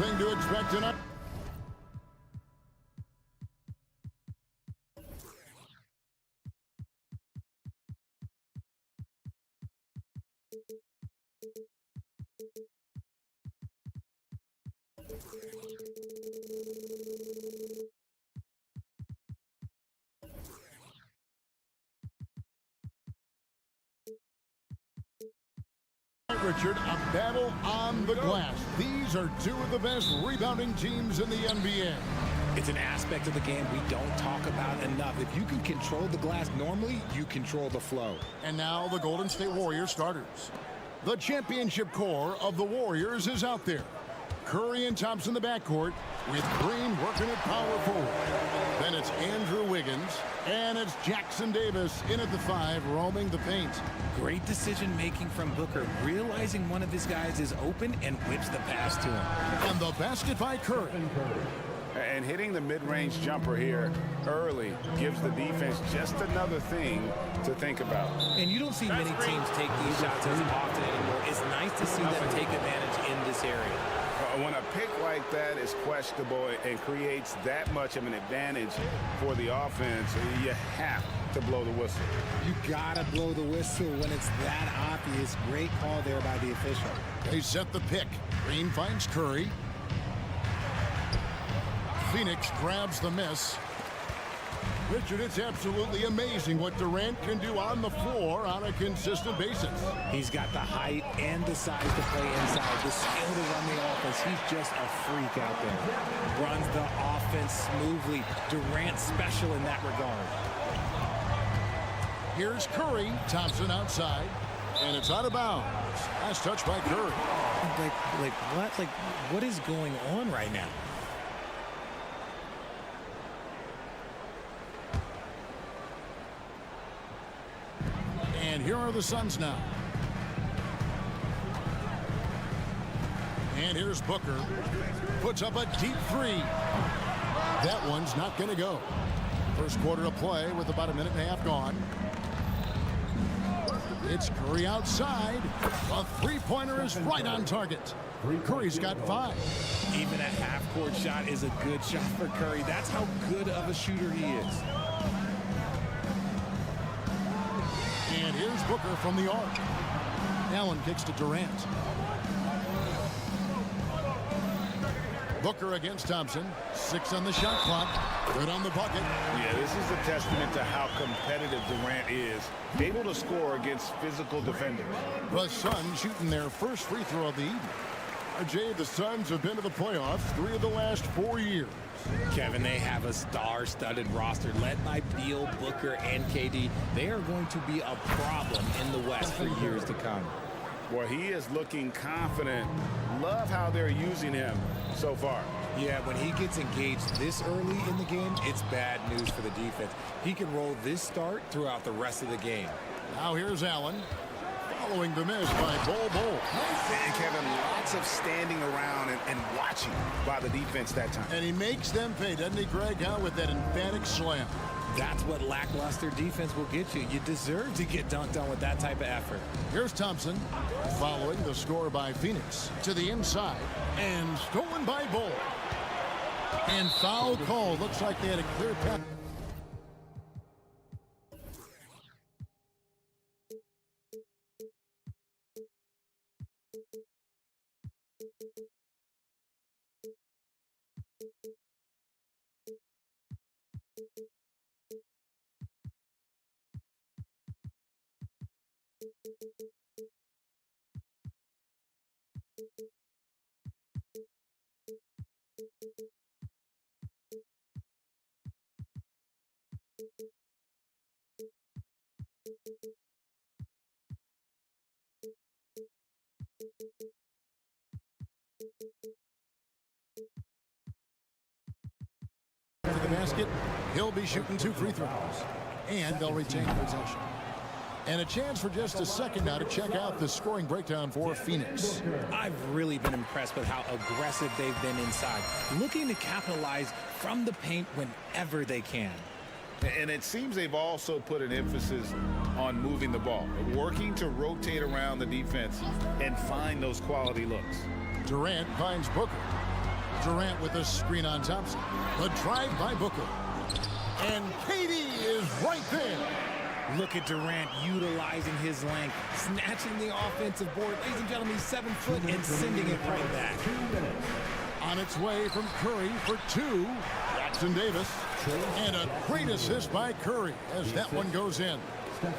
thing to expect tonight. Richard, a battle on the glass. These are two of the best rebounding teams in the NBA. It's an aspect of the game we don't talk about enough. If you can control the glass normally, you control the flow. And now the Golden State Warriors starters. The championship core of the Warriors is out there. Curry and Thompson in the backcourt, with Green working at power forward. Then it's Andrew Wiggins, and it's Jackson Davis in at the 5, roaming the paint. Great decision-making from Booker, realizing one of his guys is open and whips the pass to him. And the basket by Curry. And hitting the mid-range jumper here early gives the defense just another thing to think about. And you don't see many teams take these shots as often anymore. It's nice to see them take advantage in this area. When a pick like that is questionable and creates that much of an advantage for the offense, you have to blow the whistle. You gotta blow the whistle when it's that obvious. Great call there by the official. They set the pick. Green finds Curry. Phoenix grabs the miss. Richard, it's absolutely amazing what Durant can do on the floor on a consistent basis. He's got the height and the size to play inside, the skill to run the offense. He's just a freak out there. Runs the offense smoothly. Durant special in that regard. Here's Curry. Thompson outside. And it's out of bounds. Last touch by Curry. What is going on right now? And here are the Suns now. And here's Booker. Puts up a deep 3. That one's not going to go. First quarter of play with about a minute and a half gone. It's Curry outside. A three-pointer is right on target. Curry's got 5. Even a half-court shot is a good shot for Curry. That's how good of a shooter he is. And here's Booker from the arc. Allen kicks to Durant. Booker against Thompson. 6 on the shot clock. Good on the bucket. Yeah, this is a testament to how competitive Durant is. Able to score against physical defenders. The Suns shooting their first free throw of the evening. Jay, the Suns have been to the playoffs 3 of the last 4 years. Kevin, they have a star-studded roster led by Beal, Booker, and KD. They are going to be a problem in the West for years to come. Well, he is looking confident. Love how they're using him so far. Yeah, when he gets engaged this early in the game, it's bad news for the defense. He can roll this start throughout the rest of the game. Now here's Allen. Following the miss by Bol. And Kevin, lots of standing around and watching by the defense that time. And he makes them pay, doesn't he, Greg, with that emphatic slam. That's what lackluster defense will get you. You deserve to get dunked on with that type of effort. Here's Thompson following the score by Phoenix to the inside and stolen by Bol. And foul call. Looks like they had a clear path. To the basket, he'll be shooting 2 free throws, and they'll retain possession. And a chance for just a second now to check out the scoring breakdown for Phoenix. I've really been impressed with how aggressive they've been inside, looking to capitalize from the paint whenever they can. And it seems they've also put an emphasis on moving the ball, working to rotate around the defense and find those quality looks. Durant finds Booker. Durant with a screen on Thompson. The drive by Booker. And KD is right there. Look at Durant utilizing his length, snatching the offensive board. Ladies and gentlemen, he's 7 foot and sending it right back. On its way from Curry for 2. Jackson Davis. And a great assist by Curry as that one goes in.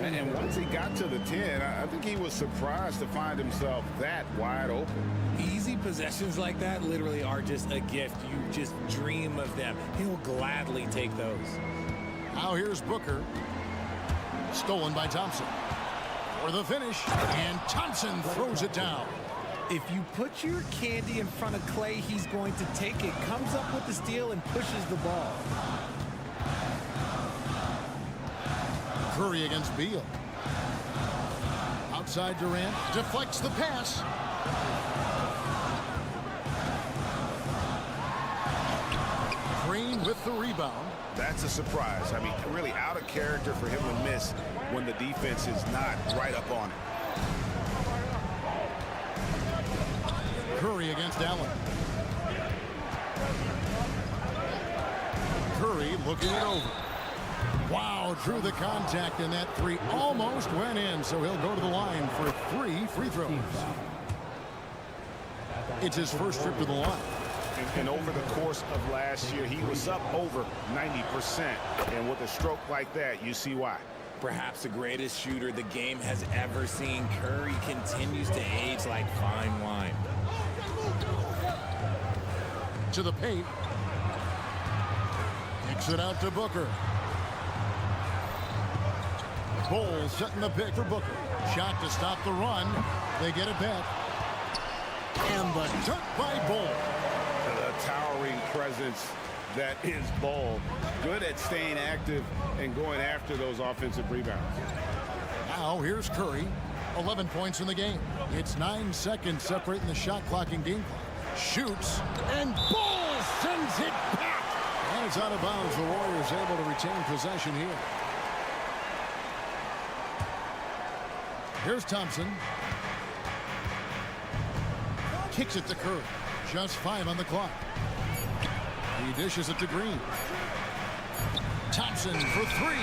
And once he got to the 10, I think he was surprised to find himself that wide open. Easy possessions like that literally are just a gift. You just dream of them. He'll gladly take those. Now here's Booker. Stolen by Thompson. For the finish. And Thompson throws it down. If you put your candy in front of Clay, he's going to take it. Comes up with the steal and pushes the ball. Curry against Beal. Outside Durant. Deflects the pass. Green with the rebound. That's a surprise. I mean, really out of character for him to miss when the defense is not right up on it. Curry against Allen. Curry looking it over. Wow, drew the contact, and that 3 almost went in, so he'll go to the line for 3 free throws. It's his first trip to the line. And over the course of last year, he was up over 90%. And with a stroke like that, you see why. Perhaps the greatest shooter the game has ever seen. Curry continues to age like fine wine. To the paint. Kicks it out to Booker. Bull setting the pick for Booker. Shot to stop the run. They get it back. And the dunk by Bull. The towering presence that is Bull. Good at staying active and going after those offensive rebounds. Now here's Curry. 11 points in the game. It's 9 seconds separating the shot clock and game clock. Shoots. And Bull sends it back. And it's out of bounds. The Warriors able to retain possession here. Here's Thompson. Kicks it to Curry. Just 5 on the clock. He dishes it to Green. Thompson for 3.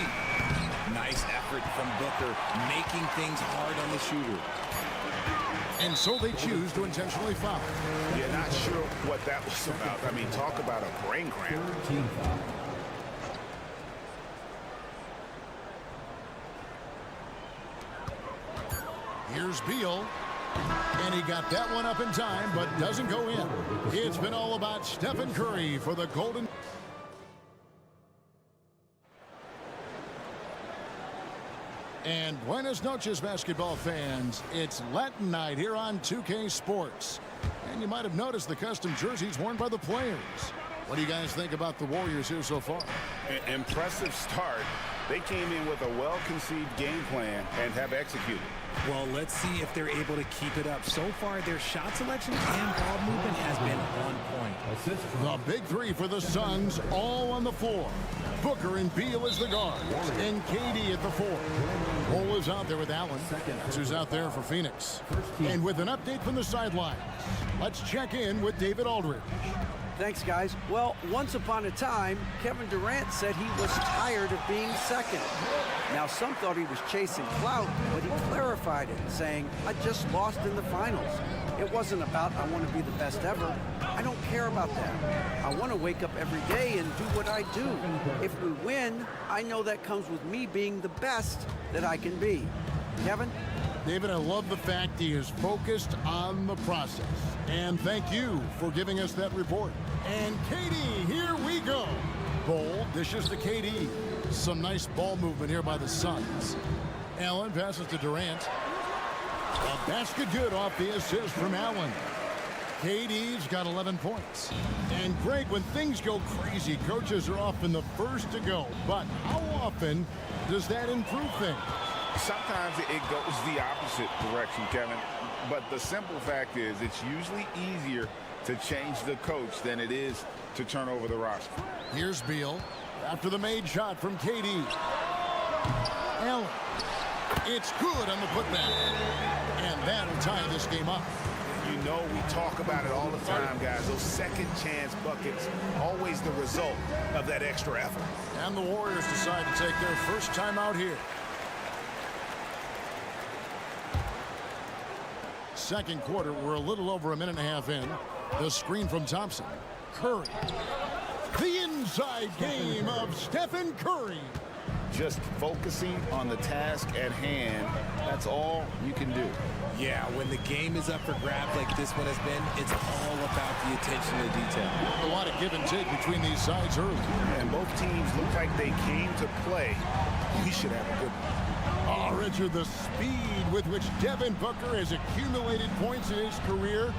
Nice effort from Booker, making things hard on the shooter. And so they choose to intentionally foul. You're not sure what that was about. I mean, talk about a brain cramp. Here's Beal. And he got that one up in time, but doesn't go in. It's been all about Stephen Curry for the Golden. And buenas noches, basketball fans. It's Latin night here on 2K Sports. And you might have noticed the custom jerseys worn by the players. What do you guys think about the Warriors here so far? Impressive start. They came in with a well-conceived game plan and have executed. Well, let's see if they're able to keep it up. So far, their shot selection and ball movement has been on point. The big 3 for the Suns, all on the floor. Booker and Beal as the guards, and KD at the 4. Bull is out there with Allen. That's who's out there for Phoenix. And with an update from the sidelines, let's check in with David Aldridge. Thanks, guys. Well, once upon a time, Kevin Durant said he was tired of being second. Now, some thought he was chasing clout, but he clarified it, saying, I just lost in the finals. It wasn't about, I want to be the best ever. I don't care about that. I want to wake up every day and do what I do. If we win, I know that comes with me being the best that I can be. Kevin? David, I love the fact he is focused on the process. And thank you for giving us that report. And KD, here we go. Bull dishes to KD. Some nice ball movement here by the Suns. Allen passes to Durant. A basket good off the assist from Allen. KD's got 11 points. And Greg, when things go crazy, coaches are often the first to go. But how often does that improve things? Sometimes it goes the opposite direction, Kevin. But the simple fact is it's usually easier to change the coach than it is to turn over the roster. Here's Beal after the made shot from KD. Allen. It's good on the putback. And that'll tie this game up. You know, we talk about it all the time, guys. Those second chance buckets, always the result of that extra effort. And the Warriors decide to take their first time out here. Second quarter, we're a little over a minute and a half in. The screen from Thompson. Curry. The inside game of Stephen Curry. Just focusing on the task at hand, that's all you can do. Yeah, when the game is up for grabs like this one has been, it's all about the attention to detail. A lot of give and take between these sides early. And both teams look like they came to play. We should have a good one. Oh, Richard, the speed with which Devin Booker has accumulated points in his career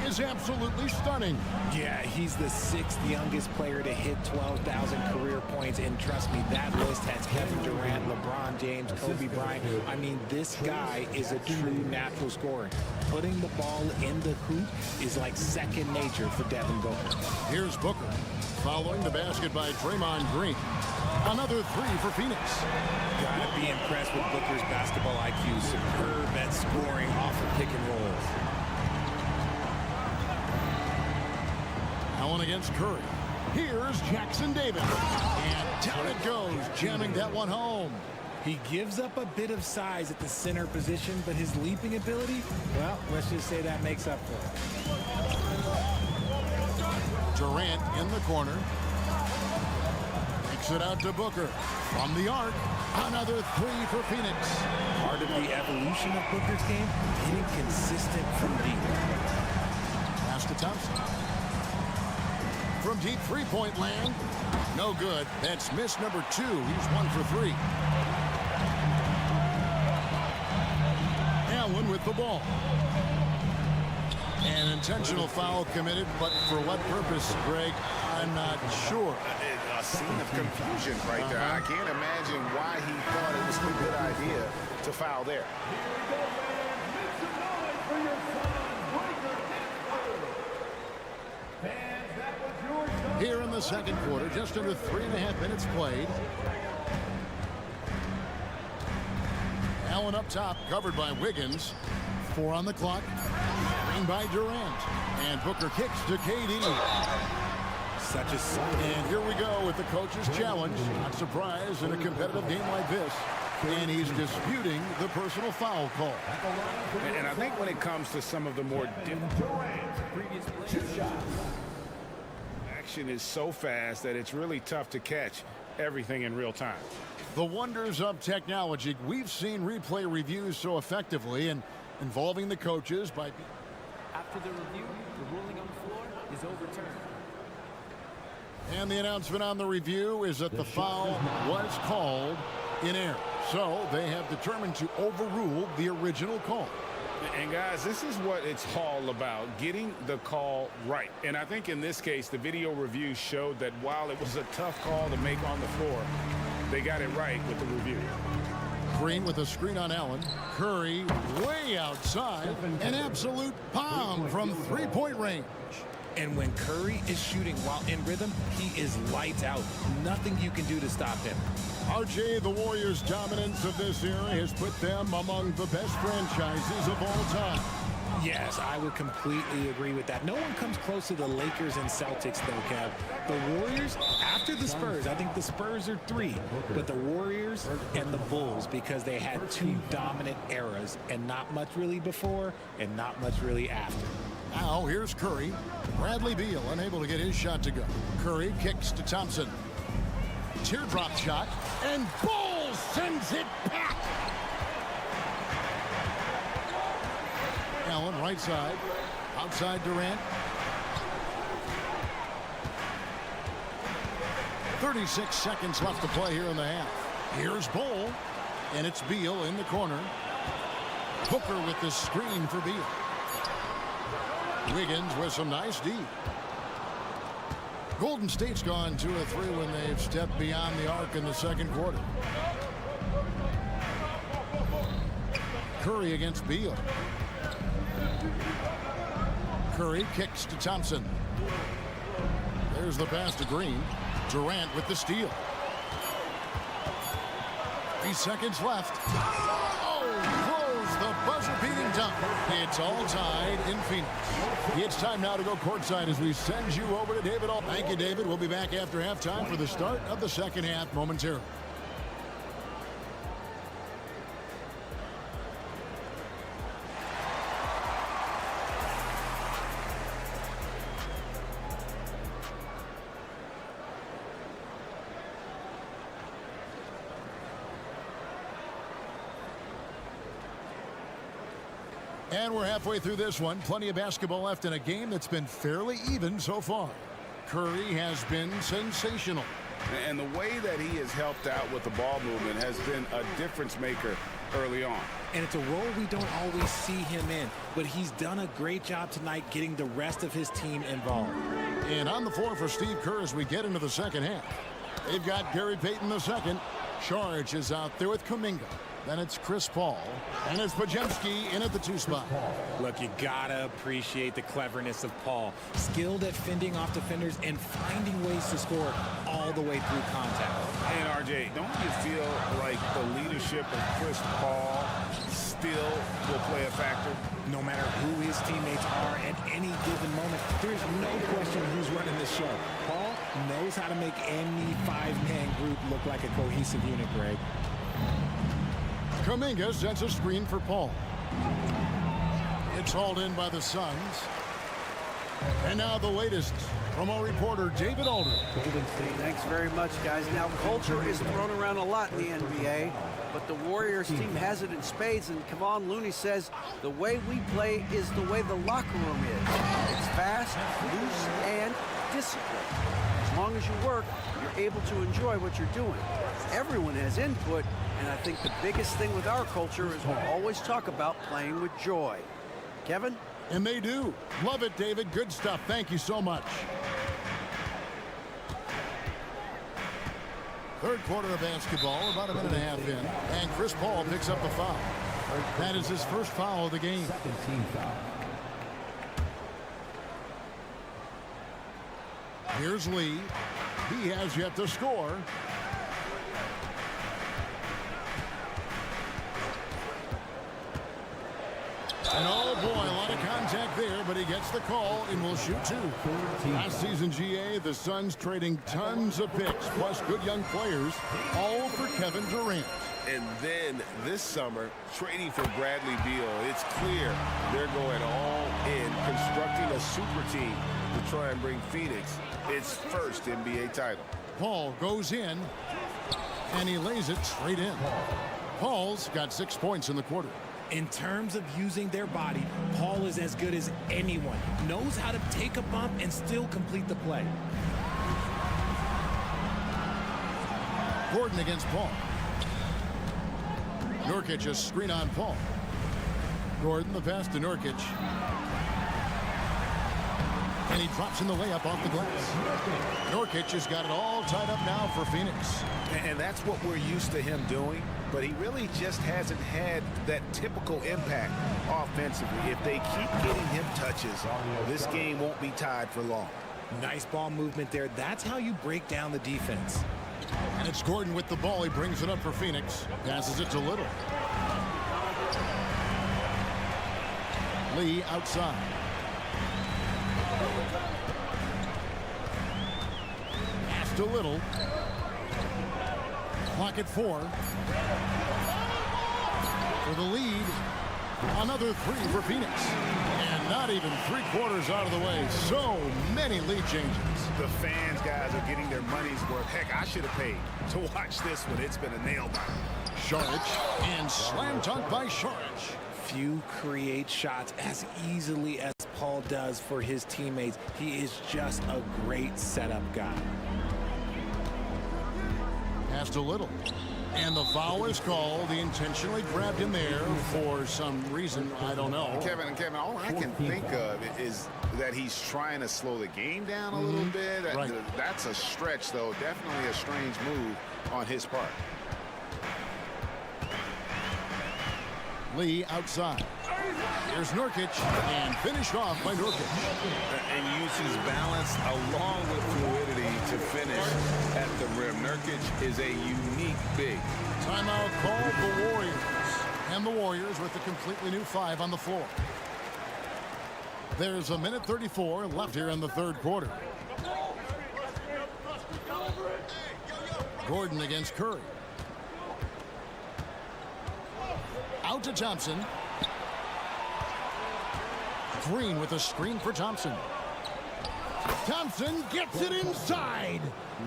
is absolutely stunning. Yeah, he's the 6th youngest player to hit 12,000 career points, and trust me, that list has Kevin Durant, LeBron James, Kobe Bryant. I mean, this guy is a true natural scorer. Putting the ball in the hoop is like second nature for Devin Booker. Here's Booker, following the basket by Draymond Green. Another three for Phoenix. Gotta be impressed with Booker's basketball IQ. Superb at scoring off of pick and rolls. Allen against Curry. Here's Jackson Davis. And down it goes, jamming that one home. He gives up a bit of size at the center position, but his leaping ability, well, let's just say that makes up for it. Durant in the corner. Kicks it out to Booker. From the arc, another three for Phoenix. Part of the evolution of Booker's game, getting consistent from deep. Pass to Thompson. From deep three-point land. No good. That's miss number 2. He's 1 for 3. Allen with the ball. An intentional foul committed, but for what purpose, Greg, I'm not sure. A scene of confusion right there. I can't imagine why he thought it was a good idea to foul there. Here in the second quarter, just under 3.5 minutes played. Allen up top, covered by Wiggins. 4 on the clock. Screen by Durant. And Booker kicks to KD. Such a solid. And here we go with the coach's challenge. Not surprised in a competitive game like this. And he's disputing the personal foul call. And I think when it comes to some of the more action is so fast that it's really tough to catch everything in real time. The wonders of technology. We've seen replay reviews so effectively and involving the coaches by... After the review, the ruling on the floor is overturned. And the announcement on the review is that the foul was called in error. So they have determined to overrule the original call. And guys, this is what it's all about, getting the call right. And I think in this case, the video review showed that while it was a tough call to make on the floor, they got it right with the review. Green with a screen on Allen. Curry way outside. An absolute bomb from three-point range. And when Curry is shooting while in rhythm, he is lights out. Nothing you can do to stop him. RJ, the Warriors' dominance of this era has put them among the best franchises of all time. Yes, I would completely agree with that. No one comes close to the Lakers and Celtics, though, Kev. The Warriors, after the Spurs, I think the Spurs are 3, but the Warriors and the Bulls, because they had 2 dominant eras, and not much really before and not much really after. Now, here's Curry. Bradley Beal unable to get his shot to go. Curry kicks to Thompson. Teardrop shot, and Bull sends it back. Allen right side, outside Durant. 36 seconds left to play here in the half. Here's Bull, and it's Beal in the corner. Booker with the screen for Beal. Wiggins with some nice D. Golden State's gone 2 of 3 when they've stepped beyond the arc in the second quarter. Curry against Beal. Curry kicks to Thompson. There's the pass to Green. Durant with the steal. 3 seconds left. Oh, throws the buzzer-beating dunk. It's It's all tied in Phoenix. It's time now to go courtside as we send you over to David. Thank you, David. We'll be back after halftime for the start of the second half momentarily. And we're halfway through this one. Plenty of basketball left in a game that's been fairly even so far. Curry has been sensational. And the way that he has helped out with the ball movement has been a difference maker early on. And it's a role we don't always see him in, but he's done a great job tonight getting the rest of his team involved. And on the floor for Steve Kerr as we get into the second half. They've got Gary Payton II. Charge is out there with Kuminga. Then it's Chris Paul. And it's Podziemski in at the 2 spot. Look, you gotta appreciate the cleverness of Paul. Skilled at fending off defenders and finding ways to score all the way through contact. And RJ, don't you feel like the leadership of Chris Paul still will play a factor? No matter who his teammates are at any given moment, there's no question who's running the show. Paul knows how to make any 5-man group look like a cohesive unit, Greg. Kuminga sets a screen for Paul. It's hauled in by the Suns. And now the latest from our reporter, David Aldridge. Thanks very much, guys. Now, culture is thrown around a lot in the NBA, but the Warriors team has it in spades, and Kevon Looney says the way we play is the way the locker room is. It's fast, loose, and disciplined. As long as you work, you're able to enjoy what you're doing. Everyone has input, and I think the biggest thing with our culture is we'll always talk about playing with joy. Kevin? And they do. Love it, David. Good stuff. Thank you so much. Third quarter of basketball, about a minute and a half in. And Chris Paul picks up the foul. That is his first foul of the game. Here's Lee. He has yet to score. And oh boy, a lot of contact there, but he gets the call and will shoot 2. Last season, GA, the Suns trading tons of picks, plus good young players, all for Kevin Durant. And then this summer, trading for Bradley Beal. It's clear they're going all in, constructing a super team to try and bring Phoenix its first NBA title. Paul goes in, and he lays it straight in. Paul's got 6 points in the quarter. In terms of using their body, Paul is as good as anyone. Knows how to take a bump and still complete the play. Gordon against Paul. Nurkic a screen on Paul. Gordon the pass to Nurkic. And he drops in the layup off the glass. Nurkic has got it all tied up now for Phoenix. And that's what we're used to him doing, but he really just hasn't had that typical impact offensively. If they keep getting him touches, this game won't be tied for long. Nice ball movement there. That's how you break down the defense. And it's Gordon with the ball. He brings it up for Phoenix. Passes it to Little. Lee outside. Pass to Little. Clock at 4. For the lead. Another 3 for Phoenix. And not even 3/4 out of the way. So many lead changes. The fans, guys, are getting their money's worth. Heck, I should have paid to watch this one. It's been a nail-biter. Saric and slam dunk by Saric. Few create shots as easily as Paul does for his teammates. He is just a great setup guy. Pass to Little. And the foul is called. He intentionally grabbed him there for some reason. I don't know. Kevin, all I can think of is that he's trying to slow the game down a little bit. Right. That's a stretch, though. Definitely a strange move on his part. Lee outside. Here's Nurkic, and finished off by Nurkic. And uses balance along with fluidity to finish at the rim. Nurkic is a unique big. Timeout called the Warriors. And the Warriors with a completely new 5 on the floor. There's a minute 34 left here in the third quarter. Gordon against Curry. Out to Thompson. Green with a screen for Thompson. Thompson gets it inside.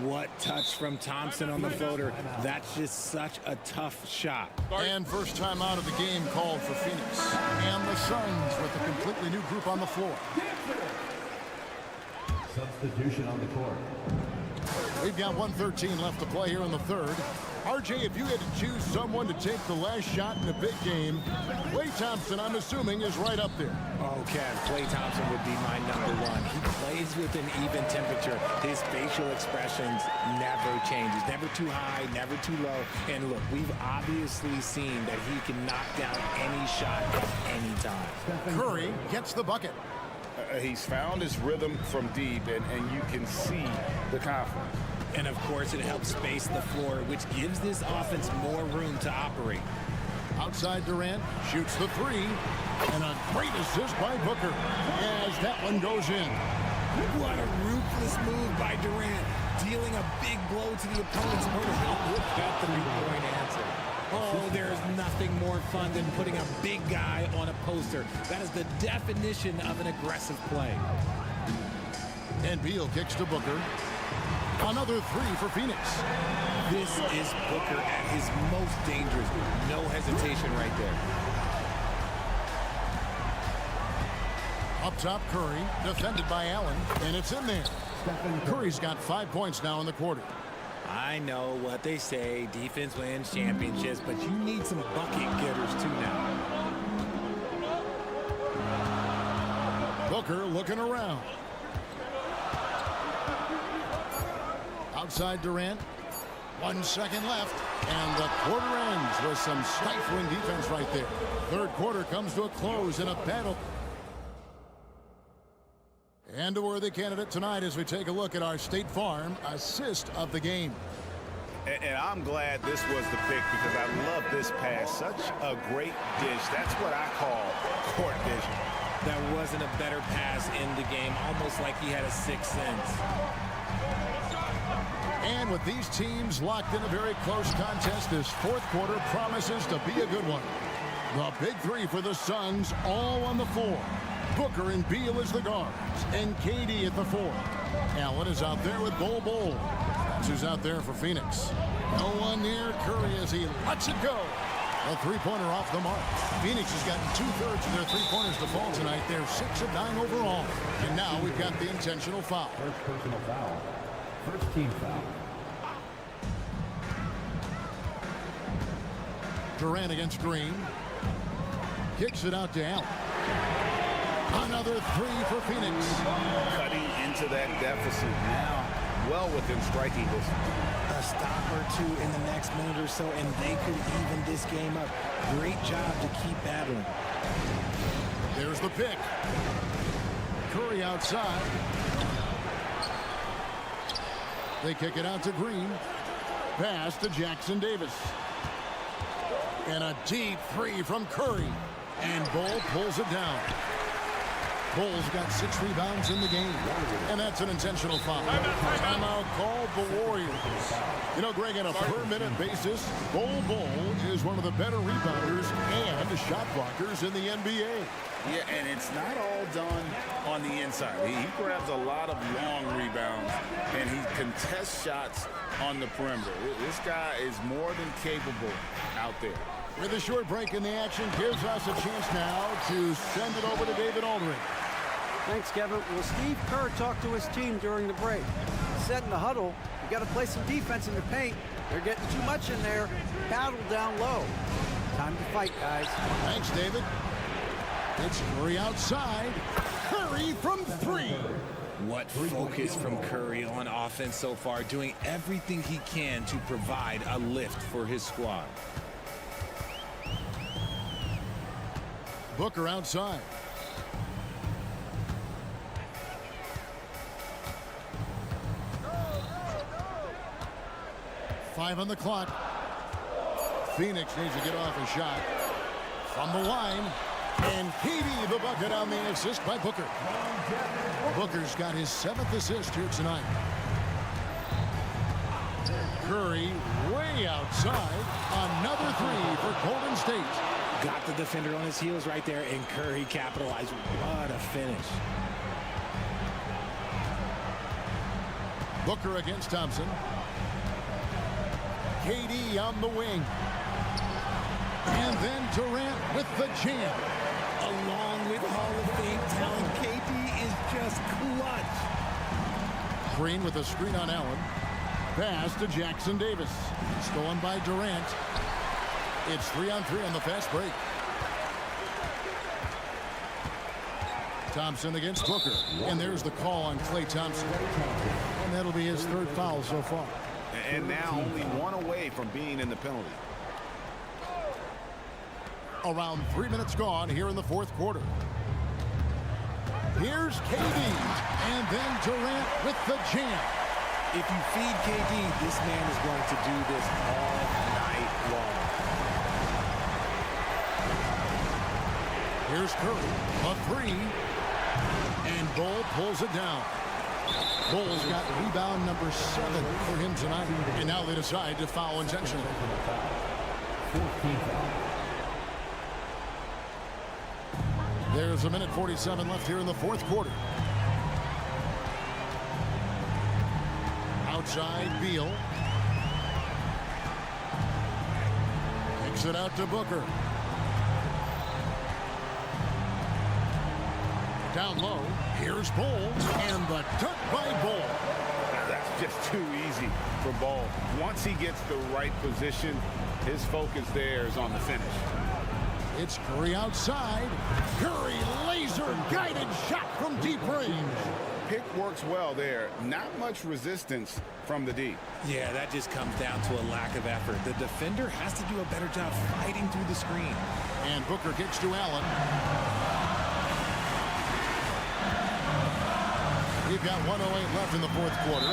What touch from Thompson on the floater. That's just such a tough shot. And first time out of the game called for Phoenix. And the Suns with a completely new group on the floor. Substitution on the court. We've got 1:13 left to play here in the third. RJ, if you had to choose someone to take the last shot in a big game, Klay Thompson, I'm assuming, is right up there. Oh, Kev, Klay Thompson would be my number one. He plays with an even temperature. His facial expressions never change. He's never too high, never too low. And look, we've obviously seen that he can knock down any shot at any time. Curry gets the bucket. He's found his rhythm from deep, and you can see the confidence. And, of course, it helps space the floor, which gives this offense more room to operate. Outside Durant, shoots the three, and a great assist by Booker as that one goes in. What a ruthless move by Durant, dealing a big blow to the opponent's motor with that three-point answer. Oh, there's nothing more fun than putting a big guy on a poster. That is the definition of an aggressive play. And Beal kicks to Booker. Another three for Phoenix. This is Booker at his most dangerous. No hesitation right there. Up top, Curry, defended by Allen, and it's in there. Curry's got 5 points now in the quarter. I know what they say, defense wins championships, but you need some bucket getters too now. Booker looking around. Outside Durant. 1 second left. And the quarter ends with some stifling defense right there. Third quarter comes to a close in a battle. And a worthy candidate tonight as we take a look at our State Farm assist of the game. And I'm glad this was the pick because I love this pass. Such a great dish. That's what I call court vision. There wasn't a better pass in the game, almost like he had a sixth sense. And with these teams locked in a very close contest, this fourth quarter promises to be a good one. The big three for the Suns all on the floor. Booker and Beal as the guards, and KD at the four. Allen is out there with Bol. That's who's out there for Phoenix. No one near Curry as he lets it go. A three-pointer off the mark. Phoenix has gotten 2/3 of their three-pointers to fall tonight. They're 6 of 9 overall. And now we've got the intentional foul. First personal foul. First team foul. Durant against Green. Kicks it out to Allen. Another three for Phoenix. Cutting into that deficit now, well within striking distance. A stop or two in the next minute or so, and they could even this game up. Great job to keep battling. There's the pick. Curry outside. They kick it out to Green. Pass to Jackson Davis. And a deep three from Curry. And Bol pulls it down. Bol's got 6 rebounds in the game. And that's an intentional foul. Timeout called the Warriors. You know, Greg, on a per-minute basis, Bol is one of the better rebounders and shot blockers in the NBA. Yeah, and it's not all done on the inside. He grabs a lot of long rebounds, and he contests shots on the perimeter. This guy is more than capable out there. With a short break in the action, gives us a chance now to send it over to David Aldridge. Thanks, Kevin. Well, Steve Kerr talked to his team during the break. He said in the huddle, you got to play some defense in the paint. They're getting too much in there. Battle down low. Time to fight, guys. Thanks, David. It's Curry outside. Curry from 3. What focus from Curry on offense so far, doing everything he can to provide a lift for his squad. Booker outside. Five on the clock. Phoenix needs to get off a shot. From the line, And KD the bucket on the assist by Booker. Booker's got his 7th assist here tonight. Curry way outside. Another three for Golden State. Got the defender on his heels right there, and Curry capitalized. What a finish. Booker against Thompson. KD on the wing. And then Durant with the jam. Along with Hall of Fame talent, KD is just clutch. Green with a screen on Allen. Pass to Jackson Davis. Stolen by Durant. It's 3-on-3 on the fast break. Thompson against Booker. And there's the call on Klay Thompson. And that'll be his 3rd foul so far. And now only one away from being in the penalty. Around 3 minutes gone here in the 4th quarter. Here's KD. And then Durant with the jam. If you feed KD, this man is going to do this all night long. Here's Curry. A three. And Bull pulls it down. Bull's got rebound number 7 for him tonight. And now they decide to foul intentionally. 14 foul. There's 1:47 left here in the 4th quarter. Outside Beal. Kicks it out to Booker. Down low. Here's Bull. And the dunk by Bull. That's just too easy for Ball. Once he gets the right position, his focus there is on the finish. It's Curry outside. Curry laser-guided shot from deep range. Pick works well there. Not much resistance from the D. Yeah, that just comes down to a lack of effort. The defender has to do a better job fighting through the screen. And Booker kicks to Allen. We've got 1:08 left in the 4th quarter.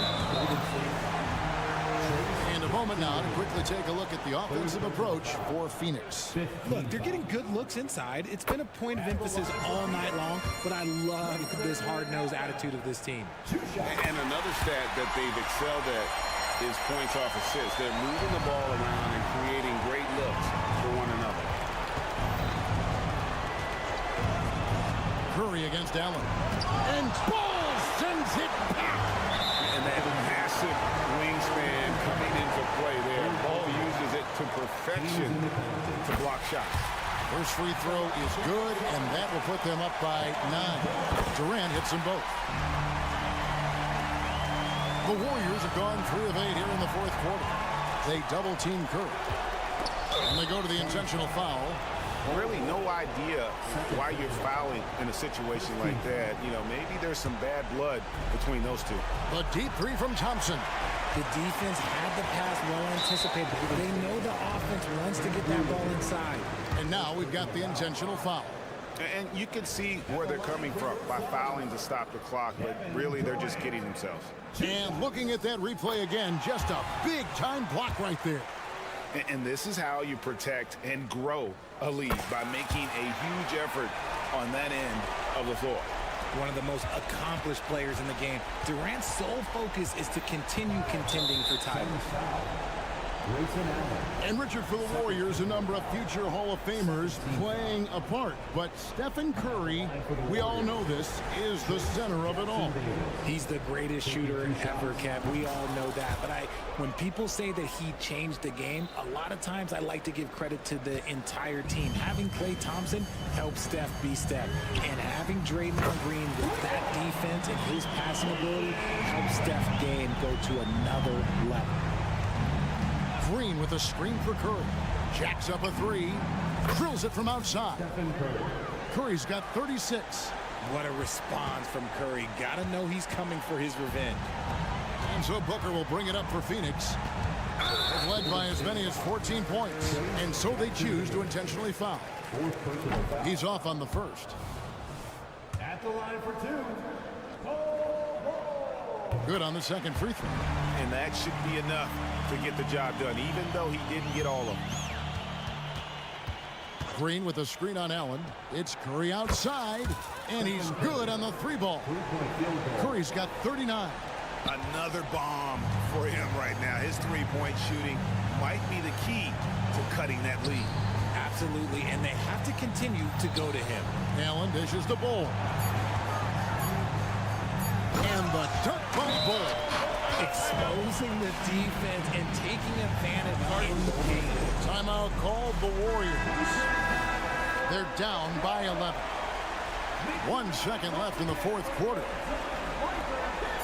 And a moment now to quickly take a look at the offensive approach for Phoenix. Look, they're getting good looks inside. It's been a point of emphasis all night long, but I love this hard-nosed attitude of this team. And another stat that they've excelled at is points off assists. They're moving the ball around and creating great looks for one another. Curry against Allen. And Ball sends it back. And that massive wingspan coming into play there. Ball uses it to perfection to block shots. First free throw is good, and that will put them up by 9. Durant hits them both. The Warriors have gone 3 of 8 here in the 4th quarter. They double-team Curry. And they go to the intentional foul. Really no idea why you're fouling in a situation like that. You know, maybe there's some bad blood between those two. The deep three from Thompson. The defense had the pass well anticipated. They know the offense wants to get that ball inside. And now we've got the intentional foul. And you can see where they're coming from by fouling to stop the clock, but really they're just kidding themselves. And looking at that replay again, just a big-time block right there. And this is how you protect and grow a lead, by making a huge effort on that end of the floor. One of the most accomplished players in the game. Durant's sole focus is to continue contending for titles. And Richard, for the Warriors, a number of future Hall of Famers playing a part. But Stephen Curry, we all know this, is the center of it all. He's the greatest shooter ever, Kev. We all know that. But when people say that he changed the game, a lot of times I like to give credit to the entire team. Having Klay Thompson helped Steph be Steph. And having Draymond Green with that defense and his passing ability helped Steph game go to another level. Green with a screen for Curry. Jacks up a three. Drills it from outside. Curry's got 36. What a response from Curry. Gotta know he's coming for his revenge. And so Booker will bring it up for Phoenix. They've led by as many as 14 points. And so they choose to intentionally foul. He's off on the first. At the line for 2. Good on the second free throw. And that should be enough to get the job done, even though he didn't get all of them. Green with a screen on Allen. It's Curry outside, and he's good on the 3-ball. Curry's got 39. Another bomb for him right now. His three-point shooting might be the key to cutting that lead. Absolutely, and they have to continue to go to him. Allen dishes the ball. And the dirt ball ball. Exposing the defense and taking advantage in the game. Timeout called the Warriors. They're down by 11. 1 second left in the fourth quarter.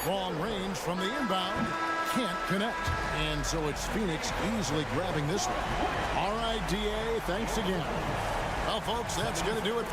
Long range from the inbound. Can't connect. And so it's Phoenix easily grabbing this one. All right, DA, thanks again. Well, folks, that's going to do it.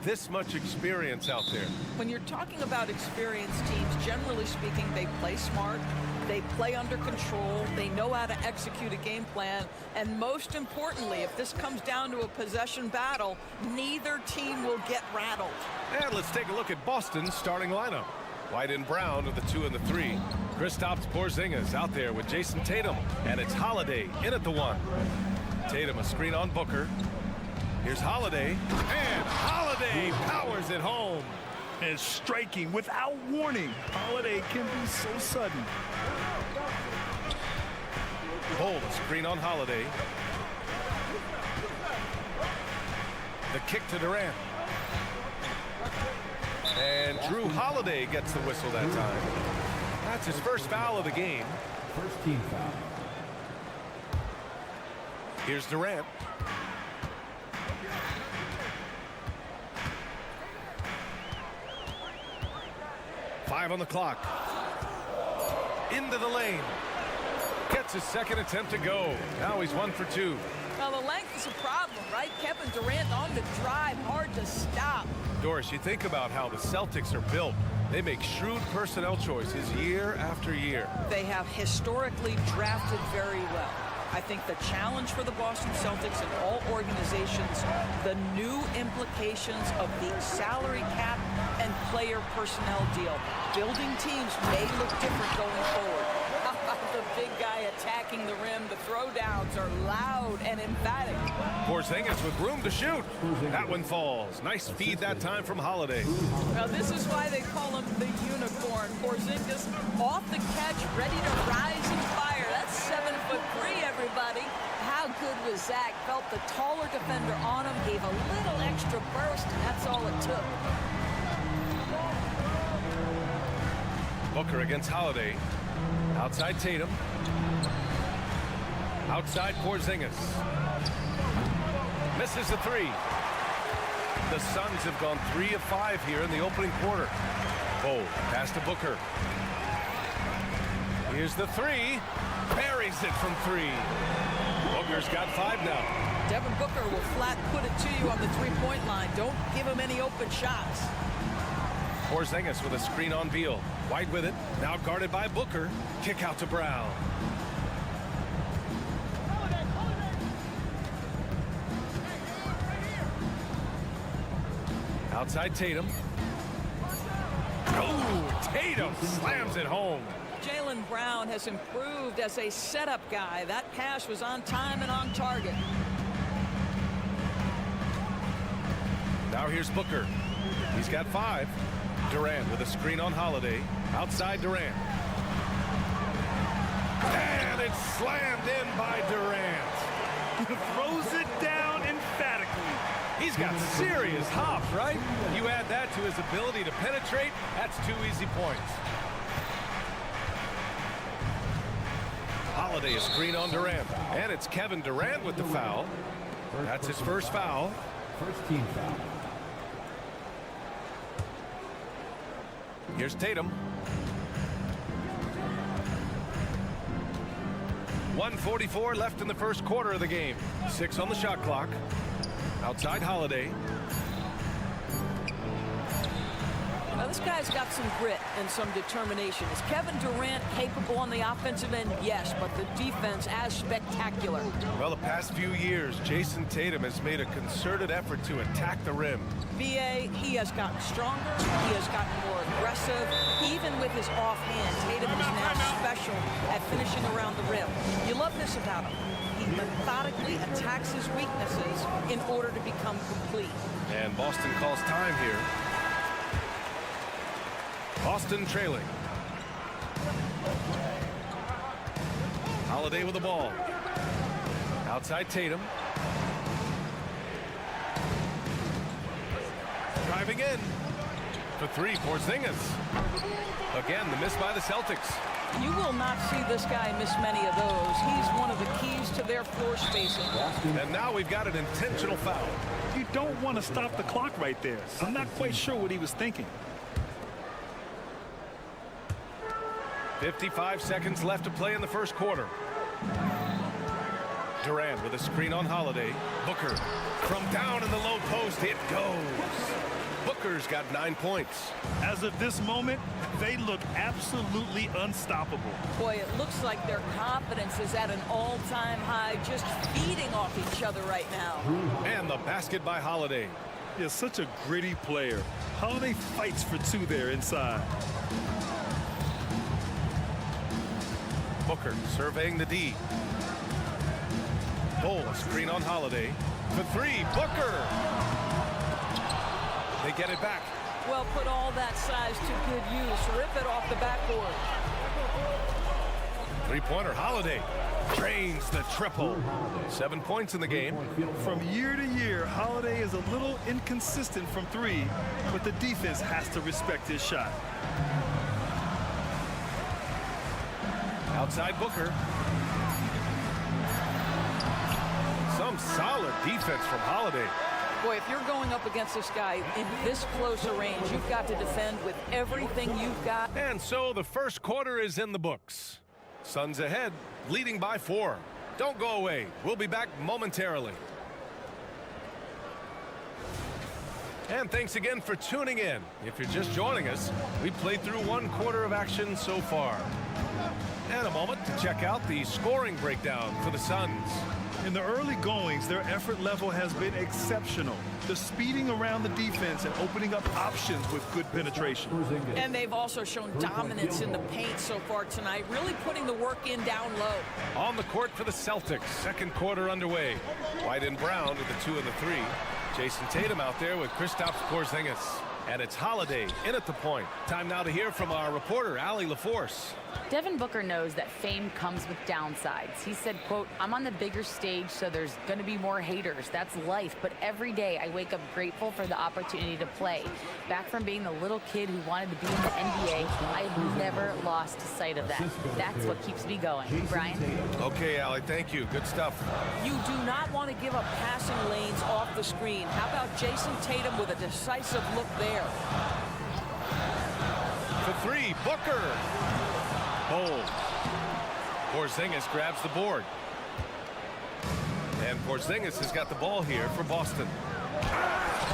this much experience out there. When you're talking about experienced teams, generally speaking, they play smart, they play under control, they know how to execute a game plan, and most importantly, if this comes down to a possession battle, neither team will get rattled. And let's take a look at Boston's starting lineup. White and Brown are the 2 and the 3. Kristaps Porzingis out there with Jason Tatum, and it's Holiday in at the 1. Tatum a screen on Booker. Here's Holiday, and Holiday powers it home. And striking without warning. Holiday can be so sudden. Bold screen on Holiday. The kick to Durant. And Drew Holiday gets the whistle that time. That's his first foul of the game. First team foul. Here's Durant. Five on the clock. Into the lane. Gets his second attempt to go. Now he's 1 for 2. Well, the length is a problem, right? Kevin Durant on the drive, hard to stop. Doris, you think about how the Celtics are built. They make shrewd personnel choices year after year. They have historically drafted very well. I think the challenge for the Boston Celtics and all organizations, the new implications of the salary cap and player personnel deal. Building teams may look different going forward. The big guy attacking the rim. The throwdowns are loud and emphatic. Porzingis with room to shoot. That one falls. Nice feed that time from Holiday. Well, this is why they call him the unicorn. Porzingis off the catch, ready to rise and fire. That's 7'3", everybody. How good was Zach? Felt the taller defender on him, gave a little extra burst, and that's all it took. Booker against Holiday. Outside Tatum. Outside Porzingis. Misses the 3. The Suns have gone 3 of 5 here in the opening quarter. Bold pass to Booker. Here's the 3. Buries it from 3. Booker's got 5 now. Devin Booker will flat put it to you on the three-point line. Don't give him any open shots. Porzingis with a screen on Beal. White with it. Now guarded by Booker. Kick out to Brown. Outside Tatum. Oh, Tatum slams it home. Jaylen Brown has improved as a setup guy. That pass was on time and on target. Now here's Booker. He's got 5. Durant with a screen on Holiday. Outside Durant. And it's slammed in by Durant. Throws it down emphatically. He's got serious hops, right? You add that to his ability to penetrate, that's 2 easy points. Holiday a screen on Durant. And it's Kevin Durant with the foul. That's his first foul. First team foul. Here's Tatum. 1:44 left in the first quarter of the game. 6 on the shot clock. Outside Holiday. Now, this guy's got some grit and some determination. Is Kevin Durant capable on the offensive end? Yes, but the defense as spectacular. Well, the past few years, Jason Tatum has made a concerted effort to attack the rim. B.A., he has gotten stronger. He has gotten more aggressive. Even with his offhand, Tatum is now special at finishing around the rim. You love this about him. He methodically attacks his weaknesses in order to become complete. And Boston calls time here. Boston trailing. Holiday with the ball. Outside Tatum. Driving in. For 3, Porzingis. Again, the miss by the Celtics. You will not see this guy miss many of those. He's one of the keys to their floor spacing. And now we've got an intentional foul. You don't want to stop the clock right there. I'm not quite sure what he was thinking. 55 seconds left to play in the first quarter. Durant with a screen on Holiday. Booker from down in the low post. It goes. Booker's got 9 points. As of this moment, they look absolutely unstoppable. Boy, it looks like their confidence is at an all-time high, just feeding off each other right now. And the basket by Holiday. He's such a gritty player. Holiday fights for two there inside. Booker surveying the D. Bull, a screen on Holiday. For three, Booker. They get it back. Well, put all that size to good use. Rip it off the backboard. Three-pointer, Holiday. Drains the triple. 7 points in the game. From year to year, Holiday is a little inconsistent from three, but the defense has to respect his shot. Outside Booker. Some solid defense from Holiday. Boy, if you're going up against this guy in this close a range, you've got to defend with everything you've got. And so the first quarter is in the books. Suns ahead, leading by 4. Don't go away. We'll be back momentarily. And thanks again for tuning in. If you're just joining us, we played through 1 quarter of action so far. And a moment to check out the scoring breakdown for the Suns. In the early goings, their effort level has been exceptional. The speeding around the defense and opening up options with good penetration. And they've also shown dominance in the paint so far tonight, really putting the work in down low. On the court for the Celtics, second quarter underway. White and Brown with the 2 and the 3. Jason Tatum out there with Kristaps Porzingis. And it's Holiday in at the point. Time now to hear from our reporter, Allie LaForce. Devin Booker knows that fame comes with downsides. He said, quote, "I'm on the bigger stage, so there's going to be more haters. That's life. But every day I wake up grateful for the opportunity to play. Back from being the little kid who wanted to be in the NBA, I've never lost sight of that. That's what keeps me going." Brian? Okay, Allie, thank you. Good stuff. You do not want to give up passing lanes off the screen. How about Jason Tatum with a decisive look there? For three, Booker. Bold. Porzingis grabs the board. And Porzingis has got the ball here for Boston.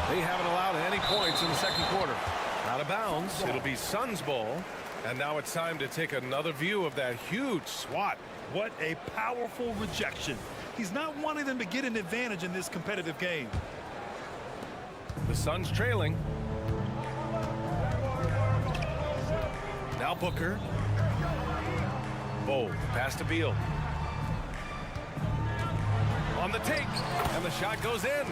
They haven't allowed any points in the second quarter. Out of bounds. It'll be Suns ball. And now it's time to take another view of that huge swat. What a powerful rejection. He's not wanting them to get an advantage in this competitive game. The Suns trailing. Now Booker. Bold. Pass to Beal. On the take. And the shot goes in.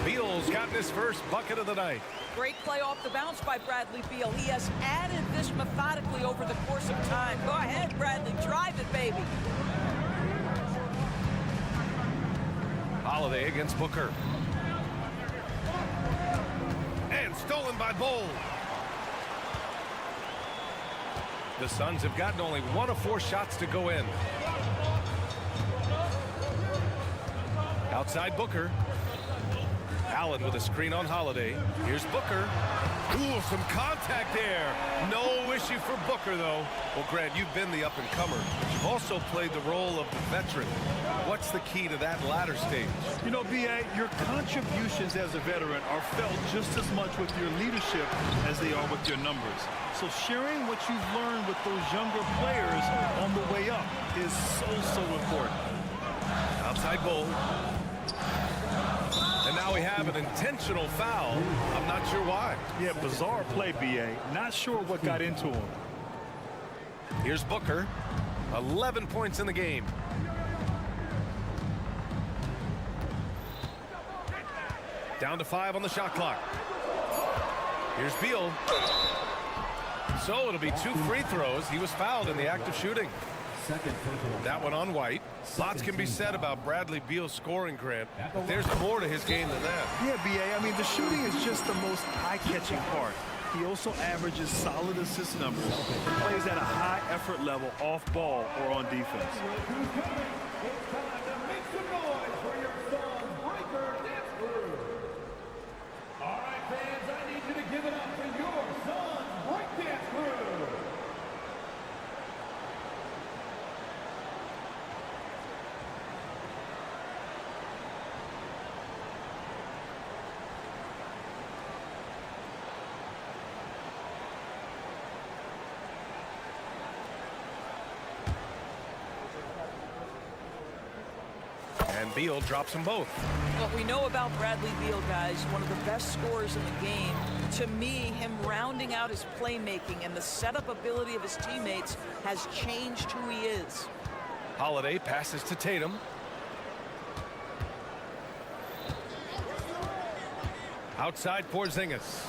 Beal's gotten his first bucket of the night. Great play off the bounce by Bradley Beal. He has added this methodically over the course of time. Go ahead, Bradley. Drive it, baby. Holiday against Booker. And stolen by Bold. The Suns have gotten only 1 of 4 shots to go in. Outside Booker. Allen with a screen on Holiday. Here's Booker. Ooh, some contact there. No issue for Booker, though. Well, Grant, you've been the up-and-comer. You've also played the role of the veteran. What's the key to that latter stage? You know, B.A., your contributions as a veteran are felt just as much with your leadership as they are with your numbers. So sharing what you've learned with those younger players on the way up is so important. Outside Bull. And now we have an intentional foul. I'm not sure why. Yeah, bizarre play, B.A. Not sure what got into him. Here's Booker. 11 points in the game. Down to 5 on the shot clock. Here's Beal. So it'll be 2 free throws. He was fouled in the act of shooting. That one on White. Lots can be said about Bradley Beal's scoring, Grant, but there's more to his game than that. Yeah, B.A., I mean, the shooting is just the most eye-catching part. He also averages solid assist numbers and plays at a high effort level off ball or on defense. All right, fans, I need you to give it up for your Suns breakdance crew. And Beal drops them both. What we know about Bradley Beal, guys, one of the best scorers in the game. To me, him rounding out his playmaking and the setup ability of his teammates has changed who he is. Holiday passes to Tatum. Outside Porzingis.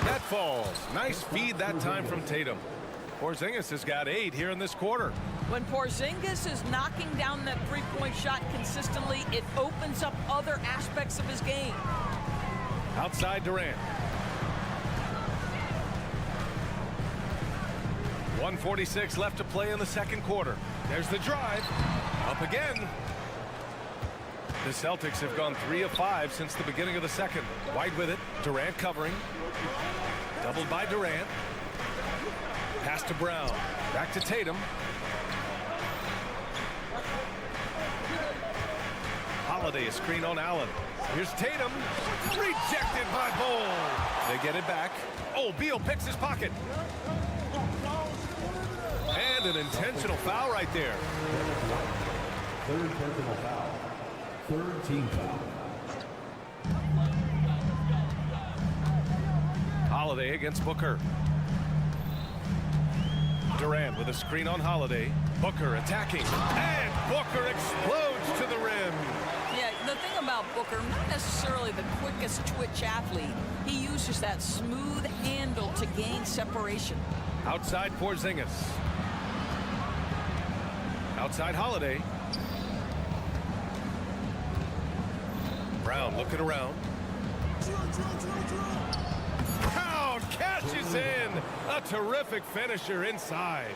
That falls. Nice feed that time from Tatum. Porzingis has got 8 here in this quarter. When Porzingis is knocking down that three-point shot consistently, it opens up other aspects of his game. Outside Durant. 1:46 left to play in the second quarter. There's the drive. Up again. The Celtics have gone 3 of 5 since the beginning of the second. White with it. Durant covering. Doubled by Durant. Pass to Brown. Back to Tatum. Holiday a screen on Allen. Here's Tatum. Rejected by Bull. They get it back. Oh, Beal picks his pocket. And an intentional foul right there. Third personal foul. Third team foul. Holiday against Booker. Durant with a screen on Holiday. Booker attacking. And Booker explodes to the rim. Yeah, the thing about Booker, not necessarily the quickest twitch athlete. He uses that smooth handle to gain separation. Outside Porzingis. Outside Holiday. Brown looking around. Brown catches in. A terrific finisher inside.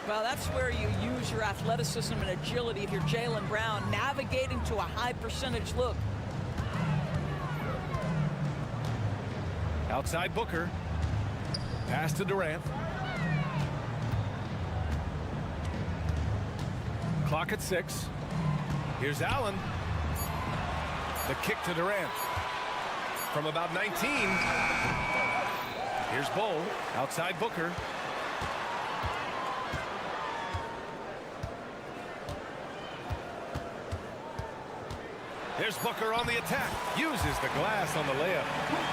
Well, that's where you use your athleticism and agility if you're Jaylen Brown, navigating to a high percentage look. Outside Booker. Pass to Durant. Clock at 6. Here's Allen. The kick to Durant. From about 19. Here's Bull. Outside Booker. There's Booker on the attack. Uses the glass on the layup.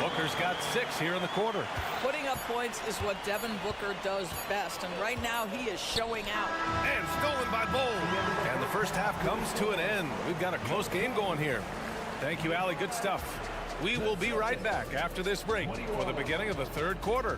Booker's got 6 here in the quarter. Putting up points is what Devin Booker does best, and right now he is showing out. And stolen by Bull. And the first half comes to an end. We've got a close game going here. Thank you, Allie. Good stuff. We will be right back after this break for the beginning of the third quarter.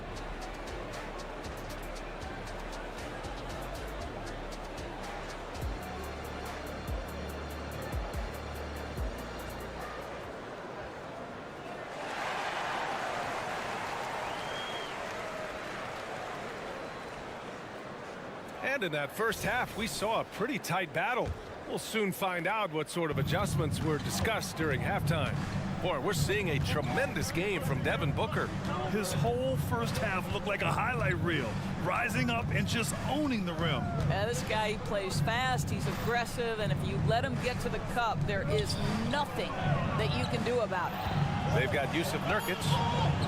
And in that first half, we saw a pretty tight battle. We'll soon find out what sort of adjustments were discussed during halftime. Boy, we're seeing a tremendous game from Devin Booker. His whole first half looked like a highlight reel, rising up and just owning the rim. This guy, he plays fast, he's aggressive, and if you let him get to the cup, there is nothing that you can do about it. They've got Yusuf Nurkic.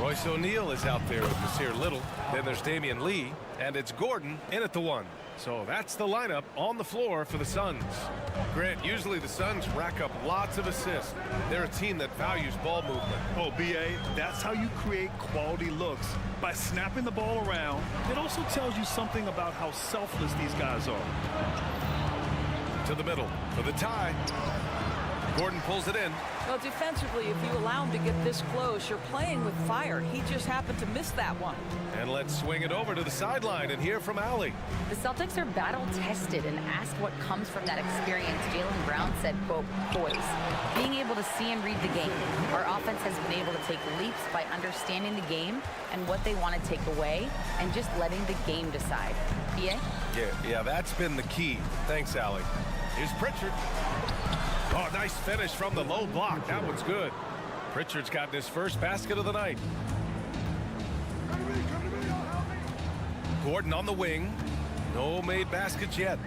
Royce O'Neal is out there with Nasir Little. Then there's Damian Lee, and it's Gordon in at the 1. So that's the lineup on the floor for the Suns. Grant, usually the Suns rack up lots of assists. They're a team that values ball movement. Oh, B.A., that's how you create quality looks. By snapping the ball around, it also tells you something about how selfless these guys are. To the middle for the tie. Gordon pulls it in. Well, defensively, if you allow him to get this close, you're playing with fire. He just happened to miss that one. And let's swing it over to the sideline and hear from Allie. The Celtics are battle-tested, and asked what comes from that experience, Jaylen Brown said, quote, poise. Being able to see and read the game. Our offense has been able to take leaps by understanding the game and what they want to take away and just letting the game decide. B.A.? Yeah, that's been the key. Thanks, Allie. Here's Pritchard. Oh, nice finish from the low block. That one's good. Pritchard's gotten his first basket of the night. Gordon on the wing. No made baskets yet.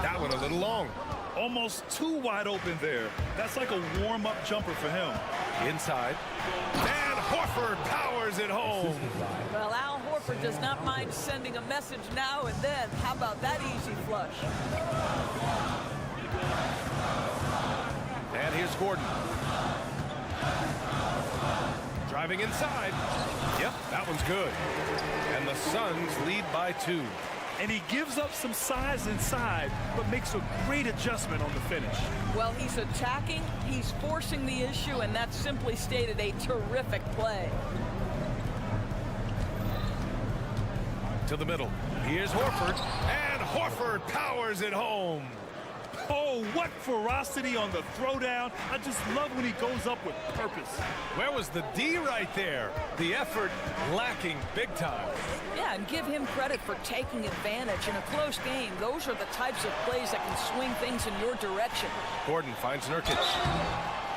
That one a little long. Almost too wide open there. That's like a warm-up jumper for him. Inside. And Horford powers it home. Well, Al Horford does not mind sending a message now and then. How about that easy flush? And here's Gordon. Driving inside. Yep, that one's good. And the Suns lead by 2. And he gives up some size inside, but makes a great adjustment on the finish. Well, he's attacking, he's forcing the issue, and that's simply stated a terrific play. To the middle. Here's Horford. And Horford powers it home. Oh, what ferocity on the throwdown. I just love when he goes up with purpose. Where was the D right there? The effort lacking big time. Yeah, and give him credit for taking advantage in a close game. Those are the types of plays that can swing things in your direction. Gordon finds Nurkic.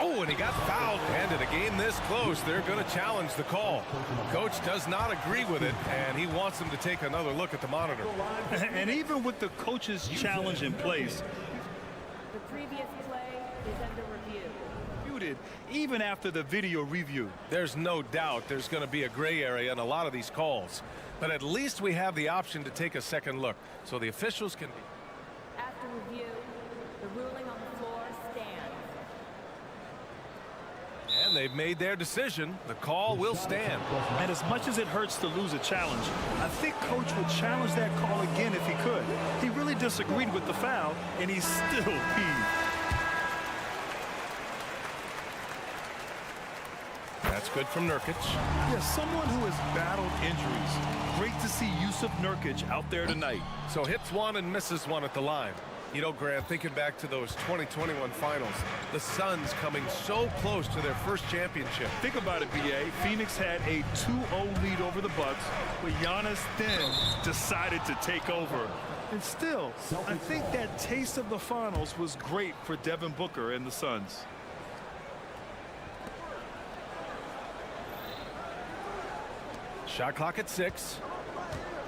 Oh, and he got fouled. And in a game this close, they're going to challenge the call. Coach does not agree with it, and he wants him to take another look at the monitor. And even with the coach's challenge in place, The previous play is under review. even after the video review. There's no doubt there's going to be a gray area in a lot of these calls. But at least we have the option to take a second look, so the officials can be. After review, the ruling on the floor stands. And they've made their decision. The call will stand. And as much as it hurts to lose a challenge, I think Coach would challenge that call again if he could. He really disagreed with the foul, and he's still peeved. That's good from Nurkic. Yeah, someone who has battled injuries. Great to see Yusuf Nurkic out there tonight. So hits one and misses one at the line. You know, Grant, thinking back to those 2021 finals, the Suns coming so close to their first championship. Think about it, B.A. Phoenix had a 2-0 lead over the Bucks, but Giannis then decided to take over. And still, I think that taste of the finals was great for Devin Booker and the Suns. Shot clock at 6.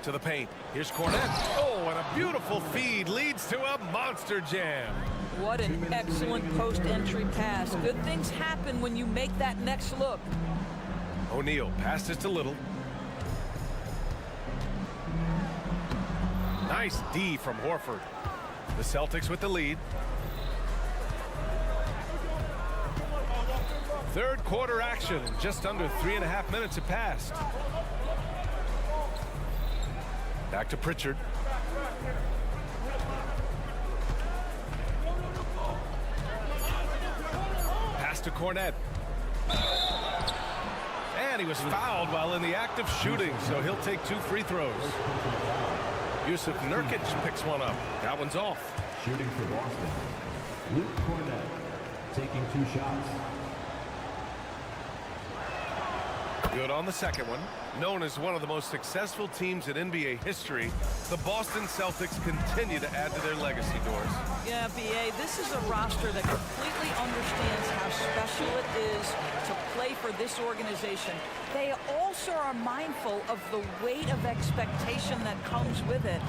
To the paint. Here's Cornette. Oh, and a beautiful feed leads to a monster jam. What an excellent post-entry pass. Good things happen when you make that next look. O'Neal passes to Little. Nice D from Horford. The Celtics with the lead. Third quarter action. Just under 3.5 minutes have passed. Back to Pritchard. Pass to Cornette. And he was fouled while in the act of shooting, so he'll take 2 free throws. Yusuf Nurkic picks one up. That one's off. Shooting for Boston, Luke Cornette taking 2 shots. Good on the second one. Known as one of the most successful teams in NBA history, the Boston Celtics continue to add to their legacy, Doris. Yeah, B.A., this is a roster that completely understands how special it is to play for this organization. They also are mindful of the weight of expectation that comes with it.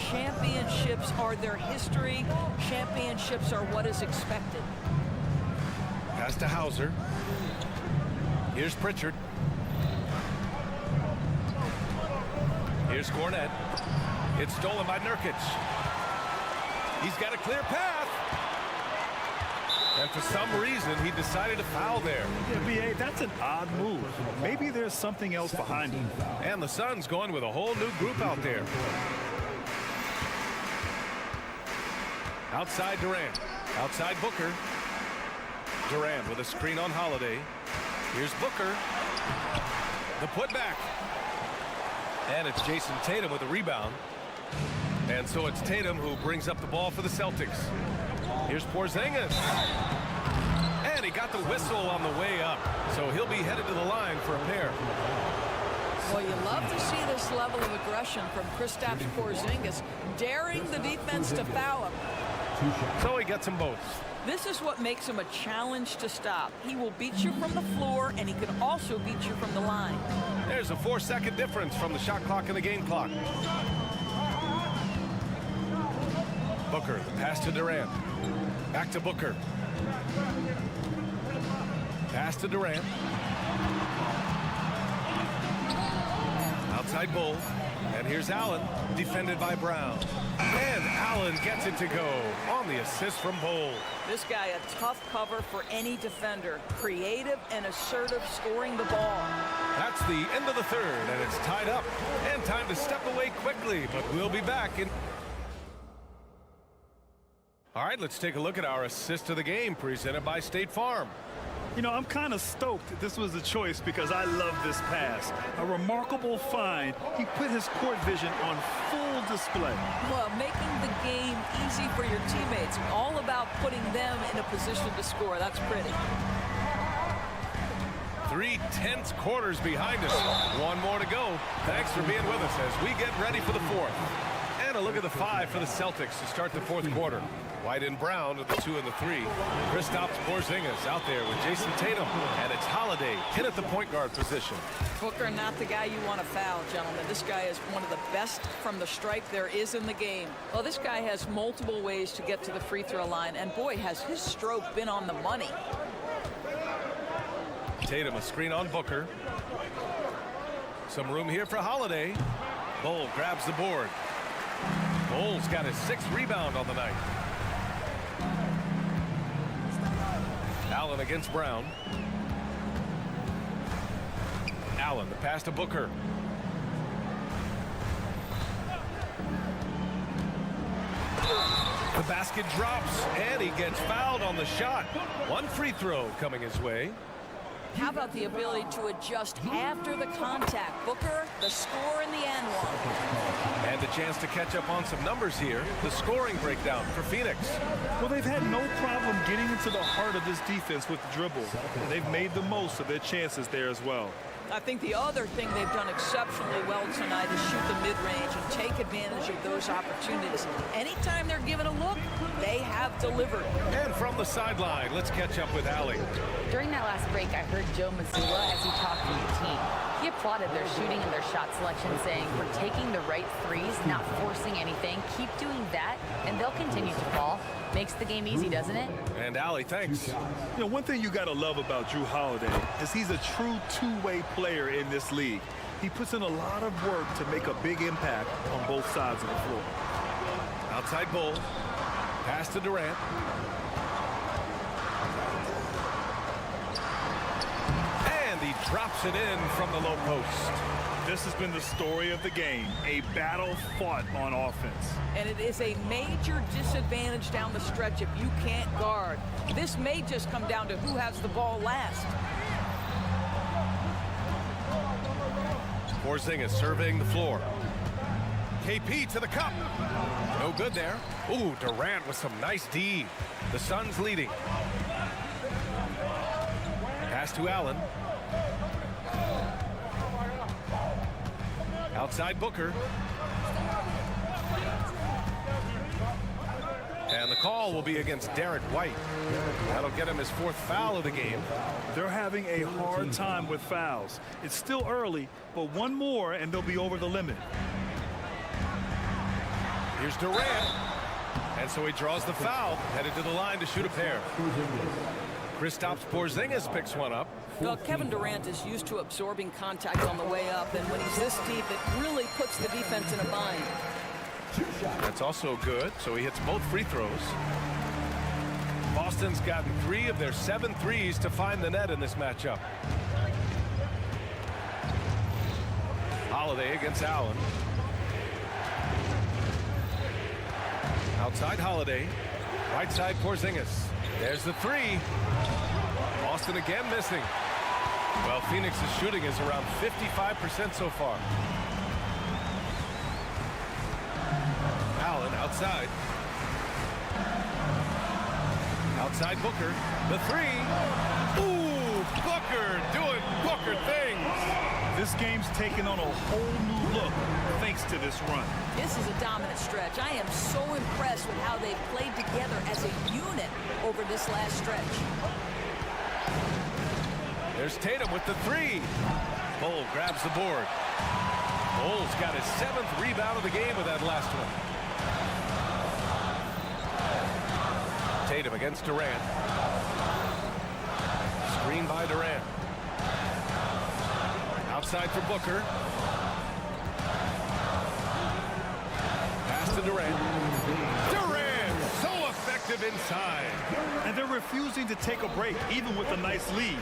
Championships are their history. Championships are what is expected. Pass to Hauser. Here's Pritchard. Here's Cornette. It's stolen by Nurkic. He's got a clear path. And for some reason, he decided to foul there. Yeah, B.A., that's an odd move. Maybe there's something else behind him. And the Suns going with a whole new group out there. Outside Durant. Outside Booker. Durant with a screen on Holiday. Here's Booker. The putback. And it's Jason Tatum with a rebound. And so it's Tatum who brings up the ball for the Celtics. Here's Porzingis. And he got the whistle on the way up. So he'll be headed to the line for a pair. Well, you love to see this level of aggression from Kristaps Porzingis, daring the defense to foul him. So he gets them both. This is what makes him a challenge to stop. He will beat you from the floor, and he can also beat you from the line. There's a 4-second difference from the shot clock and the game clock. Booker, the pass to Durant. Back to Booker. Pass to Durant. Outside Bull. And here's Allen, defended by Brown. And Allen gets it to go on the assist from Bull. This guy, a tough cover for any defender. Creative and assertive scoring the ball. That's the end of the third, and it's tied up. And time to step away quickly, but we'll be back in... All right, let's take a look at our assist of the game presented by State Farm. You know, I'm kind of stoked that this was a choice because I love this pass. A remarkable find. He put his court vision on full display. Well, making the game easy for your teammates. All about putting them in a position to score. That's pretty. 3 tense quarters behind us. One more to go. Thanks for being with us as we get ready for the fourth. And a look at the 5 for the Celtics to start the fourth quarter. White and Brown at the 2 and the 3. Kristaps Porzingis out there with Jason Tatum. And it's Holiday in at the point guard position. Booker, not the guy you want to foul, gentlemen. This guy is one of the best from the stripe there is in the game. Well, this guy has multiple ways to get to the free throw line. And boy, has his stroke been on the money. Tatum, a screen on Booker. Some room here for Holiday. Bull grabs the board. Bull's got his 6th rebound on the night. Allen against Brown. Allen, the pass to Booker. The basket drops, and he gets fouled on the shot. 1 free throw coming his way. How about the ability to adjust after the contact? Booker, the score in the end one. And a chance to catch up on some numbers here. The scoring breakdown for Phoenix. Well, they've had no problem getting into the heart of this defense with the dribble. And they've made the most of their chances there as well. I think the other thing they've done exceptionally well tonight is shoot the mid-range and take advantage of those opportunities. Anytime they're given a look, they have delivered. And from the sideline, let's catch up with Allie. During that last break, I heard Joe Mazzulla as he talked to the team. He applauded their shooting and their shot selection, saying, "We're taking the right threes, not forcing anything. Keep doing that, and they'll continue to fall." Makes the game easy, doesn't it? And Allie, thanks. You know, one thing you got to love about Jrue Holiday is he's a true two-way player in this league. He puts in a lot of work to make a big impact on both sides of the floor. Outside Bull. Pass to Durant. And he drops it in from the low post. This has been the story of the game, a battle fought on offense. And it is a major disadvantage down the stretch if you can't guard. This may just come down to who has the ball last. Porzingis surveying the floor. KP to the cup. No good there. Ooh, Durant with some nice D. The Suns leading. Pass to Allen. Outside Booker. And the call will be against Derek White. That'll get him his 4th foul of the game. They're having a hard time with fouls. It's still early, but one more and they'll be over the limit. Here's Durant. And so he draws the foul, headed to the line to shoot a pair. Kristaps Porzingis picks one up. Well, Kevin Durant is used to absorbing contact on the way up, and when he's this deep, it really puts the defense in a bind. That's also good, so he hits both free throws. Boston's gotten 3 of their 7 threes to find the net in this matchup. Holiday against Allen. Outside Holiday. Right side Porzingis. There's the 3. Boston again missing. Well, Phoenix's shooting is around 55% so far. Allen outside. Outside Booker. The 3. Ooh, Booker doing Booker things. This game's taken on a whole new look thanks to this run. This is a dominant stretch. I am so impressed with how they've played together as a unit over this last stretch. There's Tatum with the 3. Bull grabs the board. Bull's got his 7th rebound of the game with that last one. Tatum against Durant. Screen by Durant. Outside for Booker. to Durant. Durant, so effective inside. And they're refusing to take a break, even with a nice lead.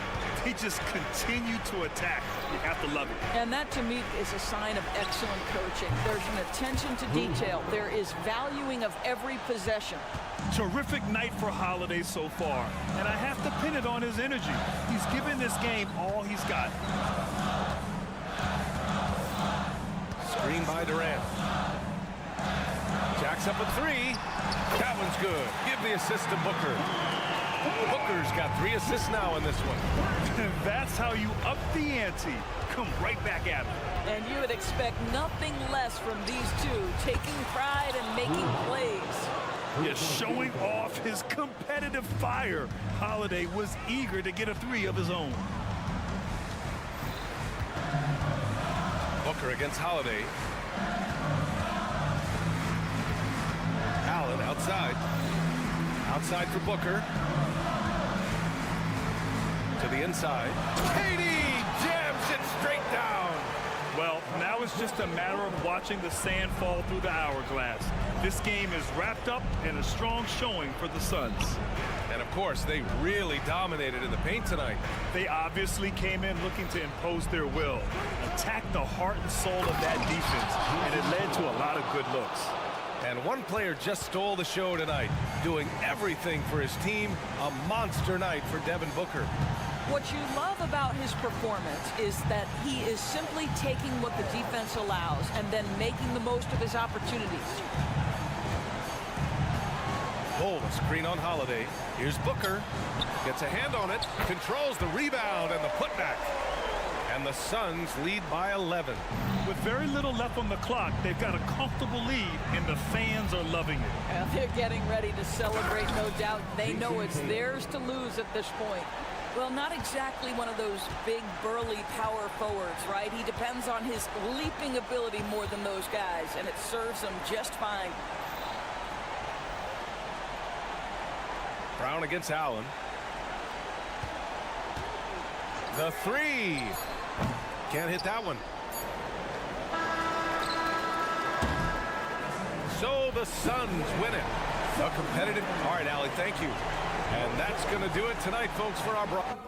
They just continue to attack. You have to love it. And that, to me, is a sign of excellent coaching. There's an attention to detail. There is valuing of every possession. Terrific night for Holiday so far. And I have to pin it on his energy. He's given this game all he's got. Screen by Durant. Jacks up a three. That one's good. Give the assist to Booker. Booker's got 3 assists now in this one. That's how you up the ante. Come right back at him. And you would expect nothing less from these two, taking pride and making plays. Just showing off his competitive fire. Holiday was eager to get a 3 of his own. Booker against Holiday. Allen outside. Outside for Booker. To the inside. Katie jams it straight down. Well, now it's just a matter of watching the sand fall through the hourglass. This game is wrapped up in a strong showing for the Suns. And of course, they really dominated in the paint tonight. They obviously came in looking to impose their will, attack the heart and soul of that defense, and it led to a lot of good looks. And one player just stole the show tonight, doing everything for his team. A monster night for Devin Booker. What you love about his performance is that he is simply taking what the defense allows and then making the most of his opportunities. Oh, a screen on Holiday. Here's Booker. Gets a hand on it. Controls the rebound and the putback. And the Suns lead by 11. With very little left on the clock, they've got a comfortable lead, and the fans are loving it. And they're getting ready to celebrate, no doubt. They know it's theirs to lose at this point. Well, not exactly one of those big, burly power forwards, right? He depends on his leaping ability more than those guys, and it serves him just fine. Brown against Allen. The 3. Can't hit that one. So the Suns win it. A competitive. All right, Allie, thank you. And that's going to do it tonight, folks, for our broadcast.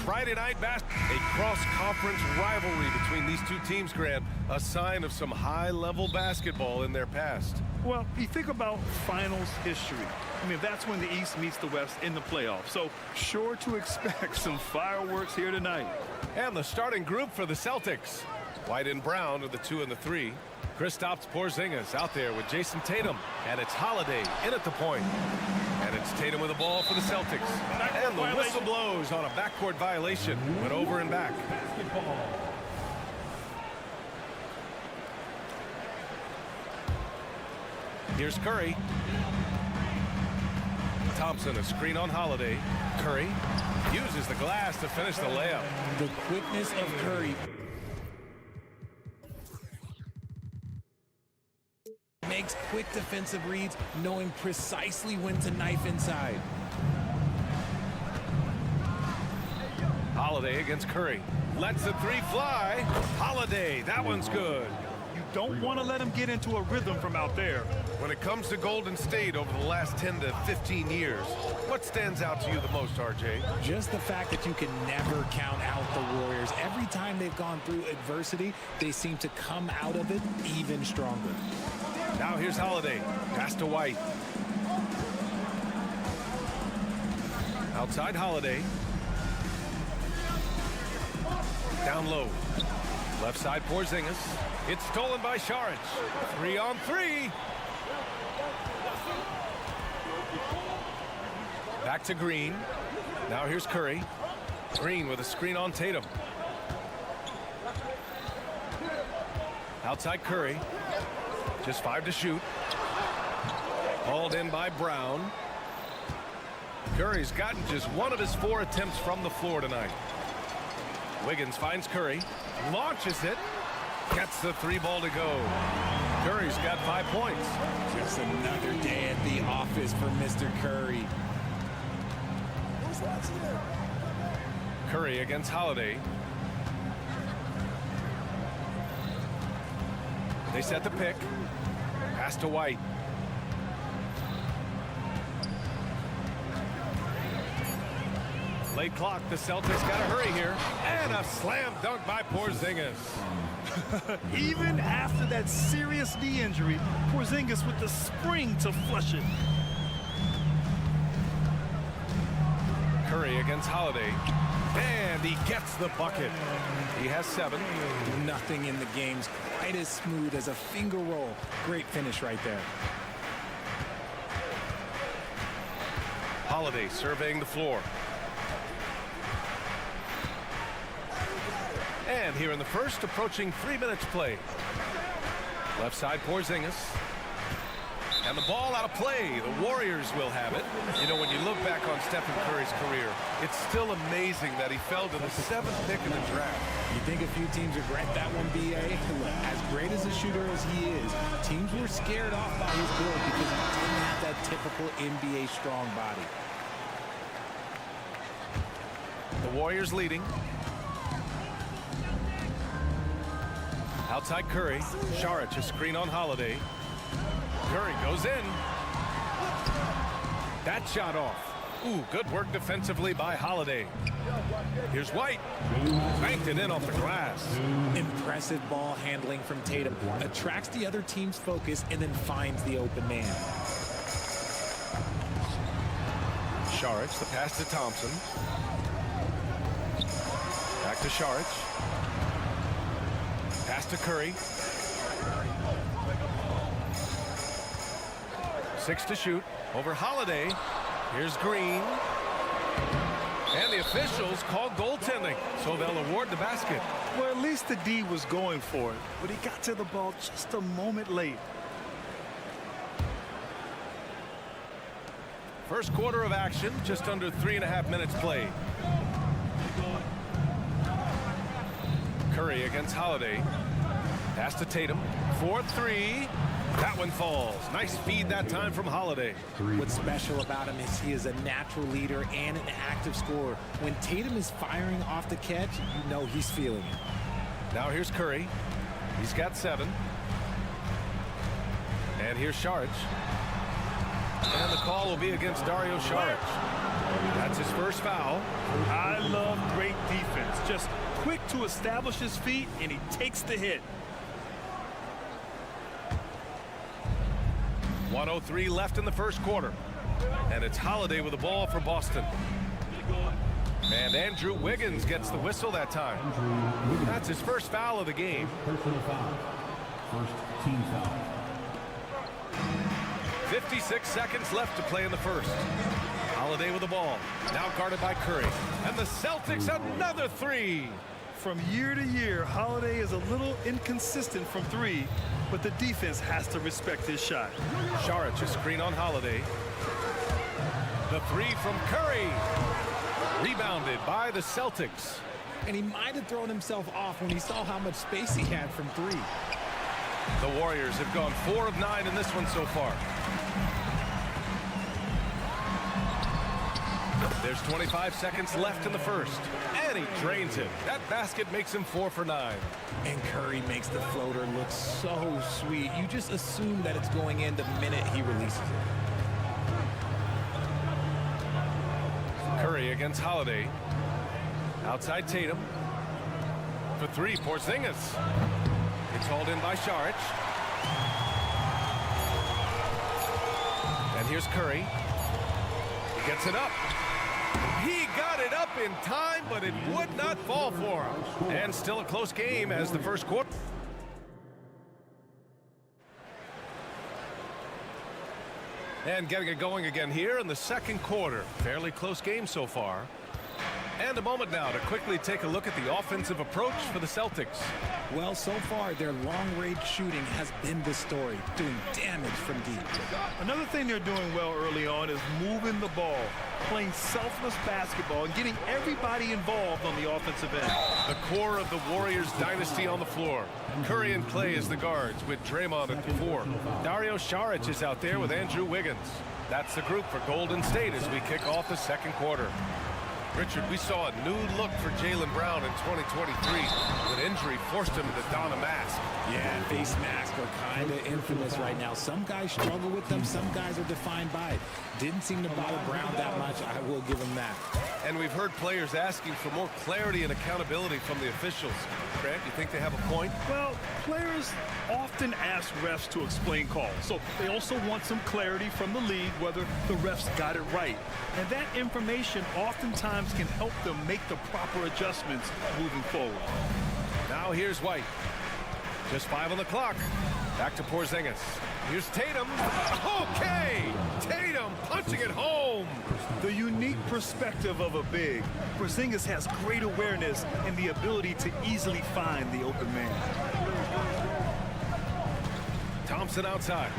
Friday night basketball. A cross-conference rivalry between these two teams, Grant. A sign of some high-level basketball in their past. Well, you think about finals history. I mean, that's when the East meets the West in the playoffs. So sure to expect some fireworks here tonight. And the starting group for the Celtics. White and Brown are the 2 and the 3. Kristaps Porzingis out there with Jason Tatum. And it's Holiday in at the point. And it's Tatum with the ball for the Celtics. And the whistle blows on a backcourt violation. Went over and back. Here's Curry. Thompson, a screen on Holiday. Curry uses the glass to finish the layup. The quickness of Curry makes quick defensive reads, knowing precisely when to knife inside. Holiday against Curry. Lets the 3 fly. Holiday, that one's good. You don't want to let him get into a rhythm from out there. When it comes to Golden State over the last 10 to 15 years, what stands out to you the most, RJ? Just the fact that you can never count out the Warriors. Every time they've gone through adversity, they seem to come out of it even stronger. Now here's Holiday. Pass to White. Outside Holiday. Down low. Left side Porzingis. It's stolen by Saric. 3 on 3. Back to Green. Now here's Curry. Green with a screen on Tatum. Outside Curry. Just 5 to shoot. Hauled in by Brown. Curry's gotten just 1 of his 4 attempts from the floor tonight. Wiggins finds Curry. Launches it. Gets the 3 ball to go. Curry's got 5 points. Just another day at the office for Mr. Curry. Curry against Holiday. They set the pick. Pass to White. Late clock. The Celtics got to hurry here. And a slam dunk by Porzingis. Even after that serious knee injury, Porzingis with the spring to flush it. Curry against Holiday. And he gets the bucket. He has 7. Nothing in the game's quite as smooth as a finger roll. Great finish right there. Holiday surveying the floor. And here in the first, approaching 3 minutes play. Left side Porzingis. And the ball out of play. The Warriors will have it. You know, when you look back on Stephen Curry's career, it's still amazing that he fell to the 7th pick in the draft. You think a few teams regret that one, B.A.? As great as a shooter as he is, teams were scared off by his build because he didn't have that typical NBA strong body. The Warriors leading. Outside Curry. Saric, a screen on Holiday. Curry goes in. That shot off. Ooh, good work defensively by Holiday. Here's White. Banked it in off the glass. Impressive ball handling from Tatum. Attracts the other team's focus and then finds the open man. Saric, the pass to Thompson. Back to Saric. Pass to Curry. 6 to shoot. Over Holiday. Here's Green. And the officials call goaltending, so they'll award the basket. Well, at least the D was going for it, but he got to the ball just a moment late. First quarter of action, just under 3.5 minutes played. Curry against Holiday. Pass to Tatum. 4-3. That one falls. Nice feed that time from Holiday. What's special about him is he is a natural leader and an active scorer. When Tatum is firing off the catch, you know he's feeling it. Now here's Curry. He's got 7. And here's Saric. And the call will be against Dario Saric. That's his first foul. I love great defense. Just quick to establish his feet, and he takes the hit. 1:03 left in the first quarter. And it's Holiday with the ball for Boston. And Andrew Wiggins gets the whistle that time. That's his first foul of the game. Personal foul. First team foul. 56 seconds left to play in the first. Holiday with the ball. Now guarded by Curry. And the Celtics another three. From year to year, Holiday is a little inconsistent from three, but the defense has to respect his shot. Šarić a screen on Holiday. The three from Curry. Rebounded by the Celtics. And he might have thrown himself off when he saw how much space he had from three. The Warriors have gone 4 of 9 in this one so far. There's 25 seconds left in the first. And he drains it. That basket makes him 4 for 9. And Curry makes the floater look so sweet. You just assume that it's going in the minute he releases it. Curry against Holiday. Outside Tatum. For three, Porzingis. It's hauled in by Šarić. And here's Curry. He gets it up. He got it up in time, but it would not fall for him. And still a close game as the first quarter. And getting it going again here in the second quarter. Fairly close game so far. And a moment now to quickly take a look at the offensive approach for the Celtics. Well, so far, their long-range shooting has been the story, doing damage from deep. Another thing they're doing well early on is moving the ball, playing selfless basketball, and getting everybody involved on the offensive end. The core of the Warriors dynasty on the floor. Curry and Clay as the guards with Draymond at the 4. Dario Šarić is out there with Andrew Wiggins. That's the group for Golden State as we kick off the second quarter. Richard, we saw a nude look for Jaylen Brown in 2023 when injury forced him to don a mask. Yeah, face masks are kind of infamous right now. Some guys struggle with them. Some guys are defined by it. Didn't seem to bother Brown that much. I will give him that. And we've heard players asking for more clarity and accountability from the officials. Grant, you think they have a point? Well, players often ask refs to explain calls. So they also want some clarity from the league whether the refs got it right. And that information oftentimes can help them make the proper adjustments moving forward. Now here's White. Just 5 on the clock. Back to Porzingis. Here's Tatum. Okay! Tatum punching it home. The unique perspective of a big. Porzingis has great awareness and the ability to easily find the open man. Thompson outside.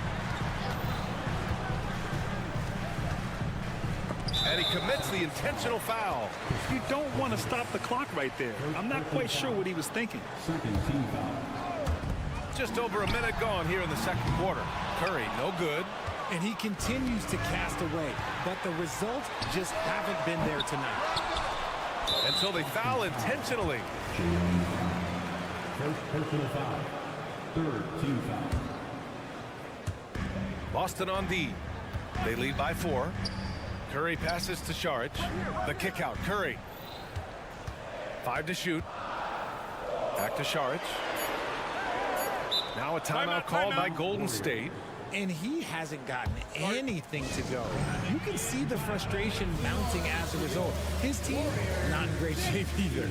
And he commits the intentional foul. You don't want to stop the clock right there. I'm not quite sure what he was thinking. Second team foul. Just over a minute gone here in the second quarter. Curry, no good. And he continues to cast away, but the results just haven't been there tonight. And so they foul intentionally. First personal foul. Third team foul. Boston on D. They lead by 4. Curry passes to Šarić. The kick out, Curry. 5 to shoot. Back to Šarić. Now a timeout called by Golden State. And he hasn't gotten anything to go. You can see the frustration mounting as a result. His team, not in great shape either.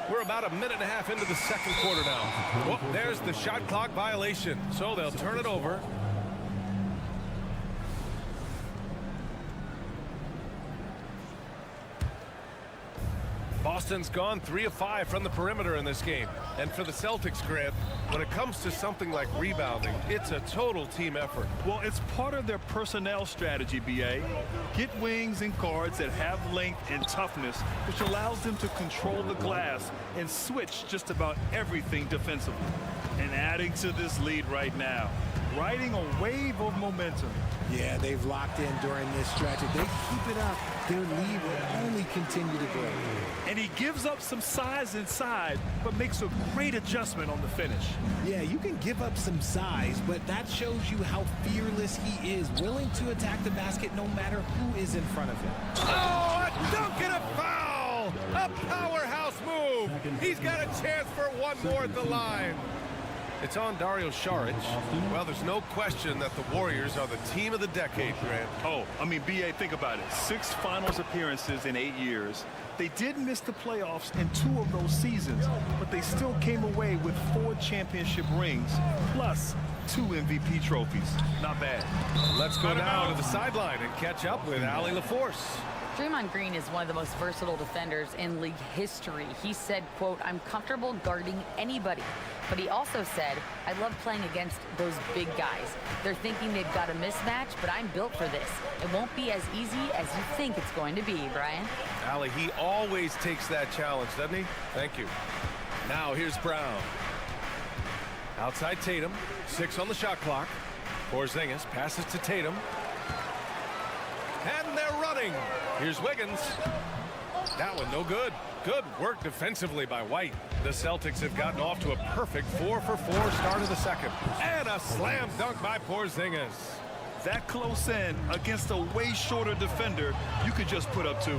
We're about a minute and a half into the second quarter now. Oh, there's the shot clock violation. So they'll turn it over. Boston's gone 3 of 5 from the perimeter in this game. And for the Celtics, Grant, when it comes to something like rebounding, it's a total team effort. Well, it's part of their personnel strategy, B.A. Get wings and guards that have length and toughness, which allows them to control the glass and switch just about everything defensively. And adding to this lead right now, riding a wave of momentum. Yeah, they've locked in during this stretch. If they keep it up, their lead will only continue to grow. And he gives up some size inside, but makes a great adjustment on the finish. Yeah, you can give up some size, but that shows you how fearless he is, willing to attack the basket no matter who is in front of him. Oh, a dunk and a foul! A powerhouse move! He's got a chance for one more at the line. It's on Dario Saric. Well, there's no question that the Warriors are the team of the decade, Grant. Oh, I mean, B.A., think about it. 6 finals appearances in 8 years. They did miss the playoffs in 2 of those seasons, but they still came away with 4 championship rings, plus 2 MVP trophies. Not bad. Let's go now to the sideline and catch up with Allie LaForce. Draymond Green is one of the most versatile defenders in league history. He said, quote, I'm comfortable guarding anybody. But he also said, I love playing against those big guys. They're thinking they've got a mismatch, but I'm built for this. It won't be as easy as you think it's going to be, Brian. Allie, he always takes that challenge, doesn't he? Thank you. Now here's Brown. Outside Tatum, 6 on the shot clock. Porzingis passes to Tatum. And they're running. Here's Wiggins. That one no good. Good work defensively by White. The Celtics have gotten off to a perfect 4-for-4 start of the second. And a slam dunk by Porzingis. That close in against a way shorter defender, you could just put up 2.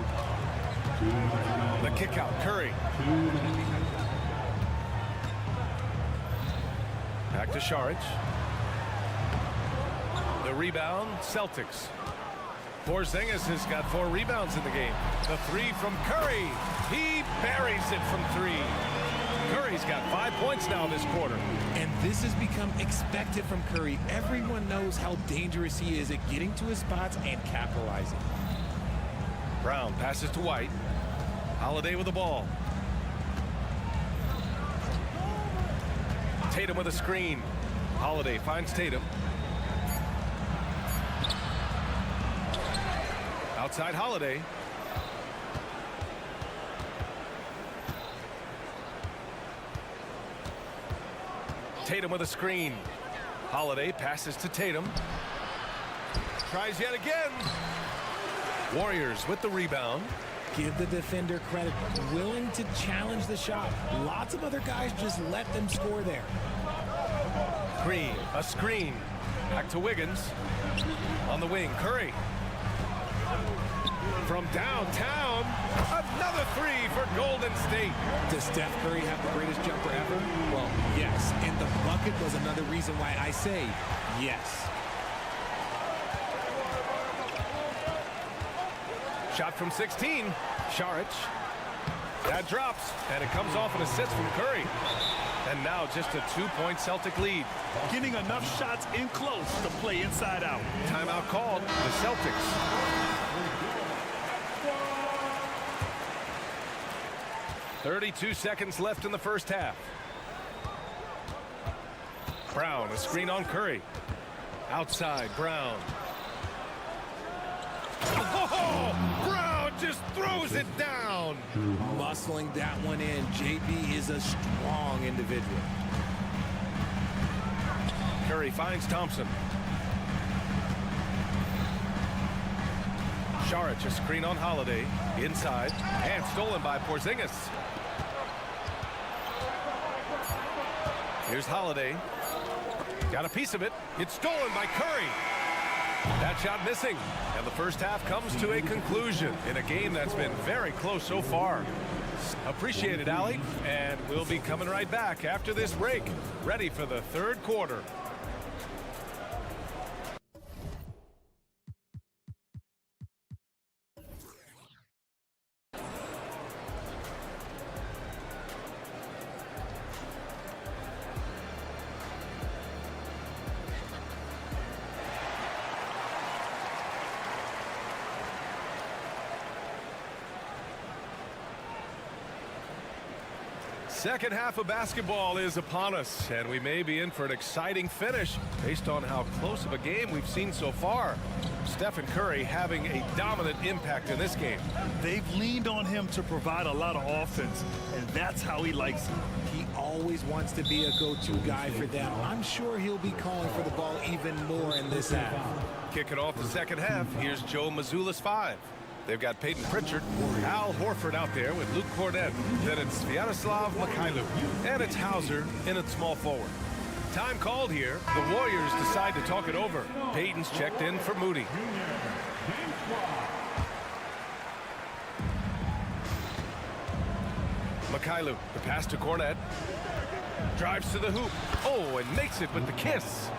The kick out, Curry. Back to Saric. The rebound, Celtics. Porzingis has got 4 rebounds in the game. The 3 from Curry. He buries it from 3. Curry's got 5 points now this quarter. And this has become expected from Curry. Everyone knows how dangerous he is at getting to his spots and capitalizing. Brown passes to White. Holiday with the ball. Tatum with a screen. Holiday finds Tatum. Outside Holiday. Tatum with a screen. Holiday passes to Tatum. Tries yet again. Warriors with the rebound. Give the defender credit. Willing to challenge the shot. Lots of other guys just let them score there. Green, a screen. Back to Wiggins. On the wing, Curry. From downtown, another 3 for Golden State. Does Steph Curry have the greatest jumper ever? Well, yes. And the bucket was another reason why I say yes. Shot from 16. Saric. That drops, and it comes off an assist from Curry. And now just a 2-point Celtic lead. Getting enough shots in close to play inside out. Timeout called. The Celtics. 32 seconds left in the first half. Brown, a screen on Curry. Outside, Brown. Oh, Brown just throws it down. Muscling that one in. JB is a strong individual. Curry finds Thompson. Saric, a screen on Holiday. Inside. And stolen by Porzingis. Here's Holiday. Got a piece of it. It's stolen by Curry. That shot missing. And the first half comes to a conclusion in a game that's been very close so far. Appreciate it, Allie. And we'll be coming right back after this break. Ready for the third quarter. Second half of basketball is upon us, and we may be in for an exciting finish based on how close of a game we've seen so far. Stephen Curry having a dominant impact in this game. They've leaned on him to provide a lot of offense, and that's how he likes it. He always wants to be a go-to guy for them. I'm sure he'll be calling for the ball even more in this half. Kicking off the second half, here's Joe Mazzulla's 5. They've got Peyton Pritchard, Al Horford out there with Luke Cornett. Then it's Sviatoslav Mikhailuk, and it's Hauser in at small forward. Time called here. The Warriors decide to talk it over. Peyton's checked in for Moody. Mikhailuk, the pass to Cornett. Drives to the hoop. Oh, and makes it with the kiss.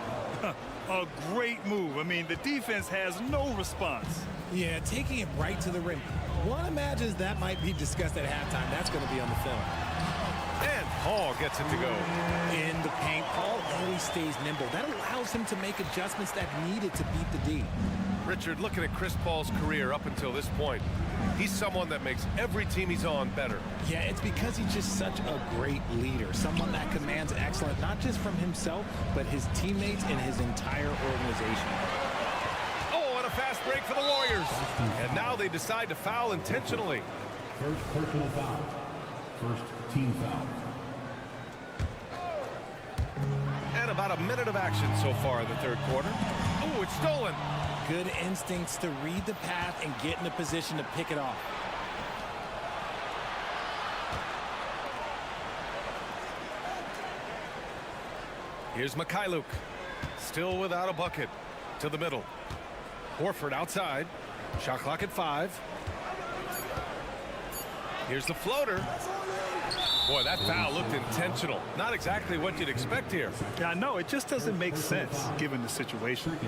A great move. I mean, the defense has no response. Yeah, taking it right to the rim. One imagines that might be discussed at halftime. That's going to be on the film. And Paul gets it to go. In the paint, Paul always stays nimble. That allows him to make adjustments that needed to beat the D. Richard, looking at Chris Paul's career up until this point, he's someone that makes every team he's on better. Yeah, it's because he's just such a great leader. Someone that commands excellence, not just from himself, but his teammates and his entire organization. Oh, and a fast break for the Warriors. And now they decide to foul intentionally. First personal foul. First team foul. And about a minute of action so far in the third quarter. Oh, it's stolen. Good instincts to read the path and get in a position to pick it off. Here's Mikhailuk. Still without a bucket. To the middle. Horford outside. Shot clock at 5. Here's the floater. Boy, that foul looked intentional. Not exactly what you'd expect here. Yeah, I know. It just doesn't make sense given the situation.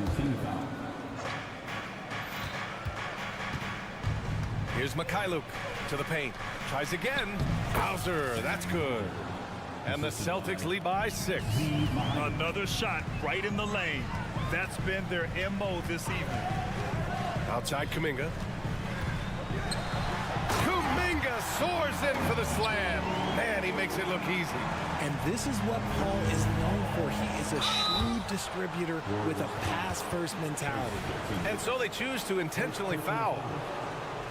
Here's Mikhailuk to the paint. Tries again. Hauser, that's good. And the Celtics lead by 6. Another shot right in the lane. That's been their MO this evening. Outside Kuminga. Kuminga soars in for the slam. Man, he makes it look easy. And this is what Paul is known for. He is a shrewd distributor with a pass-first mentality. And so they choose to intentionally foul.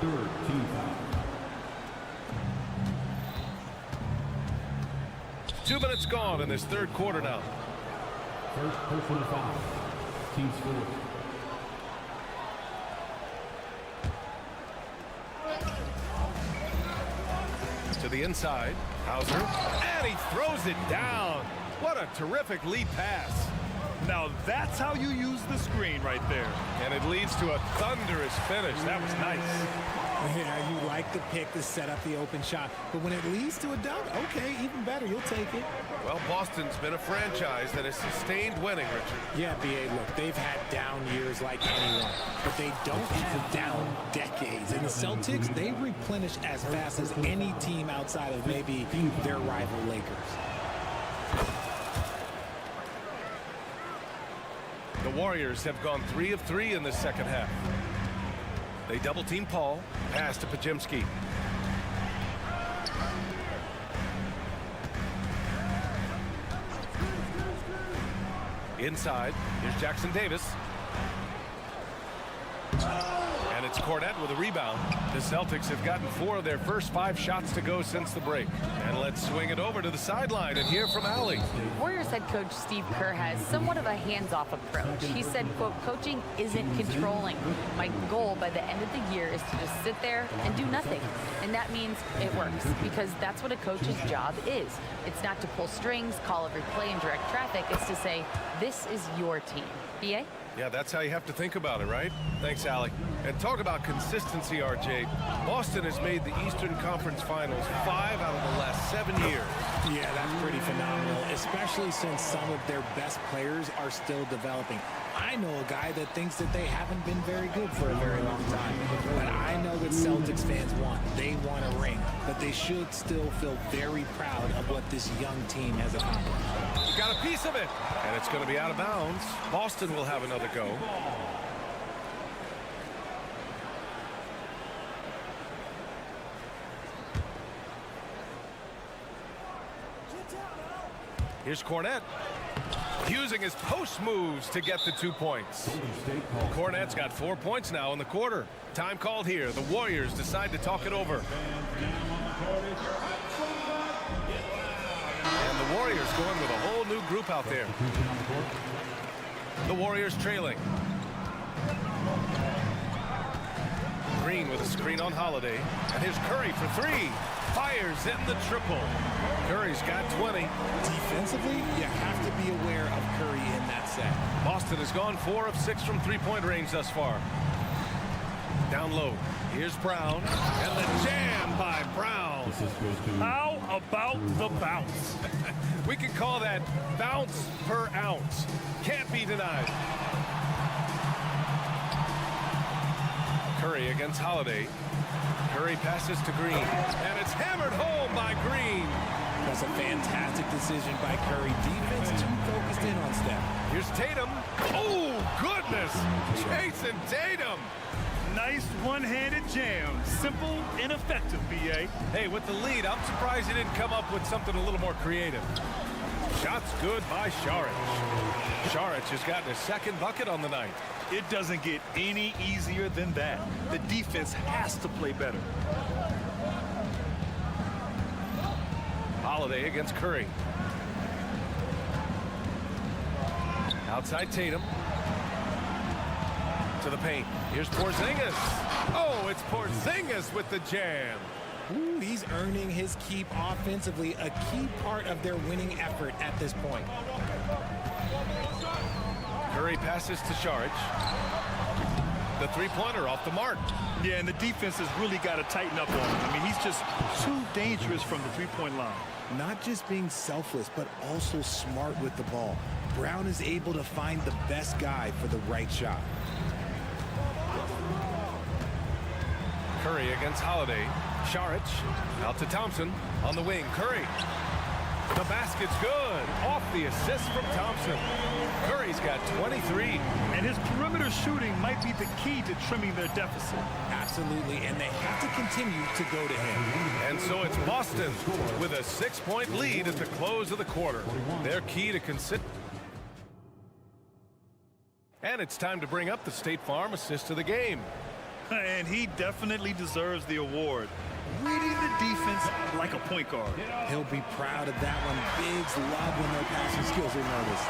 Third team foul. 2 minutes gone in this third quarter now. First personal foul. Team score. To the inside. Hauser. And he throws it down. What a terrific lead pass. Now that's how you use the screen right there. And it leads to a thunderous finish. That was nice. Yeah, you like the pick to set up the open shot. But when it leads to a dunk, okay, even better. You'll take it. Well, Boston's been a franchise that has sustained winning, Richard. Yeah, B.A., look, they've had down years like anyone, but they don't have down decades. And the Celtics, they replenish as fast as any team outside of maybe their rival Lakers. The Warriors have gone 3 of 3 in the second half. They double-team Paul. Pass to Pajemski. Inside, here's Jackson Davis. And it's Cornett with a rebound. The Celtics have gotten 4 of their first 5 shots to go since the break. And let's swing it over to the sideline and hear from Allie. Warriors head coach Steve Kerr has somewhat of a hands-off approach. He said, quote, coaching isn't controlling. My goal by the end of the year is to just sit there and do nothing. And that means it works because that's what a coach's job is. It's not to pull strings, call every play, and direct traffic. It's to say, this is your team. B.A.? Yeah, that's how you have to think about it, right? Thanks, Allie. And talk about consistency, RJ. Boston has made the Eastern Conference Finals 5 out of the last 7 years. Yeah, that's pretty phenomenal, especially since some of their best players are still developing. I know a guy that thinks that they haven't been very good for a very long time. But I know that Celtics fans want. They want a ring. But they should still feel very proud of what this young team has accomplished. You got a piece of it. And it's going to be out of bounds. Boston will have another go. Here's Cornette. Using his post moves to get the 2 points. Cornette's got 4 points now in the quarter. Time called here. The Warriors decide to talk it over. And the Warriors going with a whole new group out there. The Warriors trailing. Green with a screen on Holiday. And here's Curry for 3. Fires in the triple. Curry's got 20. Defensively, you have to be aware of Curry in that set. Boston has gone 4 of 6 from three-point range thus far. Down low. Here's Brown. And the jam by Brown. How about the bounce? We can call that bounce per ounce. Can't be denied. Curry against Holiday. Curry passes to Green. And it's hammered home by Green. That's a fantastic decision by Curry. Defense too focused in on Steph. Here's Tatum. Oh, goodness. Jason Tatum. Nice one-handed jam. Simple and effective, B.A. Hey, with the lead, I'm surprised he didn't come up with something a little more creative. Shots good by Šarić. Šarić has gotten his second bucket on the night. It doesn't get any easier than that. The defense has to play better. Holiday against Curry. Outside Tatum. To the paint. Here's Porzingis. Oh, it's Porzingis with the jam. Ooh, he's earning his keep offensively, a key part of their winning effort at this point. Curry passes to Šarić. The three-pointer off the mark. Yeah, and the defense has really got to tighten up on him. I mean, he's just too dangerous from the three-point line. Not just being selfless, but also smart with the ball. Brown is able to find the best guy for the right shot. Curry against Holiday. Šarić out to Thompson on the wing. Curry. The basket's good. Off the assist from Thompson. Curry's got 23. And his perimeter shooting might be the key to trimming their deficit. Absolutely, and they have to continue to go to him. And so it's Boston with a 6-point lead at the close of the quarter. Their key to consider. And it's time to bring up the State Farm assist of the game. And he definitely deserves the award. Reading the defense like a point guard. He'll be proud of that one. Bigs love when their passing skills are noticed.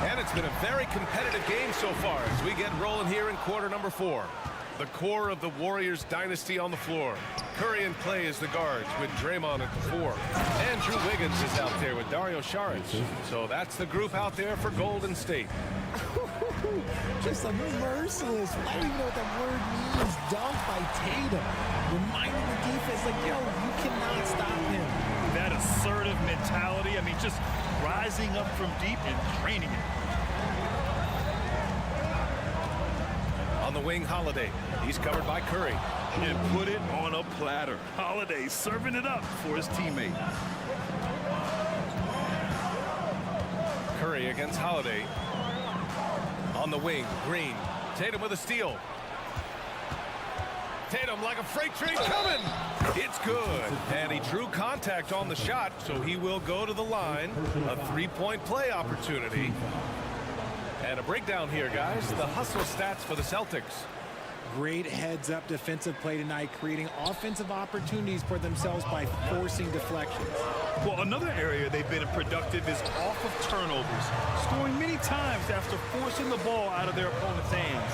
And it's been a very competitive game so far as we get rolling here in quarter number 4. The core of the Warriors dynasty on the floor. Curry and Clay as the guards with Draymond at the 4. Andrew Wiggins is out there with Dario Šarić. So that's the group out there for Golden State. Just a merciless, I don't even know what that word means, dunk by Tatum. Reminding the defense, like, yo, you cannot stop him. That assertive mentality, I mean, just rising up from deep and draining it. On the wing, Holiday. He's covered by Curry. And put it on a platter. Holiday serving it up for his teammate. Curry against Holiday. On the wing, Green. Tatum with a steal. Tatum like a freight train coming. It's good. And he drew contact on the shot, so he will go to the line. A three-point play opportunity. And a breakdown here, guys. The hustle stats for the Celtics. Great heads-up defensive play tonight, creating offensive opportunities for themselves by forcing deflections. Well, another area they've been productive is off of turnovers, scoring many times after forcing the ball out of their opponent's hands.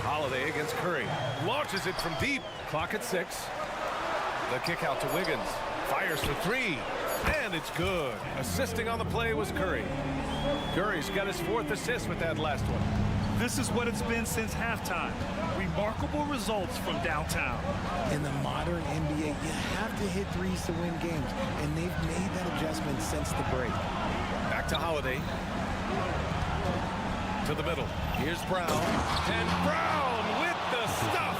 Holiday against Curry. Launches it from deep. Clock at 6. The kick out to Wiggins. Fires for 3. And it's good. Assisting on the play was Curry. Curry's got his 4th assist with that last one. This is what it's been since halftime. Remarkable results from downtown. In the modern NBA, you have to hit threes to win games, and they've made that adjustment since the break. Back to Holiday. To the middle. Here's Brown. And Brown with the stuff.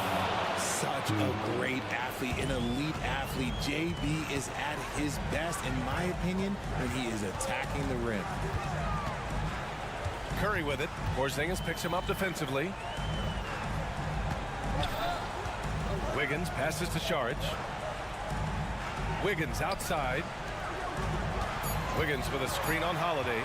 Such a great athlete, an elite athlete. JB is at his best, in my opinion, when he is attacking the rim. Curry with it. Porzingis picks him up defensively. Wiggins passes to Saric. Wiggins outside. Wiggins with a screen on Holiday.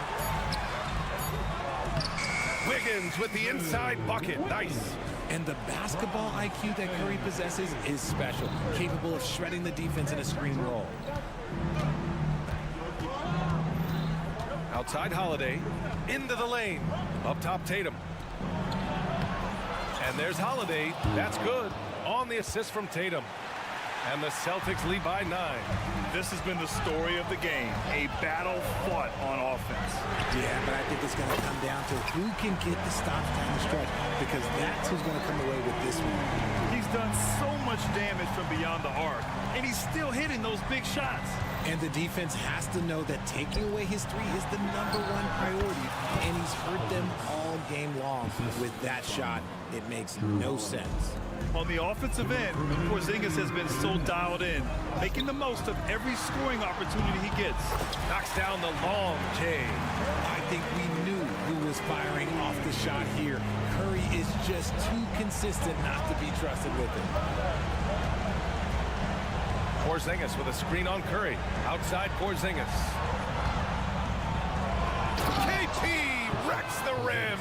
Wiggins with the inside bucket. Nice. And the basketball IQ that Curry possesses is special, capable of shredding the defense in a screen roll. Outside Holiday. Into the lane. Up top Tatum. And there's Holiday. That's good. On the assist from Tatum. And the Celtics lead by 9. This has been the story of the game. A battle fought on offense. Yeah, but I think it's going to come down to who can get the stops down the stretch, because that's who's going to come away with this one. He's done so much damage from beyond the arc, and he's still hitting those big shots. And the defense has to know that taking away his three is the #1 priority, and he's hurt them all game long with that shot. It makes no sense. On the offensive end, Porzingis has been so dialed in, making the most of every scoring opportunity he gets. Knocks down the long J. I think we knew who was firing off the shot here. Curry is just too consistent not to be trusted with it. Porzingis with a screen on Curry. Outside Porzingis. KP wrecks the rim.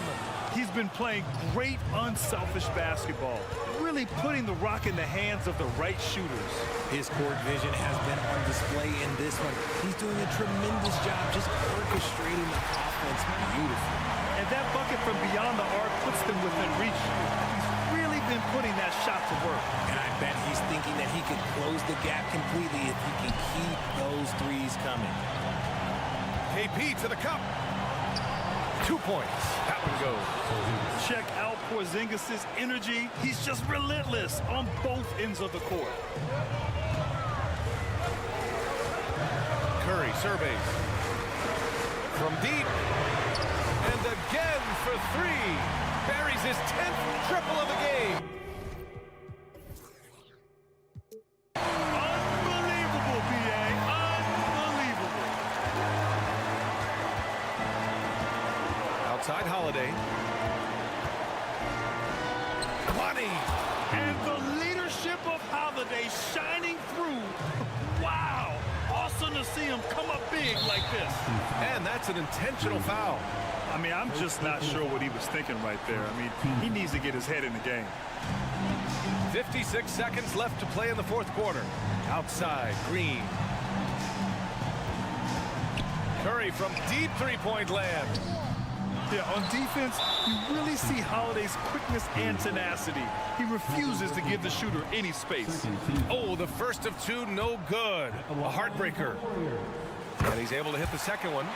He's been playing great unselfish basketball, really putting the rock in the hands of the right shooters. His court vision has been on display in this one. He's doing a tremendous job just orchestrating the offense beautifully. And that bucket from beyond the arc puts them within reach. He's really been putting that shot to work. And I bet he's thinking that he could close the gap completely if he can keep those threes coming. KP to the cup. 2 points. That one goes. Check out Porzingis' energy. He's just relentless on both ends of the court. Curry surveys. From deep. And again for 3. Buries his 10th triple of the game. Unbelievable, B.A. Unbelievable. Outside Holiday. 20. And the leadership of Holiday shining through. Wow. Awesome to see him come up big like this. And that's an intentional foul. I mean, I'm just not sure what he was thinking right there. I mean, he needs to get his head in the game. 56 seconds left to play in the fourth quarter. Outside, Green. Curry from deep three-point land. Yeah, on defense, you really see Holiday's quickness and tenacity. He refuses to give the shooter any space. Oh, the first of 2, no good. A heartbreaker. And he's able to hit the second one.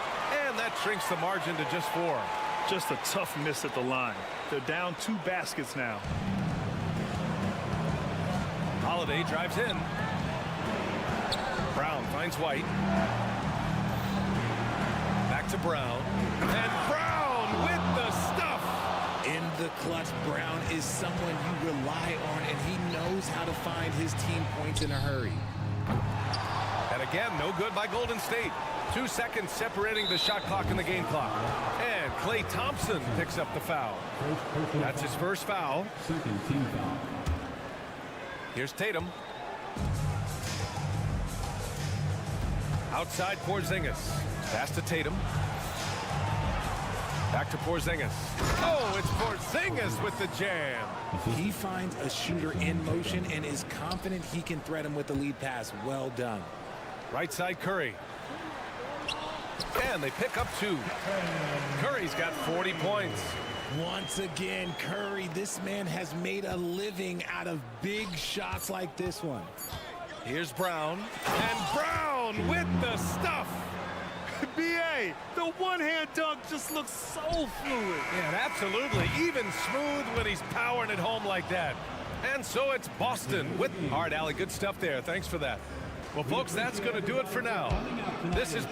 And that shrinks the margin to just 4. Just a tough miss at the line. They're down 2 baskets now. Holiday drives in. Brown finds White. Back to Brown. And Brown with the stuff. In the clutch, Brown is someone you rely on, and he knows how to find his team points in a hurry. And again, no good by Golden State. 2 seconds separating the shot clock and the game clock. And Klay Thompson picks up the foul. That's his first foul. Second team foul. Here's Tatum. Outside Porzingis. Pass to Tatum. Back to Porzingis. Oh, it's Porzingis with the jam. He finds a shooter in motion and is confident he can thread him with the lead pass. Well done. Right side Curry. And they pick up 2. Curry's got 40 points. Once again, Curry, this man has made a living out of big shots like this one. Here's Brown. And Brown with the stuff. B.A., the one-hand dunk just looks so fluid. Yeah, absolutely. Even smooth when he's powering it home like that. And so it's Boston with hard alley. Good stuff there. Thanks for that. Well, folks, that's going to do it for now. This is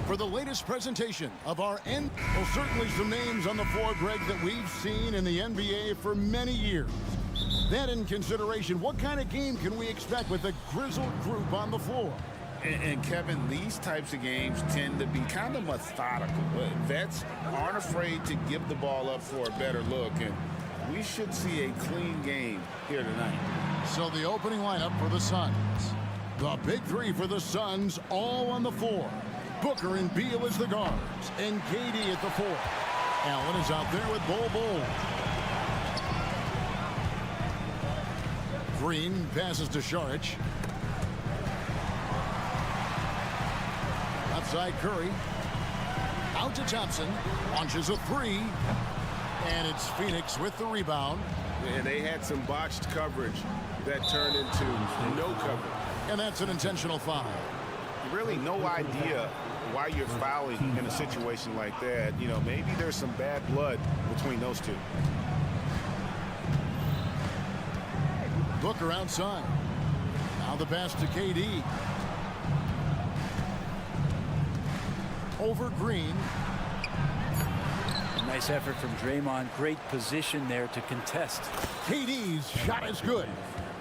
for the latest presentation of our Well, certainly some names on the floor, Greg, that we've seen in the NBA for many years. That in consideration, what kind of game can we expect with a grizzled group on the floor? And Kevin, these types of games tend to be kind of methodical. Vets aren't afraid to give the ball up for a better look, and we should see a clean game here tonight. So the opening lineup for the Suns. The big three for the Suns all on the floor. Booker and Beal as the guards, and KD at the 4. Allen is out there with Bol. Green passes to Šarić. Outside Curry. Out to Thompson. Launches a 3. And it's Phoenix with the rebound. And they had some botched coverage that turned into no coverage. And that's an intentional foul. Really no idea why you're fouling in a situation like that. You know, maybe there's some bad blood between those two. Booker outside. Now the pass to KD. Over Green. Nice effort from Draymond. Great position there to contest. KD's shot is good.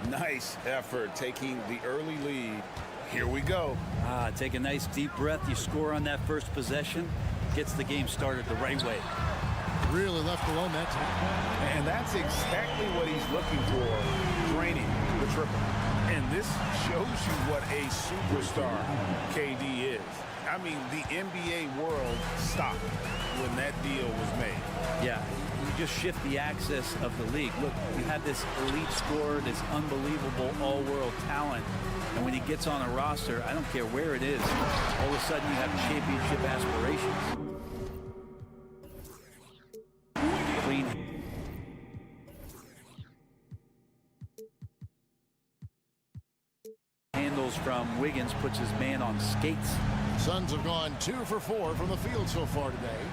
Nice effort taking the early lead. Here we go. Take a nice deep breath. You score on that first possession. Gets the game started the right way. Really left alone that time. And that's exactly what he's looking for, draining the triple. And this shows you what a superstar KD is. I mean, the NBA world stopped when that deal was made. Yeah, you just shift the axis of the league. Look, you have this elite scorer, this unbelievable all-world talent. And when he gets on a roster, I don't care where it is, all of a sudden you have championship aspirations. Clean. Handles from Wiggins, puts his man on skates. Suns have gone 2 for 4 from the field so far today.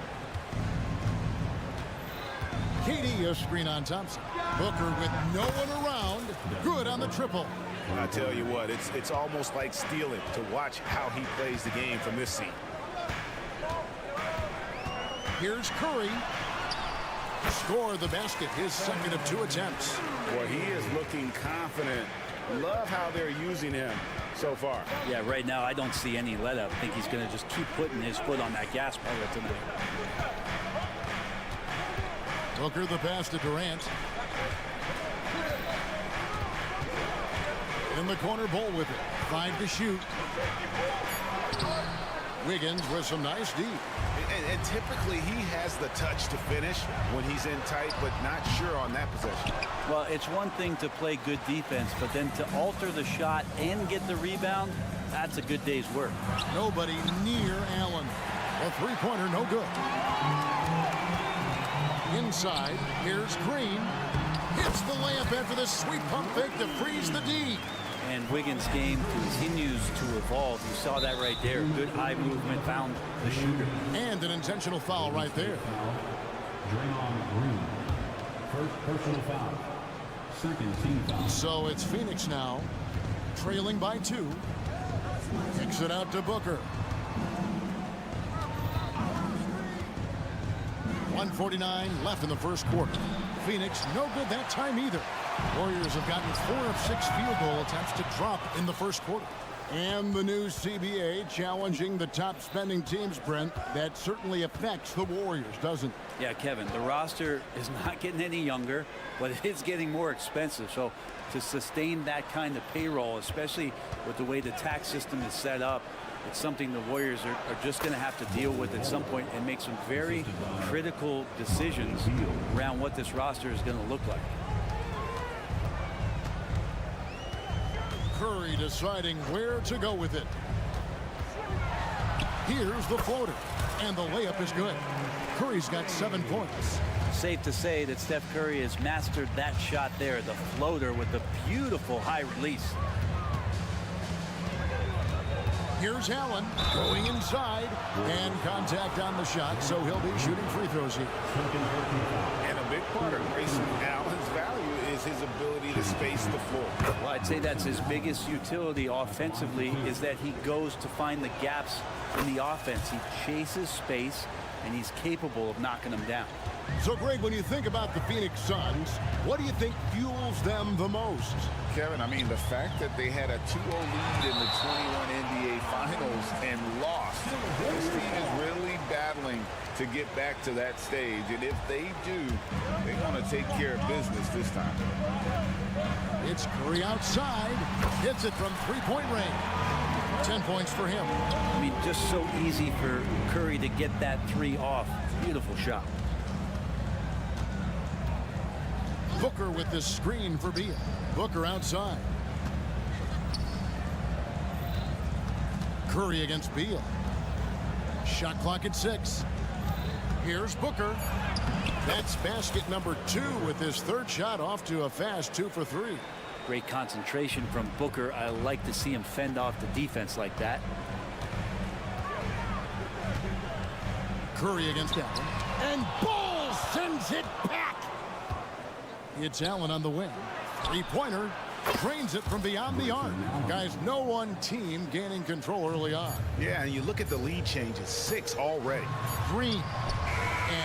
KD a screen on Thompson. Booker with no one around. Good on the triple. I tell you what, it's almost like stealing to watch how he plays the game from this seat. Here's Curry. Score the basket, his second of 2 attempts. Well, he is looking confident. Love how they're using him so far. Yeah, right now I don't see any let up. I think he's going to just keep putting his foot on that gas pedal tonight. Booker the pass to Durant. In the corner, Bol with it. 5 to shoot. Wiggins with some nice D. And typically he has the touch to finish when he's in tight, but not sure on that possession. Well, it's one thing to play good defense, but then to alter the shot and get the rebound, that's a good day's work. Nobody near Allen. A three-pointer, no good. Inside, here's Green. Hits the layup after the sweet pump fake to freeze the D. And Wiggins' game continues to evolve. You saw that right there. Good high movement, found the shooter. And an intentional foul right there. Draymond Green. First personal foul. Second team foul. So it's Phoenix now, trailing by 2. Kicks it out to Booker. 1:49 left in the first quarter. Phoenix no good that time either. Warriors have gotten 4 of 6 field goal attempts to drop in the first quarter. And the new CBA challenging the top spending teams, Brent. That certainly affects the Warriors, doesn't it? Yeah, Kevin, the roster is not getting any younger, but it is getting more expensive. So to sustain that kind of payroll, especially with the way the tax system is set up, it's something the Warriors are just going to have to deal with at some point and make some very critical decisions around what this roster is going to look like. Curry deciding where to go with it. Here's the floater, and the layup is good. Curry's got 7 points. Safe to say that Steph Curry has mastered that shot there, the floater with the beautiful high release. Here's Allen going inside, and contact on the shot, so he'll be shooting free throws here. And a big part of Grayson Allen's value is his ability to space the floor. Well, I'd say that's his biggest utility offensively, is that he goes to find the gaps in the offense. He chases space, and he's capable of knocking them down. So, Greg, when you think about the Phoenix Suns, what do you think fuels them the most? Kevin, I mean, the fact that they had a 2-0 lead in the 21 NBA Finals and lost. This team is really battling to get back to that stage. And if they do, they're going to take care of business this time. It's Curry outside. Hits it from three-point range. 10 points for him. I mean, just so easy for Curry to get that three off. Beautiful shot. Booker with the screen for Beal. Booker outside. Curry against Beal. Shot clock at 6. Here's Booker. That's basket number 2 with his third shot off to a fast 2 for 3. Great concentration from Booker. I like to see him fend off the defense like that. Curry against Allen. And Ball sends it back. It's Allen on the wing. Three-pointer. Drains it from beyond the arc. Guys, no one team gaining control early on. Yeah, and you look at the lead changes. 6 already. Green.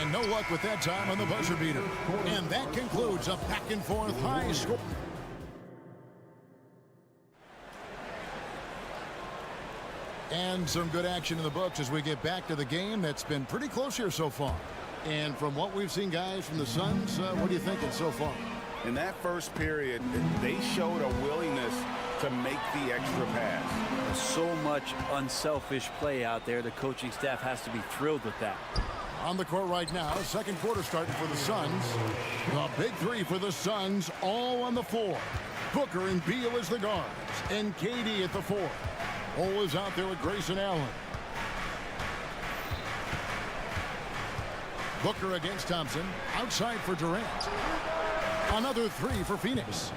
And no luck with that time on the buzzer beater. And that concludes a back-and-forth high score. And some good action in the books as we get back to the game that's been pretty close here so far. And from what we've seen, guys, from the Suns, what are you thinking so far? In that first period, they showed a willingness to make the extra pass. There's so much unselfish play out there. The coaching staff has to be thrilled with that. On the court right now, second quarter starting for the Suns. The big three for the Suns, all on the floor. Booker and Beal as the guards, and KD at the 4. Cole is out there with Grayson Allen. Booker against Thompson. Outside for Durant. Another 3 for Phoenix.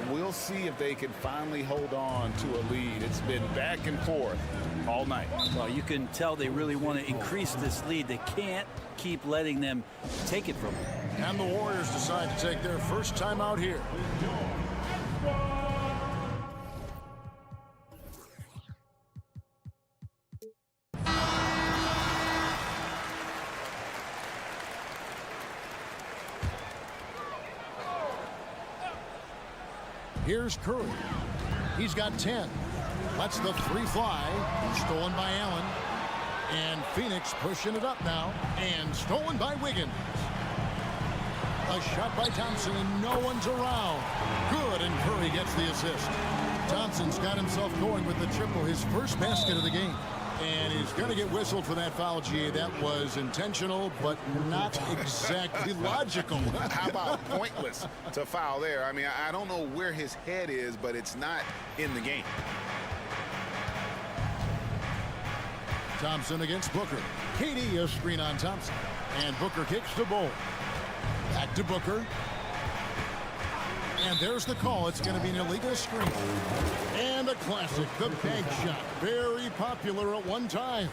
We'll see if they can finally hold on to a lead. It's been back and forth all night. Well, you can tell they really want to increase this lead. They can't keep letting them take it from them. And the Warriors decide to take their first time out here. Here's Curry. He's got 10. Lets the 3 fly. Stolen by Allen. And Phoenix pushing it up now. And stolen by Wiggins. A shot by Thompson, and no one's around. Good, and Curry gets the assist. Thompson's got himself going with the triple, his first basket of the game. And he's going to get whistled for that foul, GA. That was intentional, but not exactly logical. How about pointless to foul there? I mean, I don't know where his head is, but it's not in the game. Thompson against Booker. KD a screen on Thompson. And Booker kicks the ball. Back to Booker. And there's the call. It's going to be an illegal screen. And a classic, the bank shot. Very popular at one time.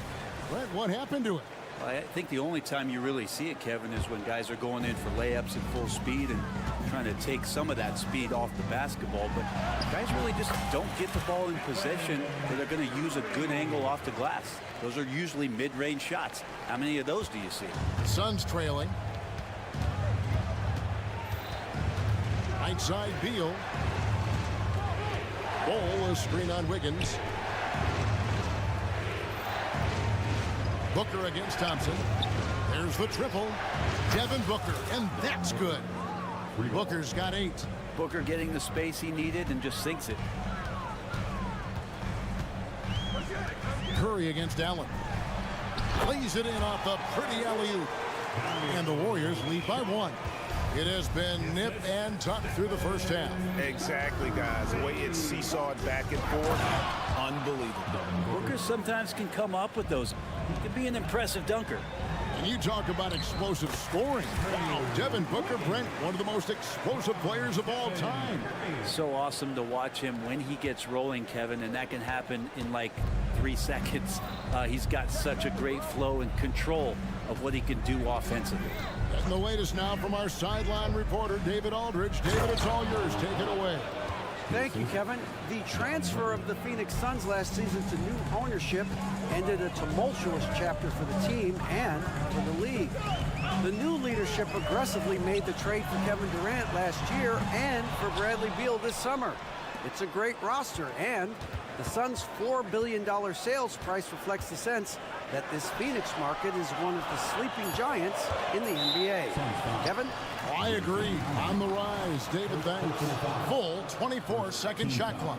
Brett, what happened to it? I think the only time you really see it, Kevin, is when guys are going in for layups at full speed and trying to take some of that speed off the basketball. But guys really just don't get the ball in possession where they're going to use a good angle off the glass. Those are usually mid-range shots. How many of those do you see? Suns trailing. Right side, Beal. Ball, a screen on Wiggins. Booker against Thompson. There's the triple. Devin Booker, and that's good. Booker's got 8. Booker getting the space he needed and just sinks it. Curry against Allen. Plays it in off the pretty alley-oop. And the Warriors lead by 1. It has been nip and tuck through the first half. Exactly, guys. The way it's seesawed back and forth, unbelievable. Booker sometimes can come up with those. He can be an impressive dunker. And you talk about explosive scoring. Wow, Devin Booker, Brent, one of the most explosive players of all time. So awesome to watch him when he gets rolling, Kevin, and that can happen in like 3 seconds. He's got such a great flow and control of what he can do offensively. And the latest now from our sideline reporter, David Aldridge. David, it's all yours. Take it away. Thank you, Kevin. The transfer of the Phoenix Suns last season to new ownership ended a tumultuous chapter for the team and for the league. The new leadership aggressively made the trade for Kevin Durant last year and for Bradley Beal this summer. It's a great roster, and the Suns' $4 billion sales price reflects the sense that this Phoenix market is one of the sleeping giants in the NBA. Kevin? I agree. On the rise. David, thanks. Full 24-second shot clock.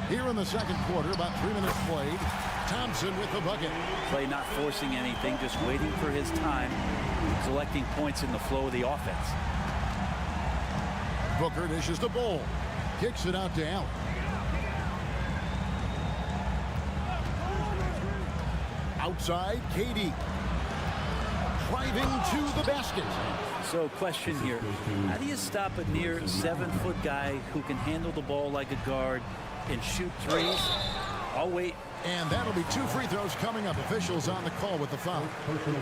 Here in the second quarter, about 3 minutes played. Thompson with the bucket. Play not forcing anything, just waiting for his time, collecting points in the flow of the offense. Booker dishes the ball. Kicks it out to Allen. Outside, KD. Driving to the basket. So question here, how do you stop a near 7-foot guy who can handle the ball like a guard and shoot threes? I'll wait. And that'll be 2 free throws coming up. Officials on the call with the foul.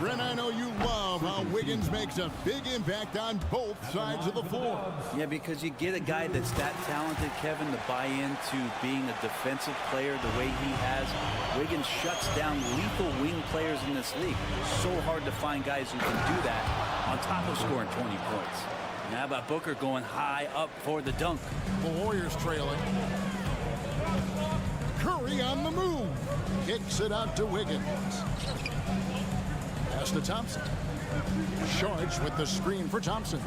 Brent, I know you love how Wiggins makes a big impact on both sides of the floor. Yeah, because you get a guy that's that talented, Kevin, to buy into being a defensive player the way he has. Wiggins shuts down lethal wing players in this league. So hard to find guys who can do that on top of scoring 20 points. Now how about Booker going high up for the dunk? The Warriors trailing. Curry on the move. Kicks it out to Wiggins. Pass to Thompson. Sharge with the screen for Thompson.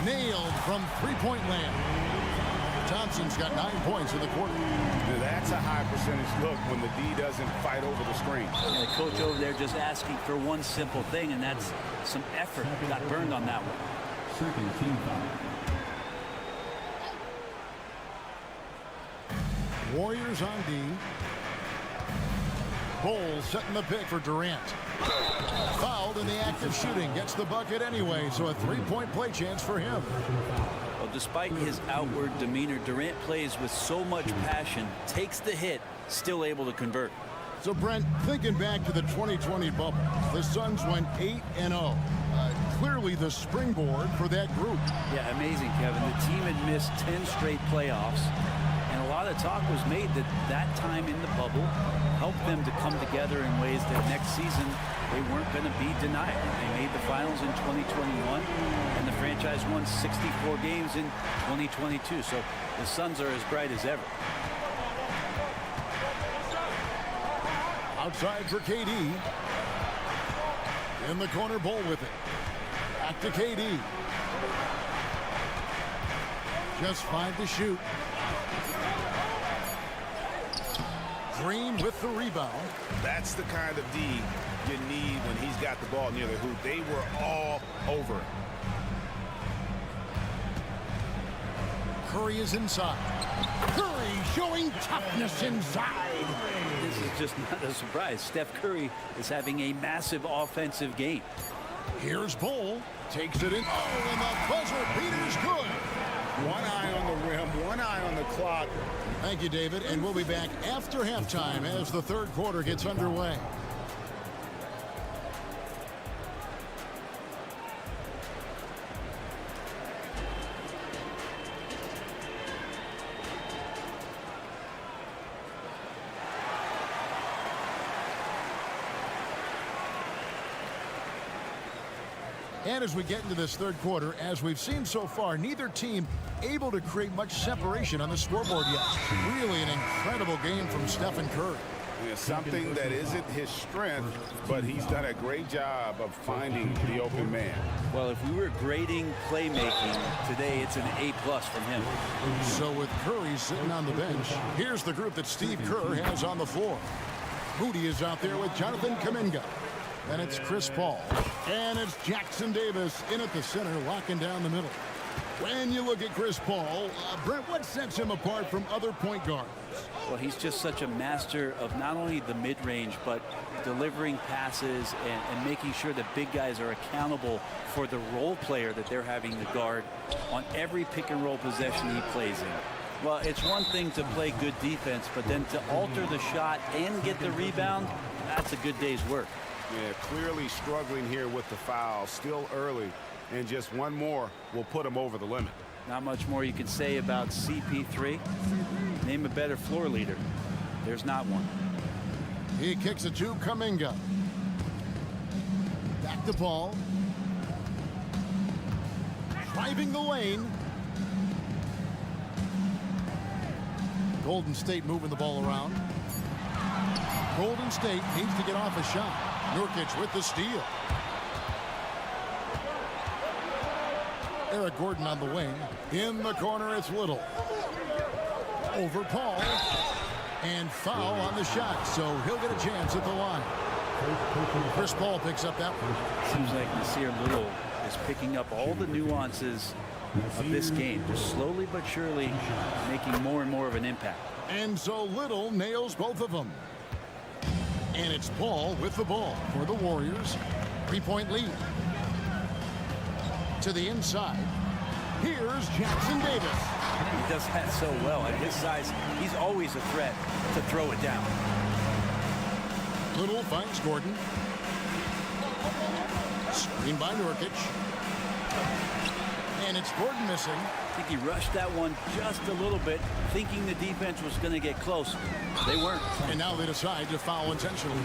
Nailed from three-point land. Thompson's got 9 points in the quarter. Now that's a high percentage look when the D doesn't fight over the screen. And the coach over there just asking for one simple thing, and that's some effort. Got burned on that one. Second team foul. Warriors on D. Bowles setting the pick for Durant. Fouled in the act of shooting. Gets the bucket anyway, so a 3-point play chance for him. Well, despite his outward demeanor, Durant plays with so much passion, takes the hit, still able to convert. So, Brent, thinking back to the 2020 bubble, the Suns went 8-0. Clearly the springboard for that group. Yeah, amazing, Kevin. The team had missed 10 straight playoffs. And a lot of talk was made that that time in the bubble helped them to come together in ways that next season they weren't going to be denied. They made the finals in 2021, and the franchise won 64 games in 2022. So the Suns are as bright as ever. Outside for KD. In the corner, Bull with it. Back to KD. Just 5 to shoot. Green with the rebound. That's the kind of D you need when he's got the ball near the hoop. They were all over. Curry is inside. Curry showing toughness inside. This is just not a surprise. Steph Curry is having a massive offensive game. Here's Bull. Takes it in. Oh, and the buzzer beater's good. One eye on the rim, one eye on the clock. Thank you, David. And we'll be back after halftime as the third quarter gets underway. And as we get into this third quarter, as we've seen so far, neither team able to create much separation on the scoreboard yet. Really an incredible game from Stephen Curry. It's something that isn't his strength, but he's done a great job of finding the open man. Well, if we were grading playmaking today, it's an A+ from him. So with Curry sitting on the bench, here's the group that Steve Kerr has on the floor. Moody is out there with Jonathan Kuminga. Then it's Chris Paul. And it's Jackson Davis in at the center, locking down the middle. When you look at Chris Paul, Brent, what sets him apart from other point guards? Well, he's just such a master of not only the mid-range, but delivering passes and making sure that big guys are accountable for the role player that they're having to guard on every pick and roll possession he plays in. Well, it's one thing to play good defense, but then to alter the shot and get the rebound, that's a good day's work. Yeah, clearly struggling here with the foul. Still early, and just one more will put him over the limit. Not much more you can say about CP3. Name a better floor leader. There's not one. He kicks it to Kuminga. Back to Paul. Driving the lane. Golden State moving the ball around. Golden State needs to get off a shot. Nurkic with the steal. Eric Gordon on the wing. In the corner, it's Little. Over Paul. And foul on the shot, so he'll get a chance at the line. Chris Paul picks up that one. Seems like Nasir Little is picking up all the nuances of this game, just slowly but surely making more and more of an impact. And so Little nails both of them. And it's Paul with the ball for the Warriors. 3-point lead. To the inside. Here's Jackson Davis. He does that so well. At his size, he's always a threat to throw it down. Little finds Gordon. Screen by Nurkic. And it's Gordon missing. I think he rushed that one just a little bit, thinking the defense was going to get close. They weren't. And now they decide to foul intentionally.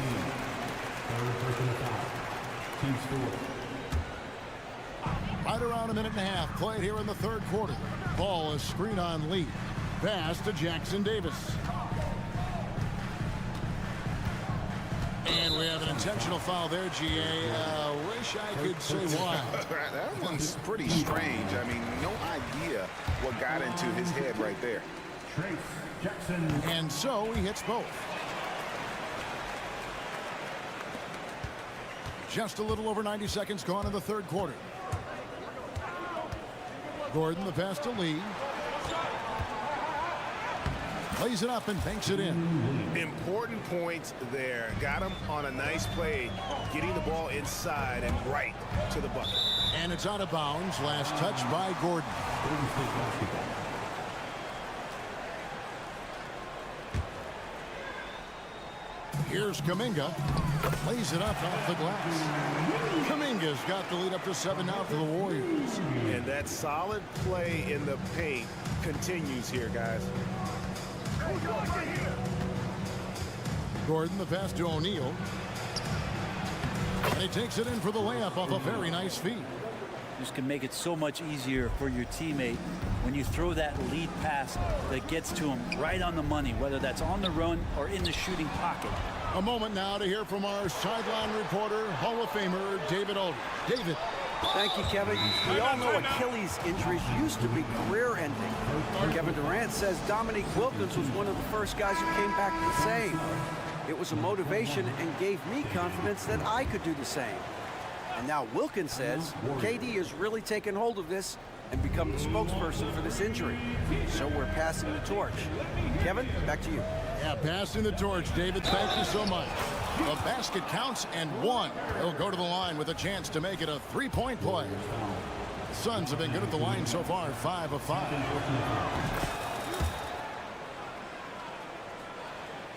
Right around a minute and a half played here in the third quarter. Ball is screen on Lee. Pass to Jackson Davis. And we have an intentional foul there, GA. Wish I could say why. That one's pretty strange. I mean, no idea what got into his head right there. And so he hits both. Just a little over 90 seconds gone in the third quarter. Gordon, the pass to Lee. Lays it up and banks it in. Important points there. Got him on a nice play, getting the ball inside and right to the bucket. And it's out of bounds. Last touch by Gordon. Here's Kuminga. Lays it up off the glass. Kuminga's got the lead up to 7 now for the Warriors. And that solid play in the paint continues here, guys. Gordon, the pass to O'Neal. And he takes it in for the layup off a very nice feed. This can make it so much easier for your teammate when you throw that lead pass that gets to him right on the money, whether that's on the run or in the shooting pocket. A moment now to hear from our sideline reporter, Hall of Famer David Aldridge. David. Thank you, Kevin. We all know Achilles injuries used to be career-ending. Kevin Durant says Dominique Wilkins was one of the first guys who came back the same. It was a motivation and gave me confidence that I could do the same. And now Wilkins says KD has really taken hold of this and become the spokesperson for this injury. So we're passing the torch. Kevin, back to you. Yeah, passing the torch, David. Thank you so much. The basket counts and one. He'll go to the line with a chance to make it a three-point play. The Suns have been good at the line so far, 5 of 5.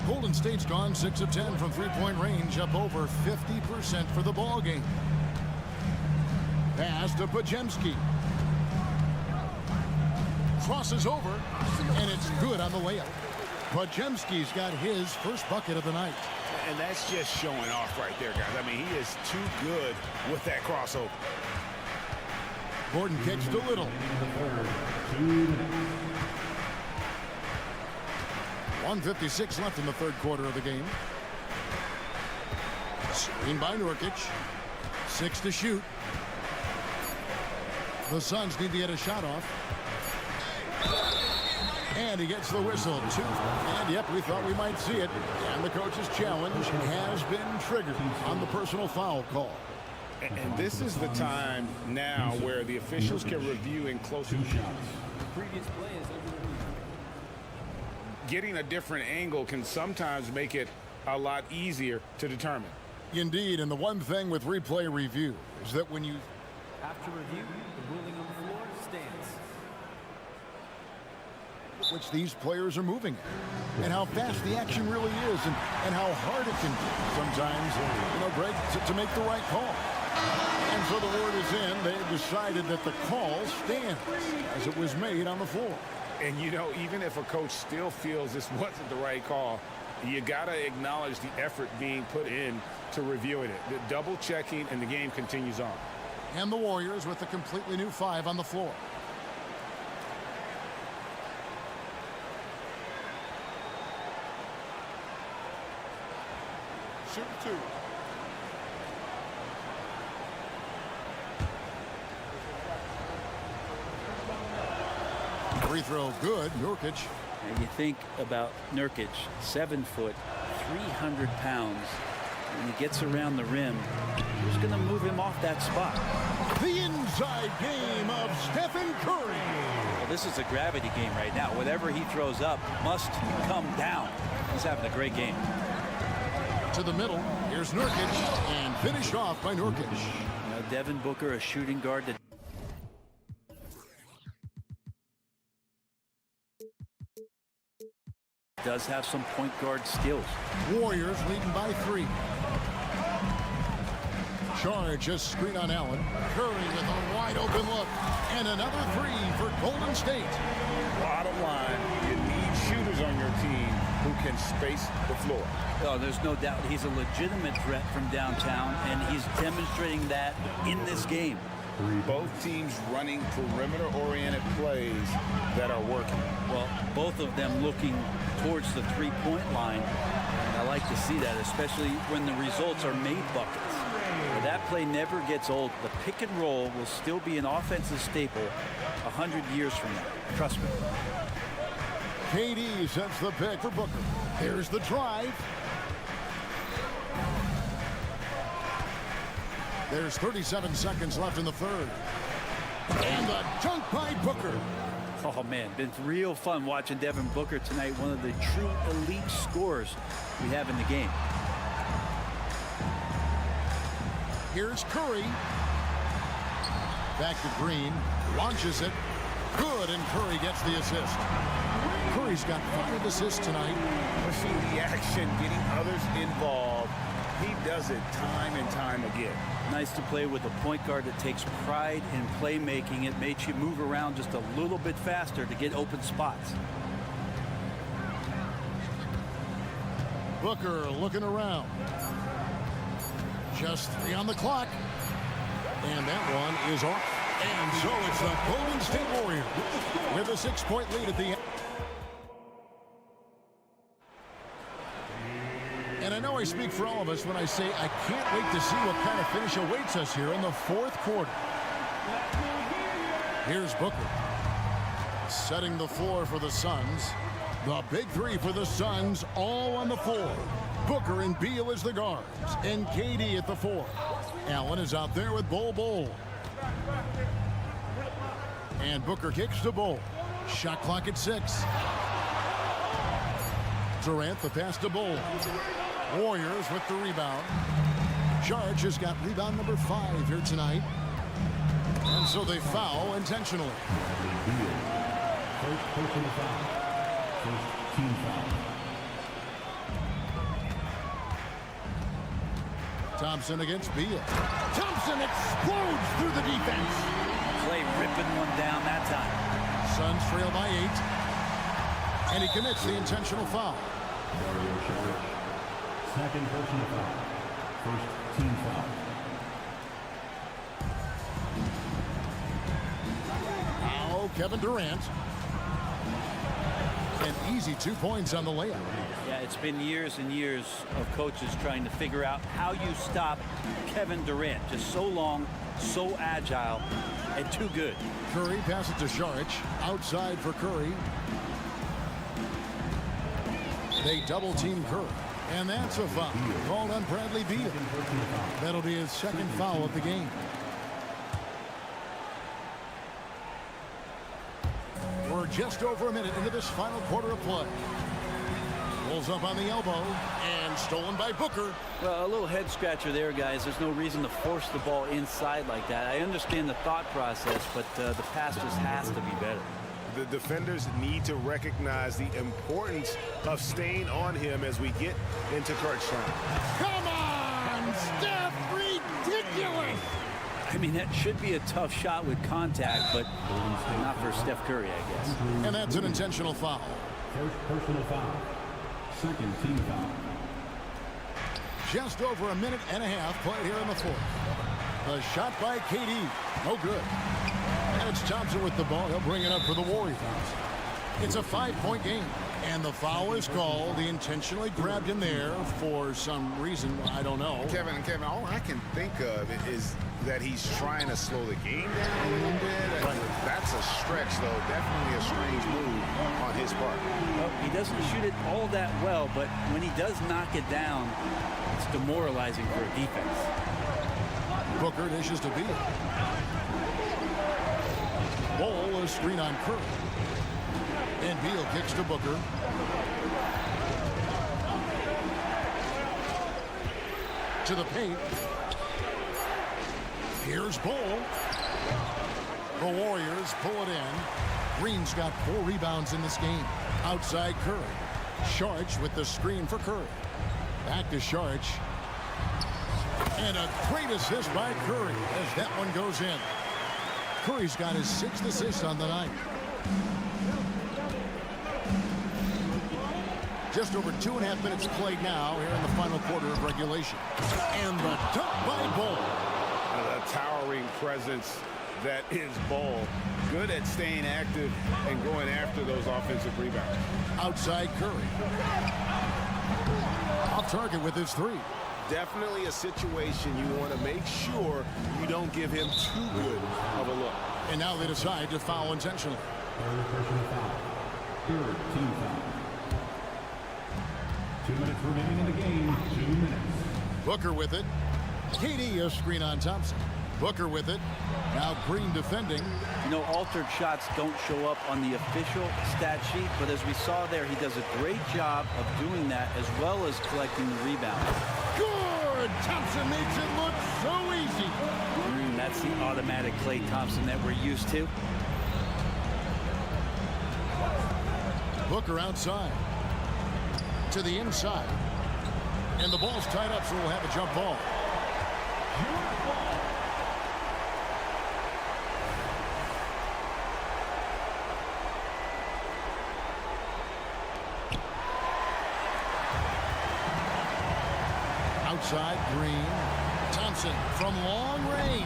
Golden State's gone 6 of 10 from three-point range, up over 50% for the ball game. Pass to Pajemski. Crosses over, and it's good on the layup. Pajemski's got his first bucket of the night. And that's just showing off right there, guys. I mean, he is too good with that crossover. Gordon kicks to Little. 1:56 left in the third quarter of the game. Screen by Nurkic. 6 to shoot. The Suns need to get a shot off. And he gets the whistle. 2. And yep, we thought we might see it. And the coach's challenge has been triggered on the personal foul call. And this is the time now where the officials can review in closer shots. Previous play is overruled. Getting a different angle can sometimes make it a lot easier to determine. Indeed, and the one thing with replay review is that when you After review, the ruling on the floor stands. which these players are moving at, and how fast the action really is, and how hard it can be sometimes, Greg, to make the right call. And so the word is in. They have decided that the call stands as it was made on the floor. And, even if a coach still feels this wasn't the right call, you got to acknowledge the effort being put in to reviewing it. The double checking, and the game continues on. And the Warriors with a completely new 5 on the floor. Shoot 2. Free throw good. Nurkic. And you think about Nurkic, 7 foot, 300 pounds. When he gets around the rim, who's going to move him off that spot? The inside game of Stephen Curry. Well, this is a gravity game right now. Whatever he throws up must come down. He's having a great game. To the middle. Here's Nurkic, and finished off by Nurkic. Devin Booker, a shooting guard that does have some point guard skills. Warriors leading by 3. Charge, a screen on Allen. Curry with a wide open look. And another 3 for Golden State. Bottom line, you need shooters on your team who can space the floor. Oh, there's no doubt he's a legitimate threat from downtown, and he's demonstrating that in this game. Both teams running perimeter-oriented plays that are working. Well, both of them looking towards the three-point line. And I like to see that, especially when the results are made buckets. Well, that play never gets old. The pick and roll will still be an offensive staple 100 years from now. Trust me. KD sets the pick for Booker. Here's the drive. There's 37 seconds left in the third. And the dunk by Booker. Oh, man, been real fun watching Devin Booker tonight. One of the true elite scorers we have in the game. Here's Curry. Back to Green. Launches it. Good, and Curry gets the assist. Curry's got 5 assists tonight. Pushing the action, getting others involved. He does it time and time again. Nice to play with a point guard that takes pride in playmaking. It makes you move around just a little bit faster to get open spots. Booker looking around. Just 3 on the clock. And that one is off. And so it's the Golden State Warriors with a 6-point lead at the end. And I know I speak for all of us when I say I can't wait to see what kind of finish awaits us here in the 4th quarter. Here's Booker. Setting the floor for the Suns. The big 3 for the Suns, all on the floor. Booker and Beal as the guards, and KD at the 4. Allen is out there with Bol. And Booker kicks to Bol. Shot clock at 6. Durant the pass to Bol. Warriors with the rebound. Charge has got rebound number 5 here tonight. And so they foul intentionally. First personal foul. First team foul. Thompson against Beal. Thompson explodes through the defense. Clay ripping one down that time. Suns trail by 8. And he commits the intentional foul. Second personal foul. First team foul. Now Kevin Durant. An easy 2 points on the layup. Yeah, it's been years and years of coaches trying to figure out how you stop Kevin Durant. Just so long, so agile, and too good. Curry passes to Saric. Outside for Curry. They double team Curry. And that's a foul called on Bradley Beal. That'll be his second foul of the game. We're just over a minute into this final quarter of play. Pulls up on the elbow and stolen by Booker. Well, a little head scratcher there, guys. There's no reason to force the ball inside like that. I understand the thought process, but the pass just has to be better. The defenders need to recognize the importance of staying on him as we get into crunch time. Come on, Steph! Ridiculous! I mean, that should be a tough shot with contact, but not for Steph Curry, I guess. And that's an intentional foul. First personal foul. Second team foul. Just over a minute and a half played here in the fourth. The shot by KD. No good. And it's Thompson with the ball. He'll bring it up for the Warriors. It's a 5-point game. And the foul is called. He intentionally grabbed him there for some reason. I don't know. Kevin, all I can think of is that he's trying to slow the game down a little bit. That's a stretch, though. Definitely a strange move on his part. Well, he doesn't shoot it all that well, but when he does knock it down, it's demoralizing for a defense. Booker dishes to Beal. Ball is screen on Curry. And Beal kicks to Booker. To the paint. Here's Ball. The Warriors pull it in. Green's got 4 rebounds in this game. Outside Curry. Sharch with the screen for Curry. Back to Sharch. And a great assist by Curry as that one goes in. Curry's got his 6th assist on the night. Just over 2.5 minutes played now here in the final quarter of regulation. And the dunk by Ball. A towering presence that is Ball. Good at staying active and going after those offensive rebounds. Outside Curry. Off target with his 3. Definitely a situation you want to make sure you don't give him too good of a look. And now they decide to foul intentionally. Third personal foul. Third team foul. 2 minutes remaining in the game. 2 minutes. Booker with it. KD a screen on Thompson. Booker with it. Now Green defending. You know, altered shots don't show up on the official stat sheet, but as we saw there, he does a great job of doing that as well as collecting the rebound. Good! Thompson makes it look so easy. That's the automatic Klay Thompson that we're used to. Booker outside. To the inside. And the ball's tied up, so we'll have a jump ball. Outside, Green. Thompson from long range.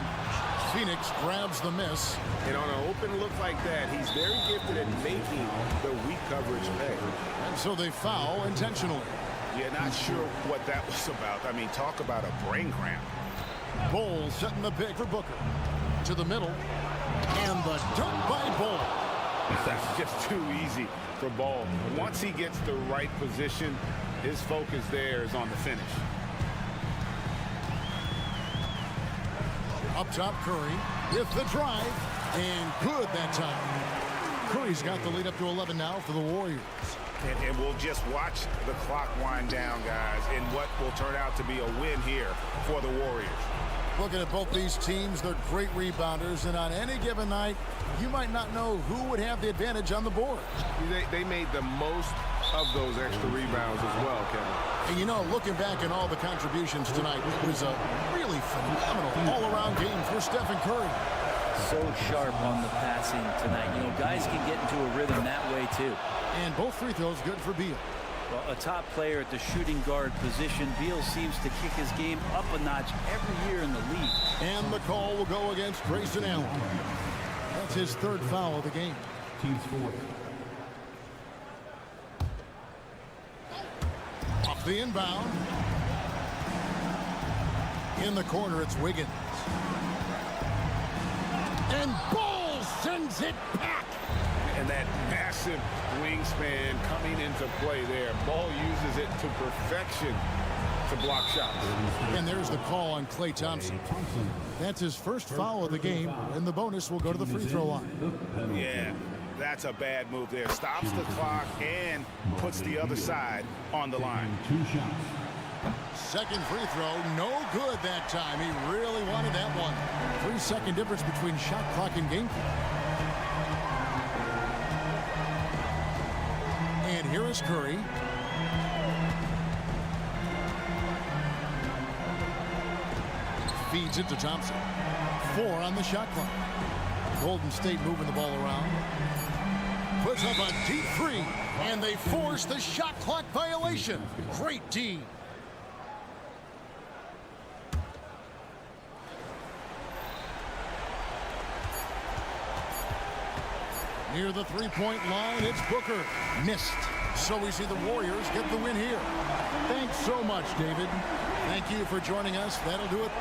Phoenix grabs the miss. And on an open look like that, he's very gifted at making the weak coverage pay. And so they foul intentionally. Yeah, not sure what that was about. I mean, talk about a brain cramp. Ball setting the pick for Booker. To the middle. And the dunk by Ball. That's just too easy for Ball. Once he gets the right position, his focus there is on the finish. Up top, Curry with the drive. And good that time. Curry's got the lead up to 11 now for the Warriors. And we'll just watch the clock wind down, guys, in what will turn out to be a win here for the Warriors. Looking at both these teams, they're great rebounders, and on any given night, you might not know who would have the advantage on the board. They made the most of those extra rebounds as well, Kevin. And you know, looking back at all the contributions tonight, it was a really phenomenal all-around game for Stephen Curry. So sharp on the passing tonight. You know, guys can get into a rhythm that way, too. And both free throws good for Beal. Well, a top player at the shooting guard position, Beal seems to kick his game up a notch every year in the league. And the call will go against Grayson Allen. That's his 3rd foul of the game. Team's fourth. Off the inbound. In the corner, it's Wiggins. And Ball sends it back. And that massive wingspan coming into play there. Ball uses it to perfection to block shots. And there's the call on Klay Thompson. That's his first foul of the game, and the bonus will go to the free throw line. Yeah, that's a bad move there. Stops the clock and puts the other side on the line. Second free throw, no good that time. He really wanted that one. 3-second difference between shot clock and game clock. And here is Curry. Feeds it to Thompson. 4 on the shot clock. Golden State moving the ball around. Puts up a deep 3, and they force the shot clock violation. Great D. Near the three-point line, it's Booker. Missed. So we see the Warriors get the win here. Thanks so much, David. Thank you for joining us. That'll do it.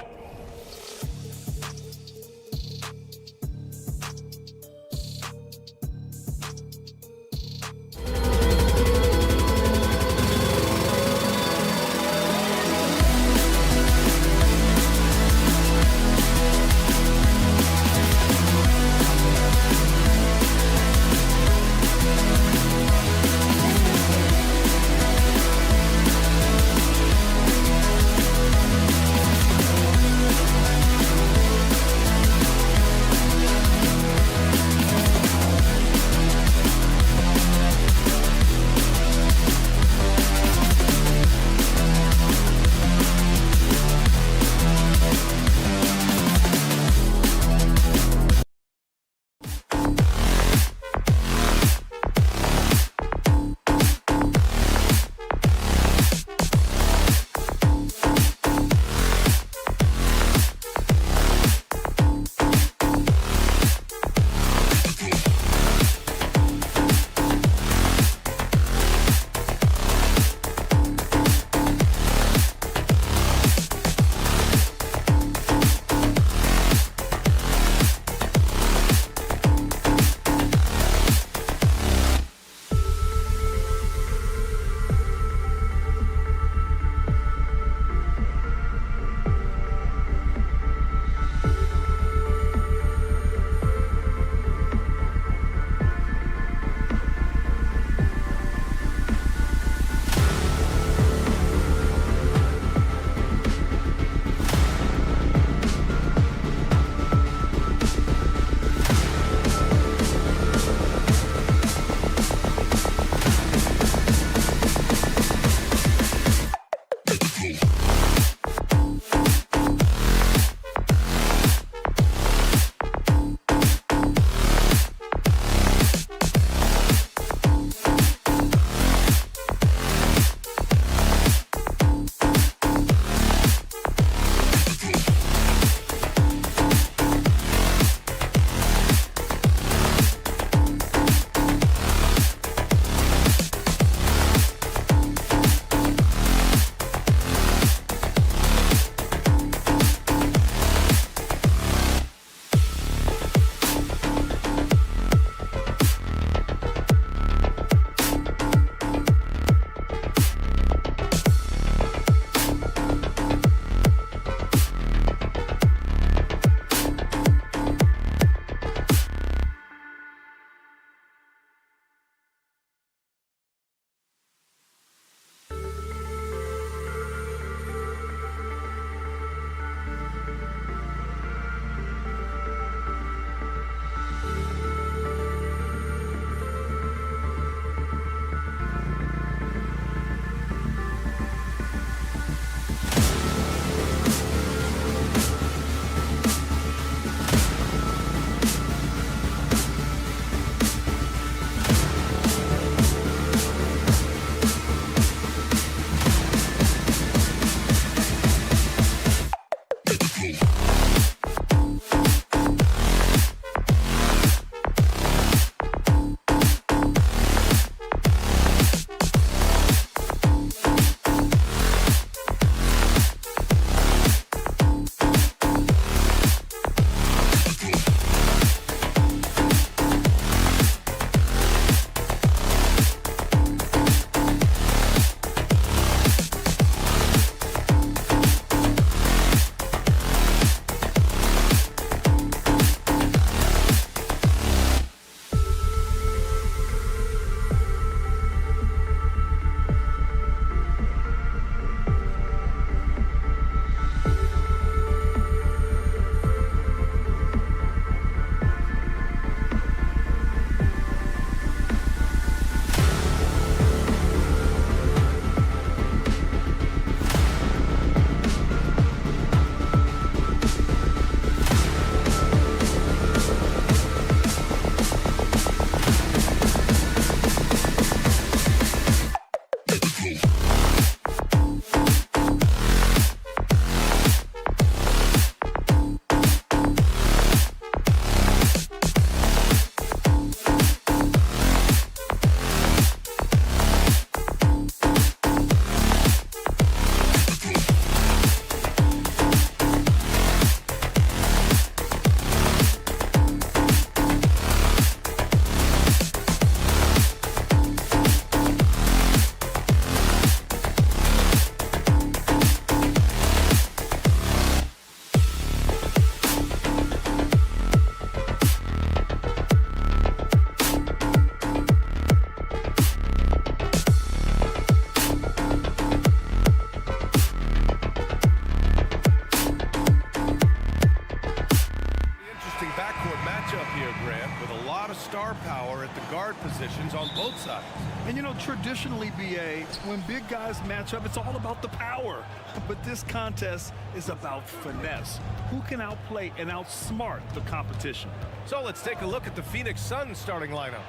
Traditionally, B.A., when big guys match up, it's all about the power. But this contest is about finesse. Who can outplay and outsmart the competition? So let's take a look at the Phoenix Suns starting lineup.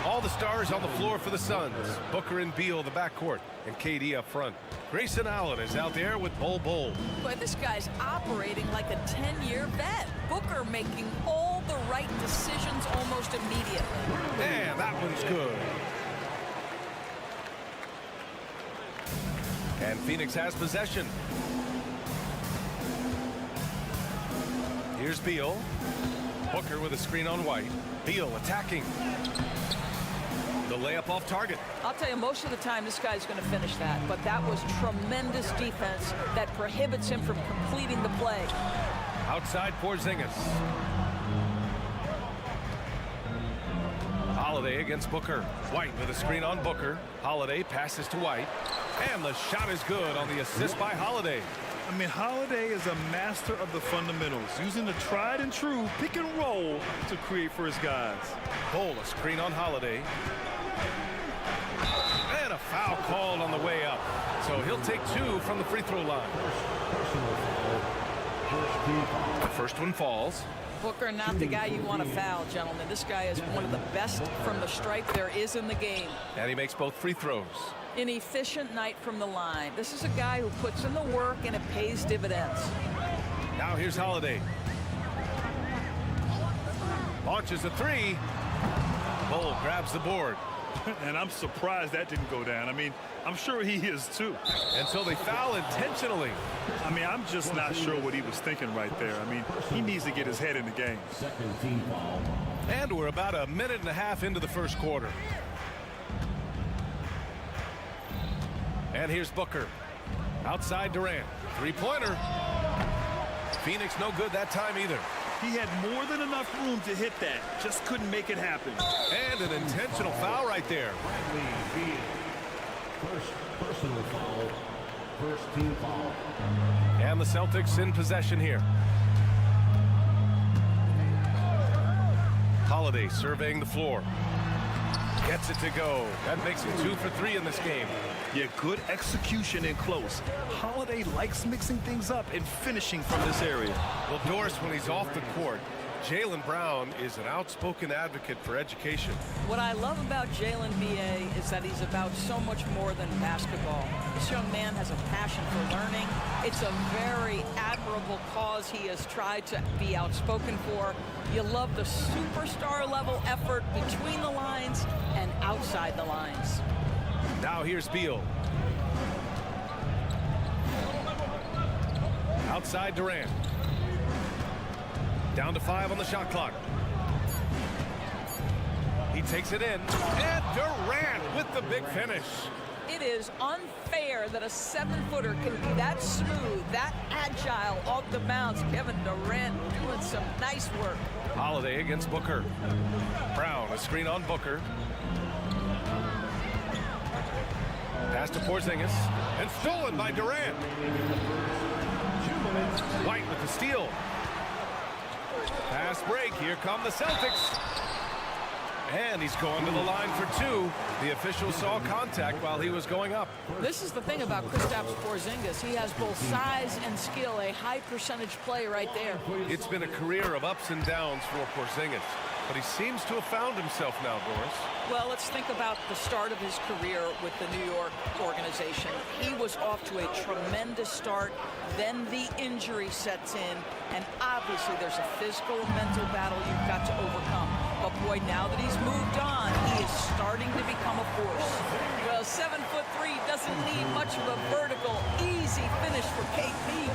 All the stars on the floor for the Suns. Booker and Beal, the backcourt, and KD up front. Grayson Allen is out there with Bol Bol. Boy, this guy's operating like a 10-year vet. Booker making all the right decisions almost immediately. And that one's good. And Phoenix has possession. Here's Beal. Booker with a screen on White. Beal attacking. The layup off target. I'll tell you, most of the time this guy's going to finish that, but that was tremendous defense that prohibits him from completing the play. Outside Porzingis. Holiday against Booker. White with a screen on Booker. Holiday passes to White. And the shot is good on the assist by Holiday. I mean, Holiday is a master of the fundamentals, using the tried and true pick and roll to create for his guys. Bol, a screen on Holiday. And a foul called on the way up. So he'll take 2 from the free throw line. The first one falls. Booker, not the guy you want to foul, gentlemen. This guy is one of the best from the stripe there is in the game. And he makes both free throws. An efficient night from the line. This is a guy who puts in the work and it pays dividends. Now here's Holiday. Launches a 3. Bol grabs the board. And I'm surprised that didn't go down. I mean, I'm sure he is too. And so they foul intentionally. I mean, I'm just not sure what he was thinking right there. I mean, he needs to get his head in the game. Second team foul. And we're about a minute and a half into the first quarter. And here's Booker. Outside Durant. Three-pointer. Phoenix no good that time either. He had more than enough room to hit that. Just couldn't make it happen. And an intentional foul right there. First personal foul. First team foul. And the Celtics in possession here. Holiday surveying the floor. Gets it to go. That makes him 2 for 3 in this game. Yeah, good execution in close. Holiday likes mixing things up and finishing from this area. Well, Doris, when he's off the court, Jaylen Brown is an outspoken advocate for education. What I love about Jaylen, B.A., is that he's about so much more than basketball. This young man has a passion for learning. It's a very admirable cause he has tried to be outspoken for. You love the superstar level effort between the lines and outside the lines. Now here's Beal. Outside Durant. Down to 5 on the shot clock. He takes it in. And Durant with the big finish. It is unfair that a 7-footer can be that smooth, that agile off the bounce. Kevin Durant doing some nice work. Holiday against Booker. Brown, a screen on Booker. Pass to Porzingis. And stolen by Durant. White with the steal. Pass break. Here come the Celtics. And he's going to the line for 2. The official saw contact while he was going up. This is the thing about Kristaps Porzingis. He has both size and skill, a high percentage play right there. It's been a career of ups and downs for Porzingis, but he seems to have found himself now, Doris. Well, let's think about the start of his career with the New York organization. He was off to a tremendous start. Then the injury sets in, and obviously there's a physical and mental battle you've got to overcome. But boy, now that he's moved on, he is starting to become a force. Well, 7'3" doesn't need much of a vertical, easy finish for KP.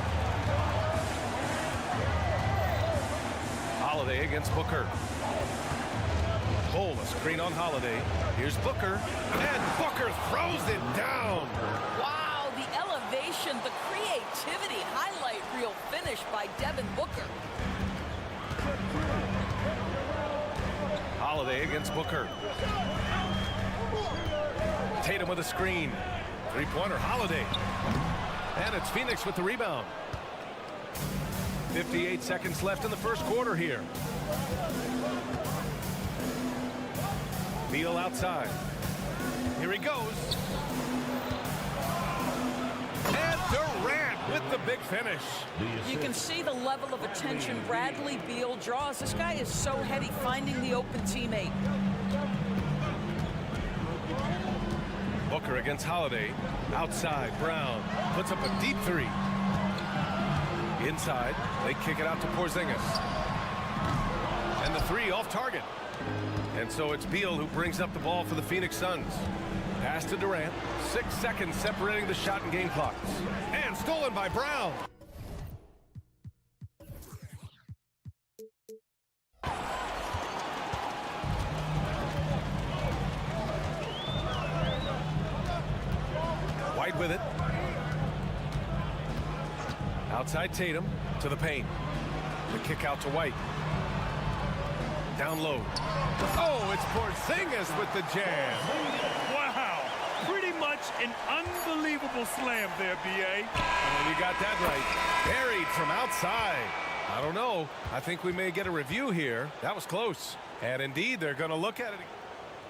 Holiday against Booker. Bol, a screen on Holiday. Here's Booker, and Booker throws it down. Wow, the elevation, the creativity, highlight reel finish by Devin Booker. Holiday against Booker. Tatum with a screen. Three-pointer, Holiday. And it's Phoenix with the rebound. 58 seconds left in the first quarter here. Beal outside. Here he goes. And Durant with the big finish. You can see the level of attention Bradley Beal draws. This guy is so heady, finding the open teammate. Booker against Holiday. Outside, Brown puts up a deep three. Inside, they kick it out to Porzingis. And the three off target. And so it's Beal who brings up the ball for the Phoenix Suns. Pass to Durant. 6 seconds separating the shot and game clocks. And stolen by Brown. White with it. Outside Tatum to the paint. The kick out to White. Down low. Oh, it's Porzingis with the jam. Wow. Pretty much an unbelievable slam there, B.A. Oh, you got that right. Buried from outside. I don't know. I think we may get a review here. That was close. And indeed, they're going to look at it.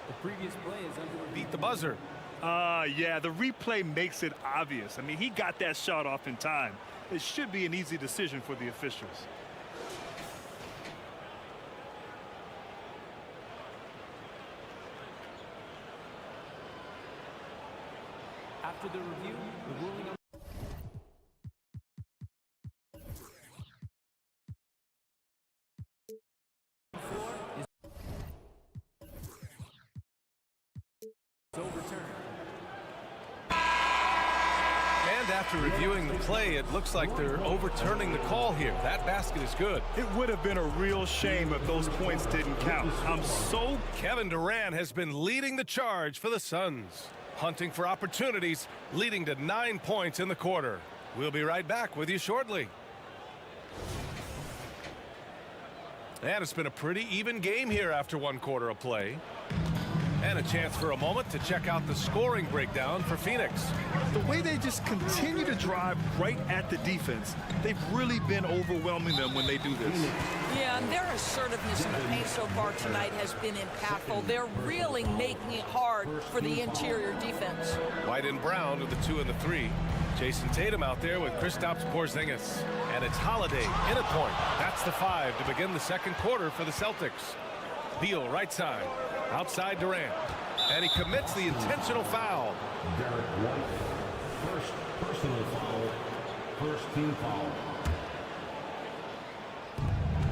The previous play is under Beat the buzzer. Yeah, the replay makes it obvious. I mean, he got that shot off in time. It should be an easy decision for the officials. After the review, the ruling on the floor is overturned. And after reviewing the play, it looks like they're overturning the call here. That basket is good. It would have been a real shame if those points didn't count. Kevin Durant has been leading the charge for the Suns. Hunting for opportunities, leading to 9 points in the quarter. We'll be right back with you shortly. And it's been a pretty even game here after 1 quarter of play. And a chance for a moment to check out the scoring breakdown for Phoenix. The way they just continue to drive right at the defense, they've really been overwhelming them when they do this. Yeah, and their assertiveness in the paint so far tonight has been impactful. They're really making it hard for the interior defense. White and Brown are the 2 and the 3. Jason Tatum out there with Kristaps Porzingis. And it's Holiday in at point. That's the 5 to begin the second quarter for the Celtics. Beal right side. Outside Durant. And he commits the intentional foul. Derek White. First personal foul. First team foul.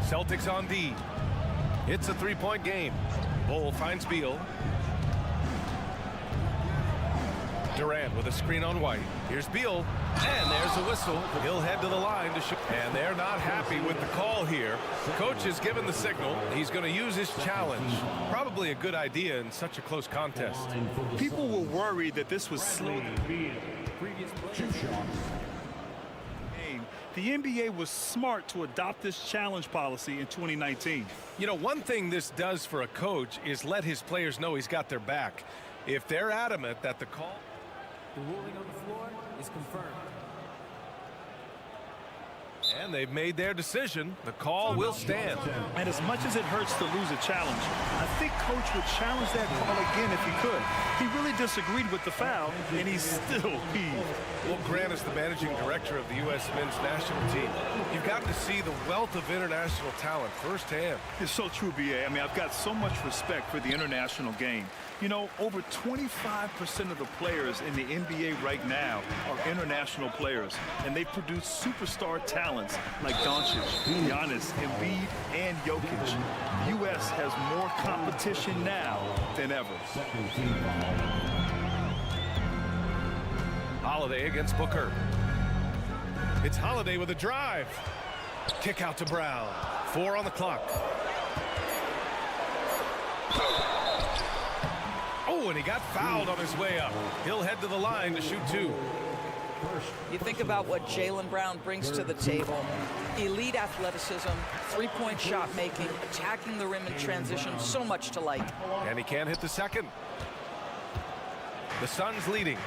Celtics on D. It's a 3-point game. Bull finds Beal. Durant with a screen on White. Here's Beal. And there's a whistle. He'll head to the line to shoot. And they're not happy with the call here. Coach has given the signal. He's going to use his challenge. Probably a good idea in such a close contest. People were worried that this was slow. Previous play. The NBA was smart to adopt this challenge policy in 2019. You know, one thing this does for a coach is let his players know he's got their back. If they're adamant that the call... The ruling on the floor is confirmed. And they've made their decision. The call will stand. And as much as it hurts to lose a challenge, I think Coach would challenge that call again if he could. He really disagreed with the foul, and he's still peeved. Well, Grant is the managing director of the U.S. men's national team. You've got to see the wealth of international talent firsthand. It's so true, B.A. I mean, I've got so much respect for the international game. You know, over 25% of the players in the NBA right now are international players, and they produce superstar talents like Doncic, Giannis, Embiid, and Jokic. The U.S. has more competition now than ever. Holiday against Booker. It's Holiday with a drive. Kick out to Brown. 4 on the clock. Oh, and he got fouled on his way up. He'll head to the line to shoot 2. You think about what Jaylen Brown brings to the table. Elite athleticism, three-point shot making, attacking the rim in transition, so much to like. And he can't hit the second. The Suns leading.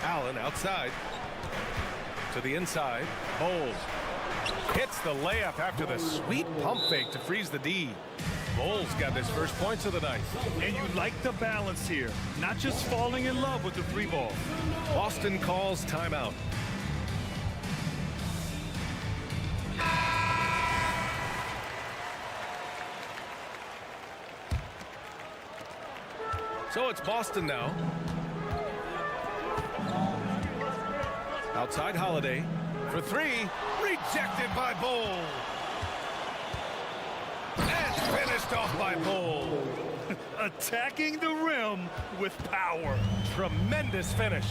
Allen outside. To the inside. Bowles. Hits the layup after the sweet pump fake to freeze the D. Bulls got his first points of the night. And you like the balance here, not just falling in love with the three ball. Boston calls timeout. So it's Boston now. Outside Holiday for three. Rejected by Bull. And finished off by Bull. Attacking the rim with power. Tremendous finish.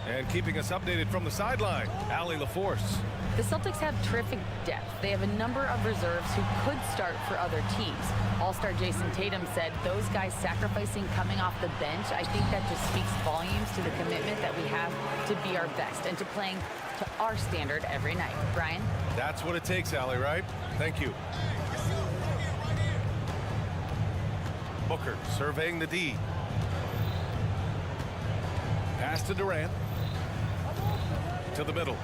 And keeping us updated from the sideline, Allie LaForce. The Celtics have terrific depth. They have a number of reserves who could start for other teams. All-star Jason Tatum said those guys sacrificing coming off the bench, I think that just speaks volumes to the commitment that we have to be our best and to playing to our standard every night. Brian? That's what it takes, Allie, right? Thank you. Booker surveying the D. Pass to Durant. To the middle.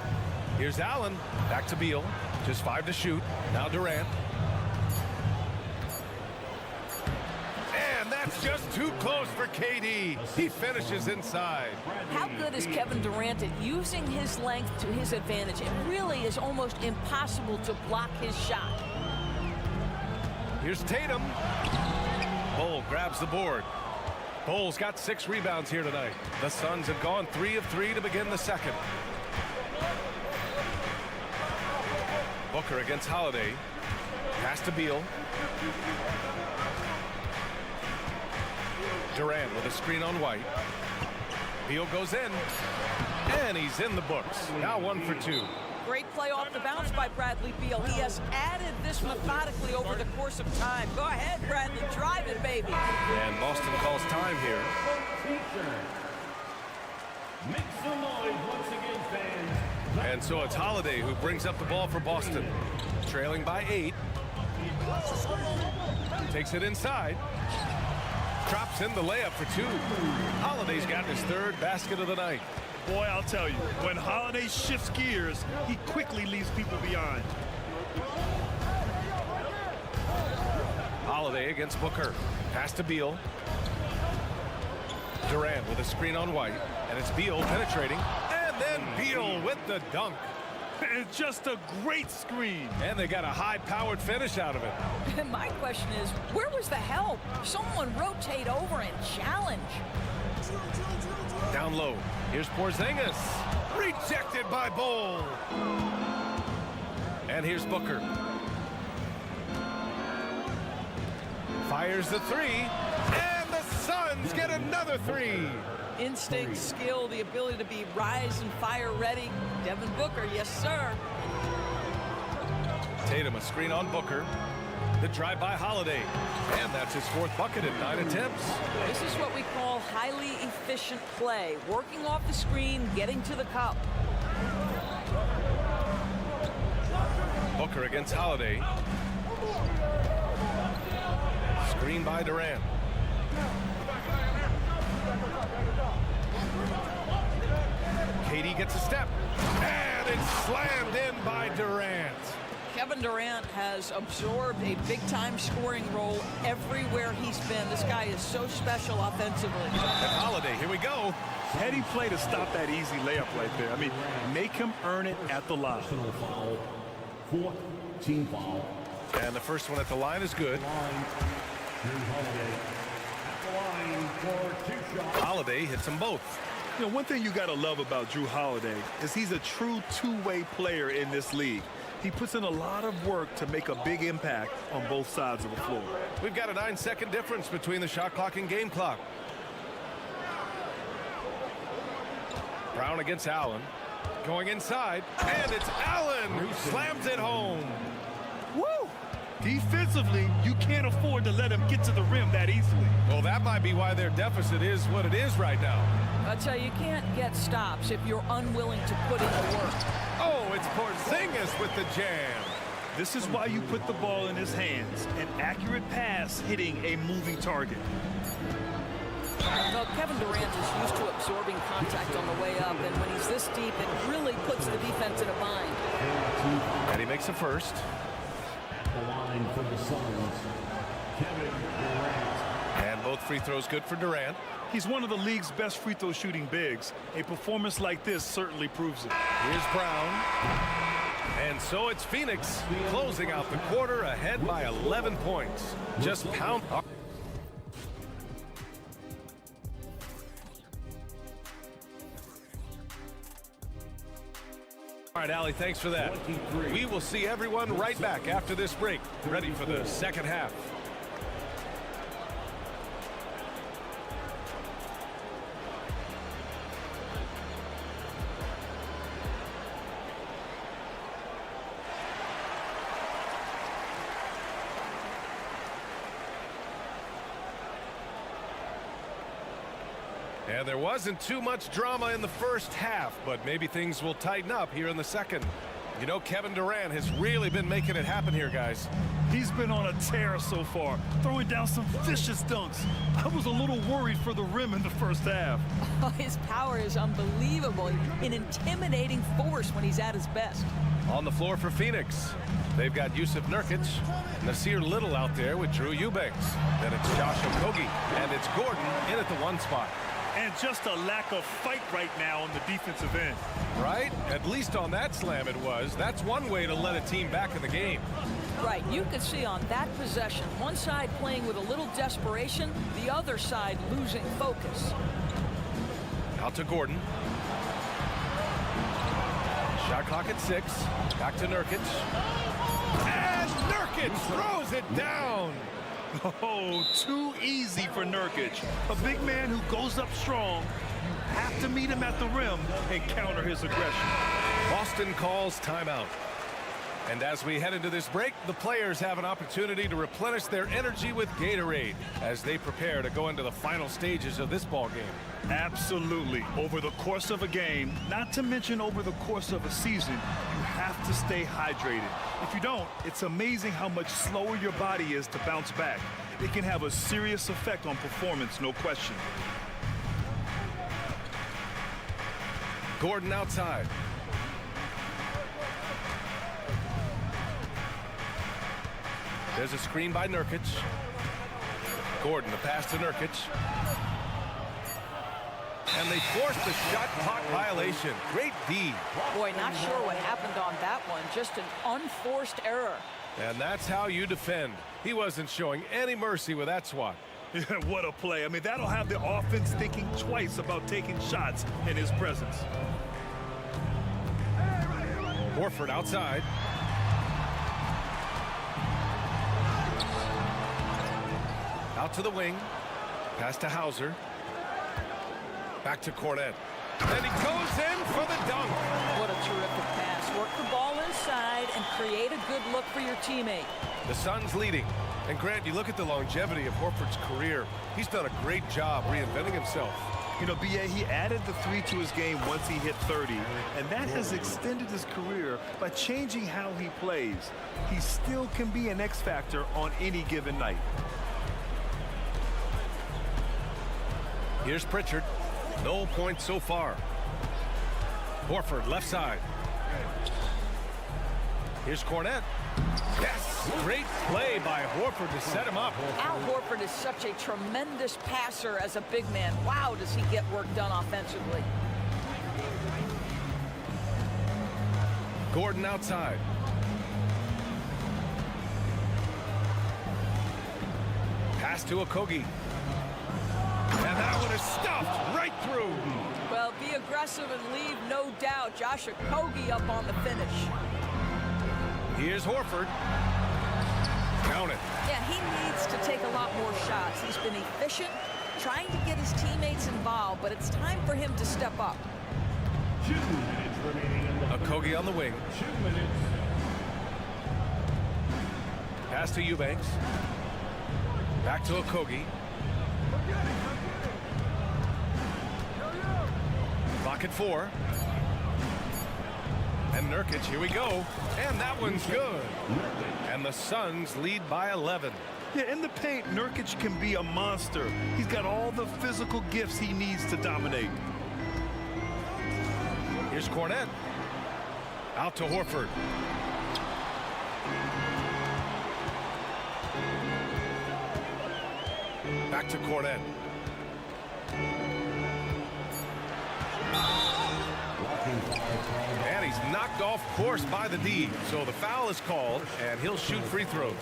Here's Allen. Back to Beal. Just 5 to shoot. Now Durant. And that's just too close for KD. He finishes inside. How good is Kevin Durant at using his length to his advantage? It really is almost impossible to block his shot. Here's Tatum. Bull grabs the board. Bull's got 6 rebounds here tonight. The Suns have gone 3 of 3 to begin the second. Booker against Holiday. Pass to Beal. Durant with a screen on White. Beal goes in. And he's in the books. Now 1 for 2. Great play off the bounce by Bradley Beal. He has added this methodically over the course of time. Go ahead, Bradley. Drive it, baby. And Boston calls time here. Make some noise once again, fans. And so it's Holiday who brings up the ball for Boston. Trailing by 8. Takes it inside. Drops in the layup for 2. Holiday's got his 3rd basket of the night. Boy, I'll tell you, when Holiday shifts gears, he quickly leaves people behind. Holiday against Booker. Pass to Beal. Durant with a screen on White. And it's Beal penetrating. And then Beal with the dunk. And just a great screen. And they got a high-powered finish out of it. My question is, where was the help? Someone rotate over and challenge. Down low. Here's Porzingis. Rejected by Bull. And here's Booker. Fires the 3. And the Suns get another 3. Instinct, skill, the ability to be rise and fire ready. Devin Booker, yes, sir. Tatum, a screen on Booker. The drive by Holiday. And that's his 4th bucket in 9 attempts. This is what we call highly efficient play. Working off the screen, getting to the cup. Booker against Holiday. Screen by Durant. KD gets a step. And it's slammed in by Durant. Kevin Durant has absorbed a big-time scoring role everywhere he's been. This guy is so special offensively. And Holiday, here we go. Heady play to stop that easy layup right there. I mean, make him earn it at the line. Foul. 4th team foul. And the first one at the line is good. Holiday hits them both. You know, one thing you got to love about Jrue Holiday is he's a true two-way player in this league. He puts in a lot of work to make a big impact on both sides of the floor. We've got a 9-second difference between the shot clock and game clock. Brown against Allen. Going inside. And it's Allen who slams it home. Woo! Defensively, you can't afford to let him get to the rim that easily. Well, that might be why their deficit is what it is right now. I tell you, you can't get stops if you're unwilling to put in the work. Oh, it's Porzingis with the jam. This is why you put the ball in his hands. An accurate pass hitting a moving target. Well, Kevin Durant is used to absorbing contact on the way up, and when he's this deep, it really puts the defense in a bind. And he makes a first. The line for the Suns, Kevin Durant. And both free throws good for Durant. He's one of the league's best free throw shooting bigs. A performance like this certainly proves it. Here's Brown. And so it's Phoenix closing out the quarter ahead by 11 points. Just pound. All right, Allie, thanks for that. We will see everyone right back after this break, ready for the second half. And there wasn't too much drama in the first half, but maybe things will tighten up here in the second. You know, Kevin Durant has really been making it happen here, guys. He's been on a tear so far, throwing down some vicious dunks. I was a little worried for the rim in the first half. His power is unbelievable, an intimidating force when he's at his best. On the floor for Phoenix, they've got Yusuf Nurkic, Nasir Little out there with Drew Eubanks. Then it's Josh Okogie, and it's Gordon in at the 1 spot. And just a lack of fight right now on the defensive end. Right? At least on that slam it was. That's one way to let a team back in the game. Right, you could see on that possession, one side playing with a little desperation, the other side losing focus. Out to Gordon. Shot clock at 6. Back to Nurkic. And Nurkic throws it down. Oh, too easy for Nurkic. A big man who goes up strong. You have to meet him at the rim and counter his aggression. Boston calls timeout. And as we head into this break, the players have an opportunity to replenish their energy with Gatorade as they prepare to go into the final stages of this ball game. Absolutely. Over the course of a game, not to mention over the course of a season, you have to stay hydrated. If you don't, it's amazing how much slower your body is to bounce back. It can have a serious effect on performance, no question. Gordon outside. There's a screen by Nurkic. Gordon, the pass to Nurkic. And they forced the shot clock violation. Great D. Boy, not sure what happened on that one. Just an unforced error. And that's how you defend. He wasn't showing any mercy with that swat. Yeah, what a play. I mean, that'll have the offense thinking twice about taking shots in his presence. Horford outside. Out to the wing. Pass to Hauser. Back to Cornet. And he goes in for the dunk. What a terrific pass. Work the ball inside and create a good look for your teammate. The Suns leading. And Grant, you look at the longevity of Horford's career. He's done a great job reinventing himself. You know, B.A., he added the 3 to his game once he hit 30, and that has extended his career by changing how he plays. He still can be an X factor on any given night. Here's Pritchard. No points so far. Horford left side. Here's Cornet. Yes! Great play by Horford to set him up. Al Horford is such a tremendous passer as a big man. Wow, does he get work done offensively. Gordon outside. Pass to Okogie. And that one is stuffed right through. Well, be aggressive and leave, no doubt. Josh Okogie up on the finish. Here's Horford. Count it. Yeah, he needs to take a lot more shots. He's been efficient, trying to get his teammates involved, but it's time for him to step up. 2 minutes remaining in the Okogie on the wing. 2 minutes. Pass to Eubanks. Back to Okogie. Clock at 4. And Nurkic, here we go. And that one's good. And the Suns lead by 11. Yeah, in the paint, Nurkic can be a monster. He's got all the physical gifts he needs to dominate. Here's Cornette. Out to Horford. Back to Cornette. And he's knocked off course by the D. So the foul is called, and he'll shoot free throws.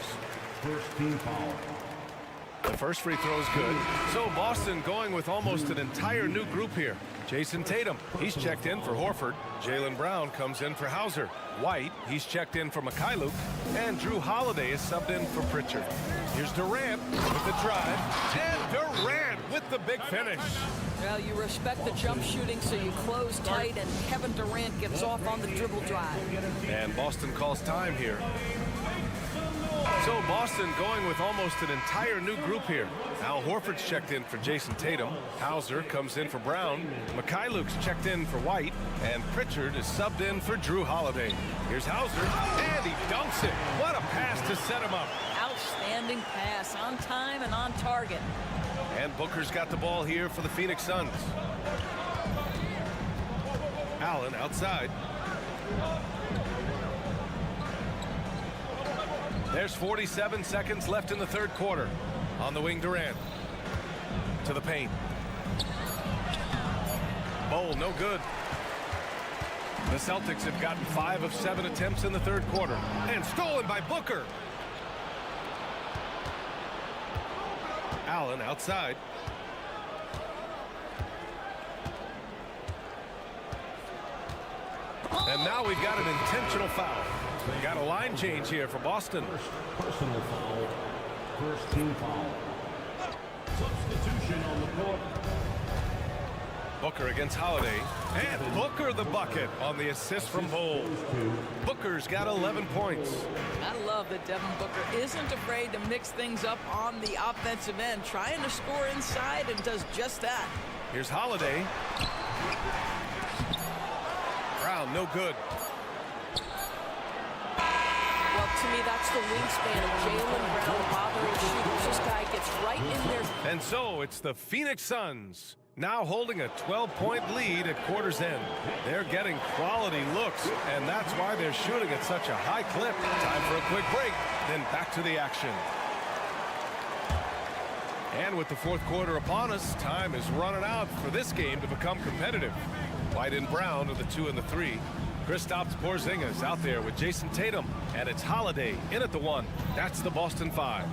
First team foul. The first free throw is good. So Boston going with almost an entire new group here. Jason Tatum, he's checked in for Horford. Jaylen Brown comes in for Hauser. White, he's checked in for Mikhailuk. And Drew Holiday is subbed in for Pritchard. Here's Durant with the drive. And Durant with the big finish. Well, you respect the jump shooting, so you close tight, and Kevin Durant gets off on the dribble drive. And Boston calls time here. So Boston going with almost an entire new group here. Al Horford's checked in for Jason Tatum. Hauser comes in for Brown. Mikhailuk's checked in for White. And Pritchard is subbed in for Drew Holiday. Here's Hauser, and he dunks it. What a pass to set him up. Outstanding pass, on time and on target. And Booker's got the ball here for the Phoenix Suns. Allen outside. There's 47 seconds left in the third quarter. On the wing, Durant. To the paint. Bowl, no good. The Celtics have gotten 5 of 7 attempts in the third quarter. And stolen by Booker. Allen outside. And now we've got an intentional foul. We got a line change here for Boston. Personal foul. First team foul. Substitution on the court. Booker against Holiday. And Booker the bucket on the assist from Bol. Booker's got 11 points. I love that Devin Booker isn't afraid to mix things up on the offensive end, trying to score inside, and does just that. Here's Holiday. Brown, no good. Well, to me, that's the wingspan of Jaylen Brown bothering shooters. This guy gets right in there. And so it's the Phoenix Suns now holding a 12-point lead at quarter's end. They're getting quality looks, and that's why they're shooting at such a high clip. Time for a quick break, then back to the action. And with the fourth quarter upon us, time is running out for this game to become competitive. White and Brown are the 2 and the 3. Kristaps Porzingis out there with Jason Tatum, and it's Holiday in at the 1. That's the Boston 5.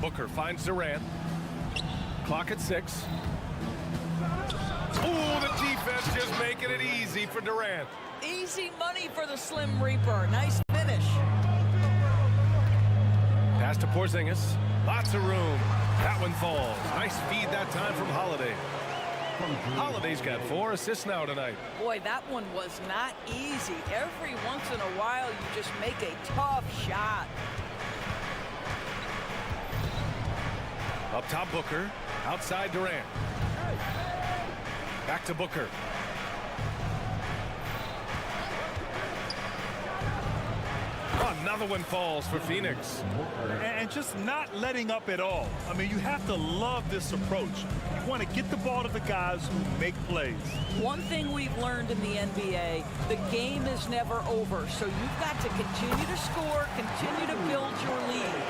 Booker finds Durant. Clock at 6. Ooh, the defense just making it easy for Durant. Easy money for the Slim Reaper. Nice finish. Pass to Porzingis. Lots of room. That one falls. Nice feed that time from Holiday. Holiday's got 4 assists now tonight. Boy, that one was not easy. Every once in a while, you just make a tough shot. Up top, Booker. Outside, Durant. Back to Booker. Another one falls for Phoenix. And just not letting up at all. I mean, you have to love this approach. You want to get the ball to the guys who make plays. One thing we've learned in the NBA, the game is never over. So you've got to continue to score, continue to build your lead.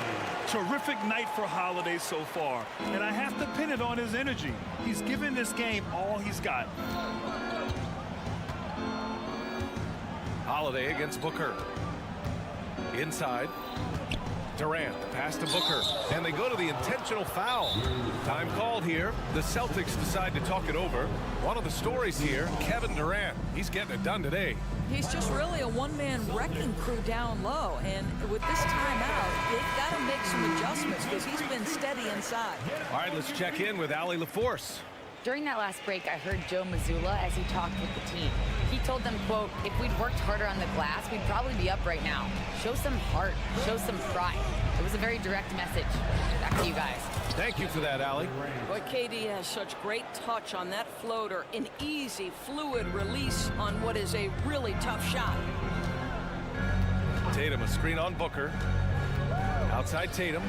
Terrific night for Holiday so far. And I have to pin it on his energy. He's given this game all he's got. Holiday against Booker. Inside. Durant, the pass to Booker, and they go to the intentional foul. Time called here. The Celtics decide to talk it over. One of the stories here, Kevin Durant. He's getting it done today. He's just really a one-man wrecking crew down low, and with this timeout, they've got to make some adjustments because he's been steady inside. All right, let's check in with Allie LaForce. During that last break, I heard Joe Mazzulla as he talked with the team. He told them, quote, if we'd worked harder on the glass, we'd probably be up right now. Show some heart, show some pride. It was a very direct message. Back to you guys. Thank you for that, Allie. Boy, KD has such great touch on that floater. An easy, fluid release on what is a really tough shot. Tatum, a screen on Booker. Outside Tatum. And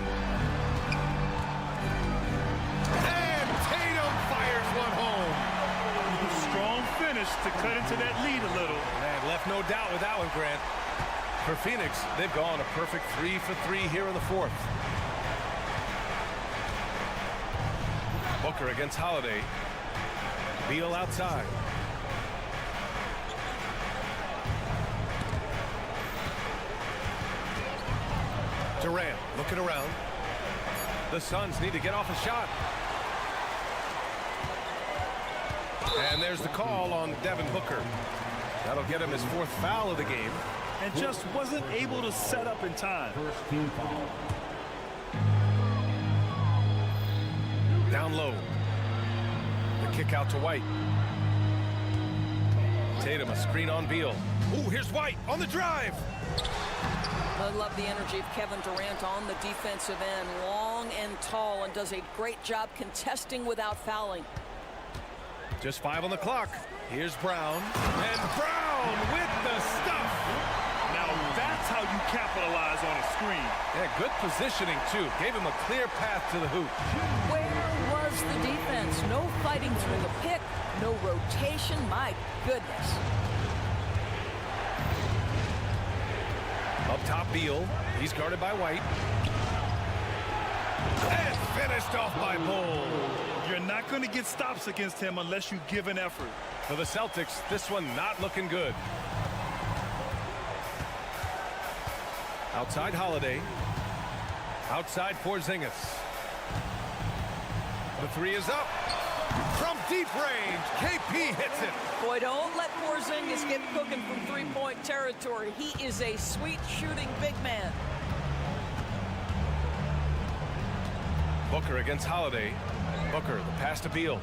Tatum fires one home. Strong finish to cut into that lead a little. And left no doubt with that one, Grant. For Phoenix, they've gone a perfect 3 for 3 here in the fourth. Booker against Holiday. Beal outside. Durant looking around. The Suns need to get off a shot. And there's the call on Devin Booker. That'll get him his fourth foul of the game. And just wasn't able to set up in time. First team foul. Down low. The kick out to White. Tatum, a screen on Beal. Ooh, here's White on the drive. I love the energy of Kevin Durant on the defensive end. Long and tall, and does a great job contesting without fouling. Just 5 on the clock. Here's Brown. And Brown with the stuff. Now that's how you capitalize on a screen. Yeah, good positioning, too. Gave him a clear path to the hoop. Where was the defense? No fighting through the pick, no rotation. My goodness. Up top, Beal. He's guarded by White. And finished off by Bull. You're not going to get stops against him unless you give an effort. For the Celtics, this one not looking good. Outside Holiday. Outside Porzingis. The three is up. From deep range, KP hits it. Boy, don't let Porzingis get cooking from three-point territory. He is a sweet shooting big man. Booker against Holiday. Booker, the pass to Beal.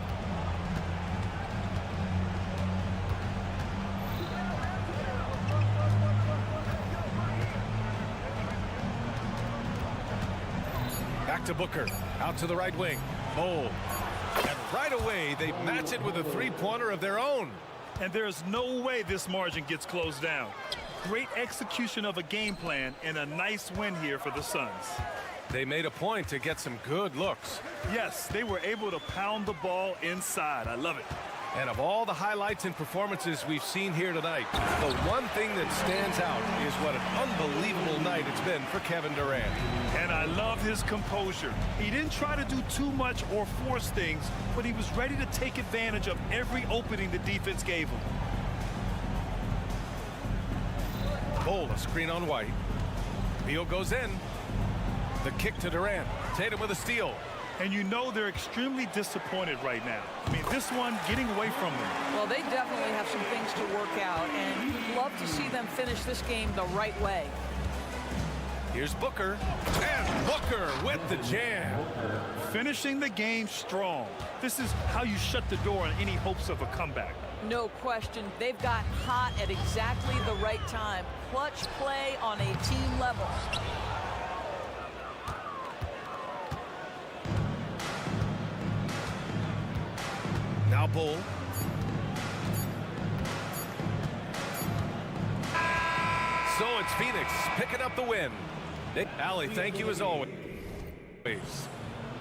Back to Booker. Out to the right wing. Bold. And right away, they match it with a three-pointer of their own. And there's no way this margin gets closed down. Great execution of a game plan and a nice win here for the Suns. They made a point to get some good looks. Yes, they were able to pound the ball inside. I love it. And of all the highlights and performances we've seen here tonight, the one thing that stands out is what an unbelievable night it's been for Kevin Durant. And I love his composure. He didn't try to do too much or force things, but he was ready to take advantage of every opening the defense gave him. Bull, a screen on White. Beal goes in. The kick to Durant. Tatum with a steal. And you know they're extremely disappointed right now. I mean, this one getting away from them. Well, they definitely have some things to work out, and you'd love to see them finish this game the right way. Here's Booker. And Booker with the jam. Finishing the game strong. This is how you shut the door on any hopes of a comeback. No question. They've got hot at exactly the right time. Clutch play on a team level. Now Bull. So it's Phoenix picking up the win. Allie, thank you as always.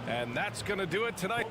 And that's going to do it tonight.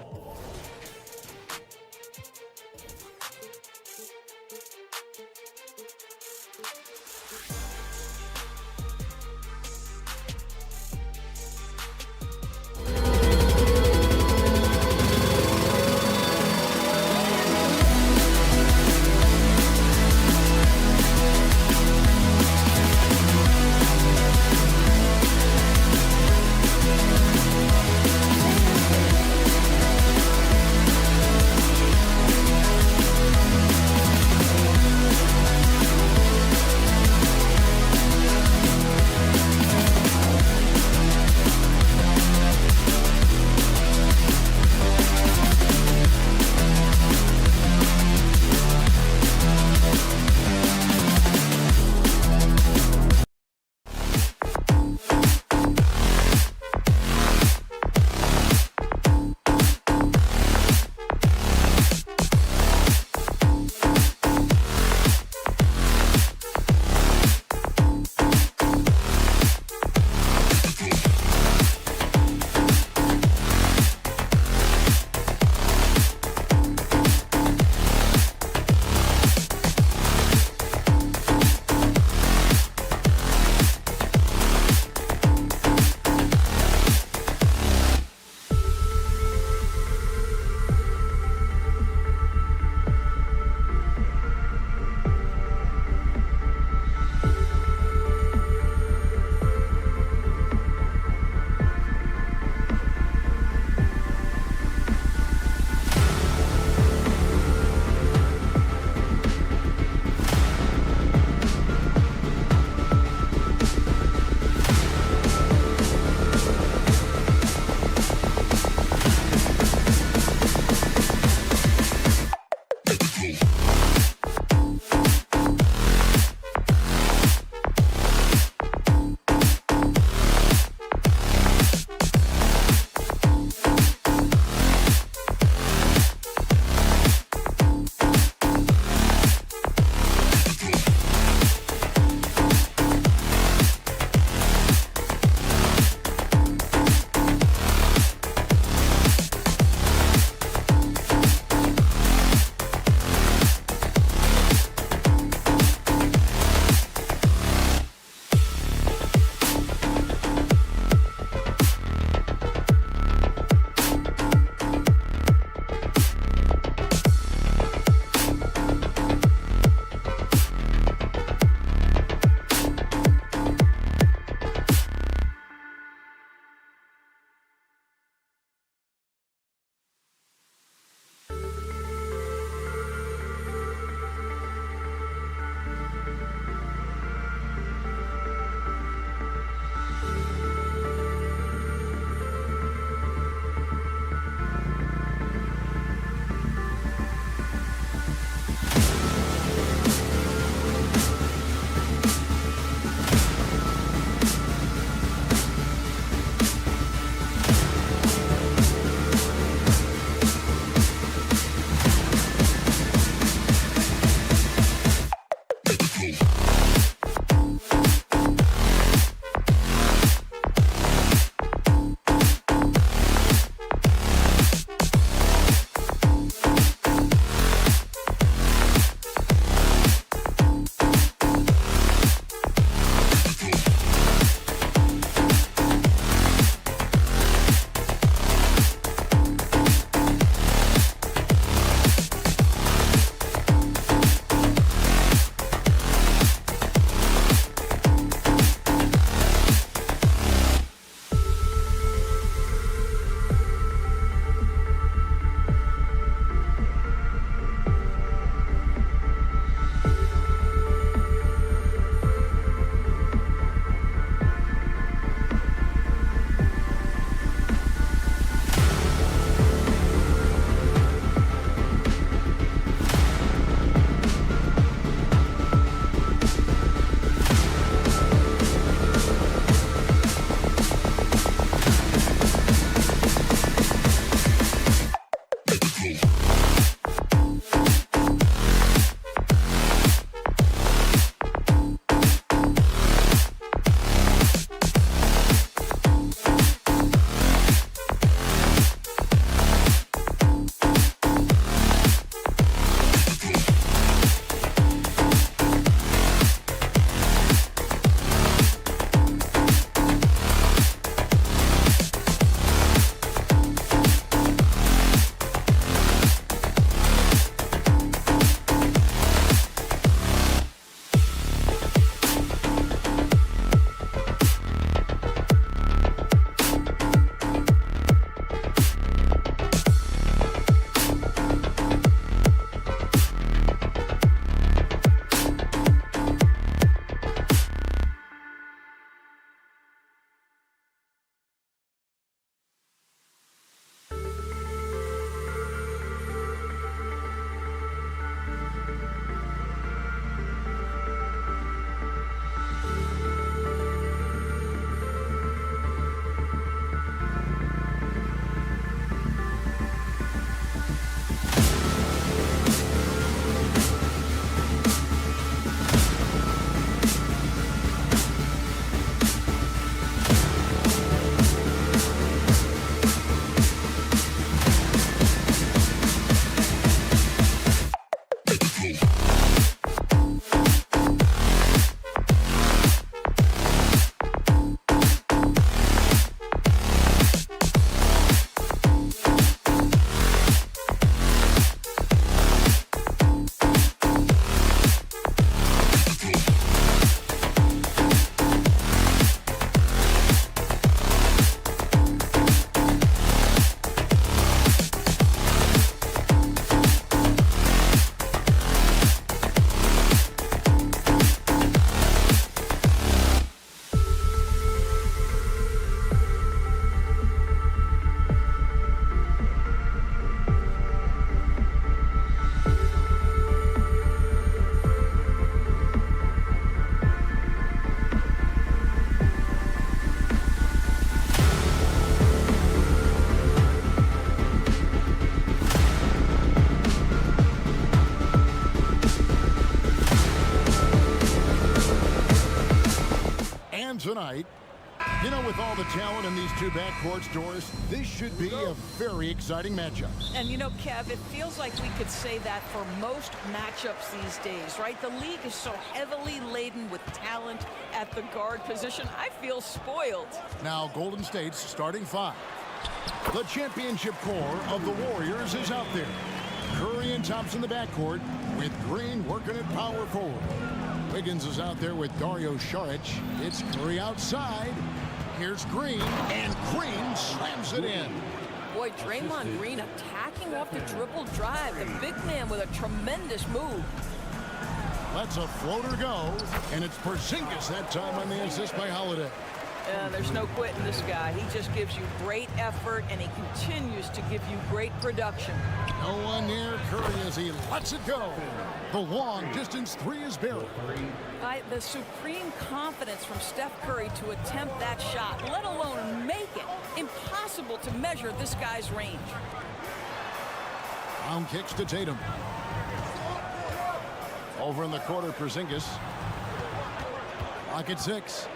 Tonight, you know, with all the talent in these two backcourts, Doris, this should be a very exciting matchup. And you know, Kev, it feels like we could say that for most matchups these days, right? The league is so heavily laden with talent at the guard position. I feel spoiled. Now, Golden State's starting five. The championship core of the Warriors is out there. Curry and Thompson in the backcourt, with Green working at power forward. Wiggins is out there with Dario Saric. It's Curry outside. Here's Green, and Green slams it in. Boy, Draymond Green attacking off the dribble drive. The big man with a tremendous move. Lets a floater go, and it's Porzingis that time on the assist by Holiday. There's no quitting this guy. He just gives you great effort, and he continues to give you great production. No one near Curry as he lets it go. The long-distance three is buried. The supreme confidence from Steph Curry to attempt that shot, let alone make it. Impossible to measure this guy's range. Down kicks to Tatum. Over in the corner, Porzingis. Clock at 6.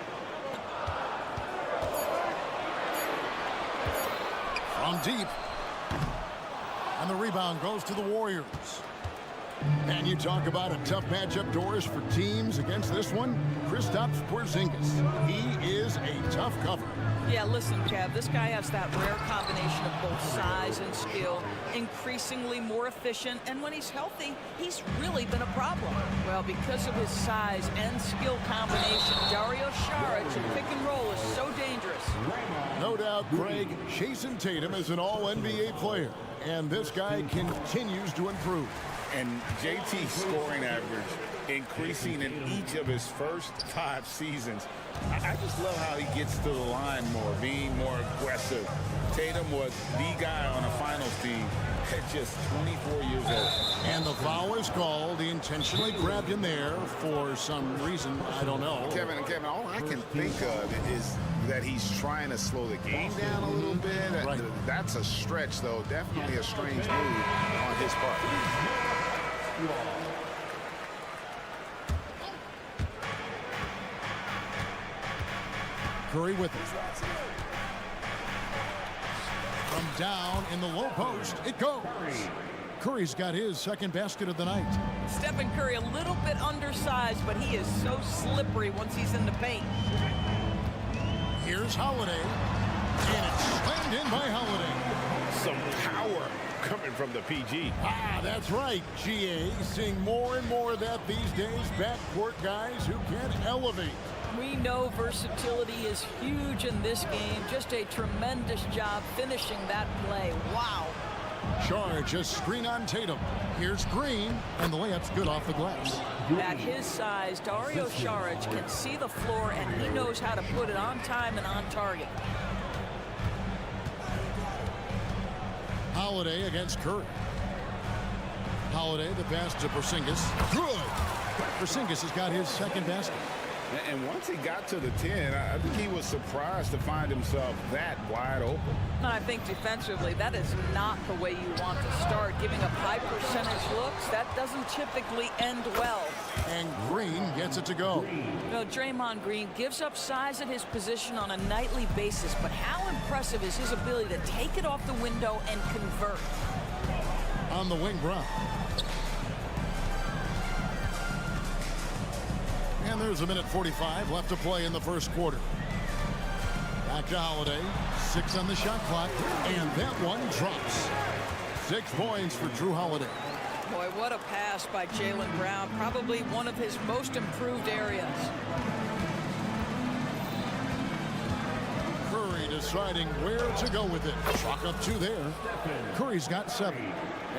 From deep. And the rebound goes to the Warriors. And you talk about a tough matchup, Doris, for teams against this one. Kristaps Porzingis. He is a tough cover. Yeah, listen, Kev, this guy has that rare combination of both size and skill, increasingly more efficient, and when he's healthy, he's really been a problem. Well, because of his size and skill combination, Dario Saric in pick and roll is so dangerous. No doubt, Greg, Jason Tatum is an all-NBA player, and this guy continues to improve. And JT's scoring average increasing in each of his first 5 seasons. I just love how he gets to the line more, being more aggressive. Tatum was the guy on a finals team that just 24 years old. And the foul is called. He intentionally grabbed him there for some reason. I don't know. Kevin, all I can think of is that he's trying to slow the game down a little bit. Right. That's a stretch, though. Definitely a strange move on his part. Curry with it. From down in the low post, it goes. Curry's got his second basket of the night. Stephen Curry a little bit undersized, but he is so slippery once he's in the paint. Here's Holiday, and it's slammed in by Holiday. Some power coming from the PG. Ah, that's right, GA. Seeing more and more of that these days. Backcourt guys who can elevate. We know versatility is huge in this game. Just a tremendous job finishing that play. Wow. Charge a screen on Tatum. Here's Green, and the layup's good off the glass. At his size, Dario Saric can see the floor, and he knows how to put it on time and on target. Holiday against Curry. Holiday, the pass to Porzingis. Good. Porzingis has got his second basket. And once he got to the 10, I think he was surprised to find himself that wide open. I think defensively, that is not the way you want to start. Giving up high percentage looks, that doesn't typically end well. And Green gets it to go. You know, Draymond Green gives up size at his position on a nightly basis, but how impressive is his ability to take it off the window and convert? On the wing, Brown. And there's a minute 45 left to play in the first quarter. Back to Holiday. 6 on the shot clock. And that one drops. 6 points for Drew Holiday. Boy, what a pass by Jaylen Brown. Probably one of his most improved areas. Curry deciding where to go with it. Chalk up 2 there. Curry's got 7.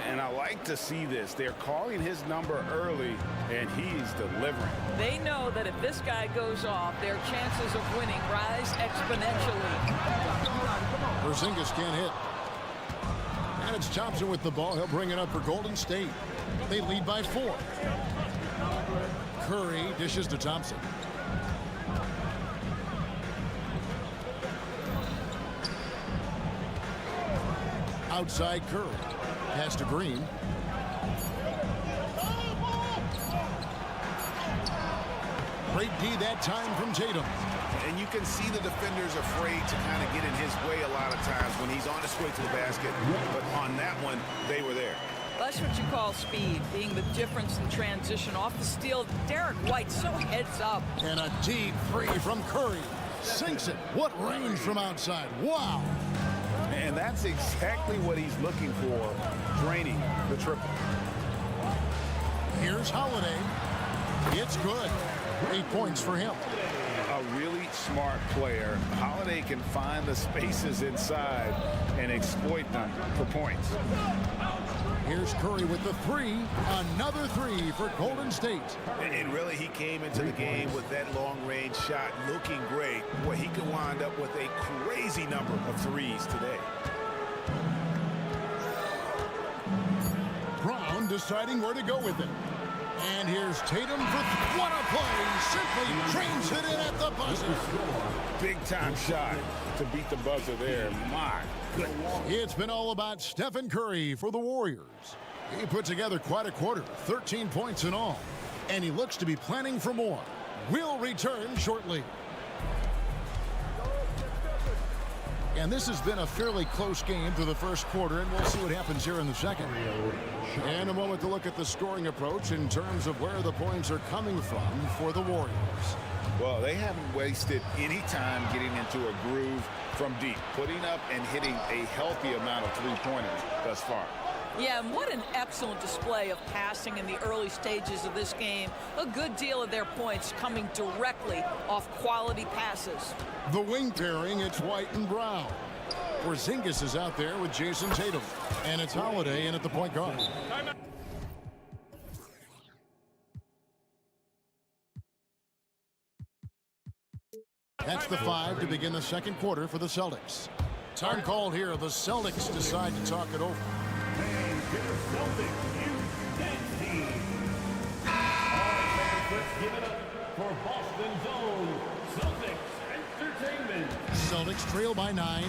And I like to see this. They're calling his number early, and he's delivering. They know that if this guy goes off, their chances of winning rise exponentially. Porzingis can't hit. And it's Thompson with the ball. He'll bring it up for Golden State. They lead by 4. Curry dishes to Thompson. Outside Curry. Pass to Green. Great D that time from Tatum. And you can see the defenders afraid to kind of get in his way a lot of times when he's on his way to the basket. But on that one, they were there. That's what you call speed, being the difference in transition. Off the steal, Derek White so heads up. And a deep 3 from Curry. Sinks it. What range from outside. Wow. And that's exactly what he's looking for, draining the triple. Here's Holiday. It's good. 8 points for him. A really smart player. Holiday can find the spaces inside and exploit them for points. Here's Curry with the 3. Another 3 for Golden State. And really, he came into the game with that long-range shot looking great. Boy, he could wind up with a crazy number of threes today. Brown deciding where to go with it. And here's Tatum for what a play. Simply trains it in at the buzzer. Big-time shot to beat the buzzer there. My goodness. It's been all about Stephen Curry for the Warriors. He put together quite a quarter, 13 points in all. And he looks to be planning for more. We'll return shortly. And this has been a fairly close game through the first quarter, and we'll see what happens here in the second. And a moment to look at the scoring approach in terms of where the points are coming from for the Warriors. Well, they haven't wasted any time getting into a groove from deep, putting up and hitting a healthy amount of three-pointers thus far. Yeah, and what an excellent display of passing in the early stages of this game. A good deal of their points coming directly off quality passes. The wing pairing, it's White and Brown. Porzingis is out there with Jason Tatum. And it's Holiday in at the point guard. That's the 5 to begin the second quarter for the Celtics. Time called here. The Celtics decide to talk it over. Celtics youth dance team. All right, fans, let's give it up for Boston's own Celtics Entertainment. Celtics trail by 9.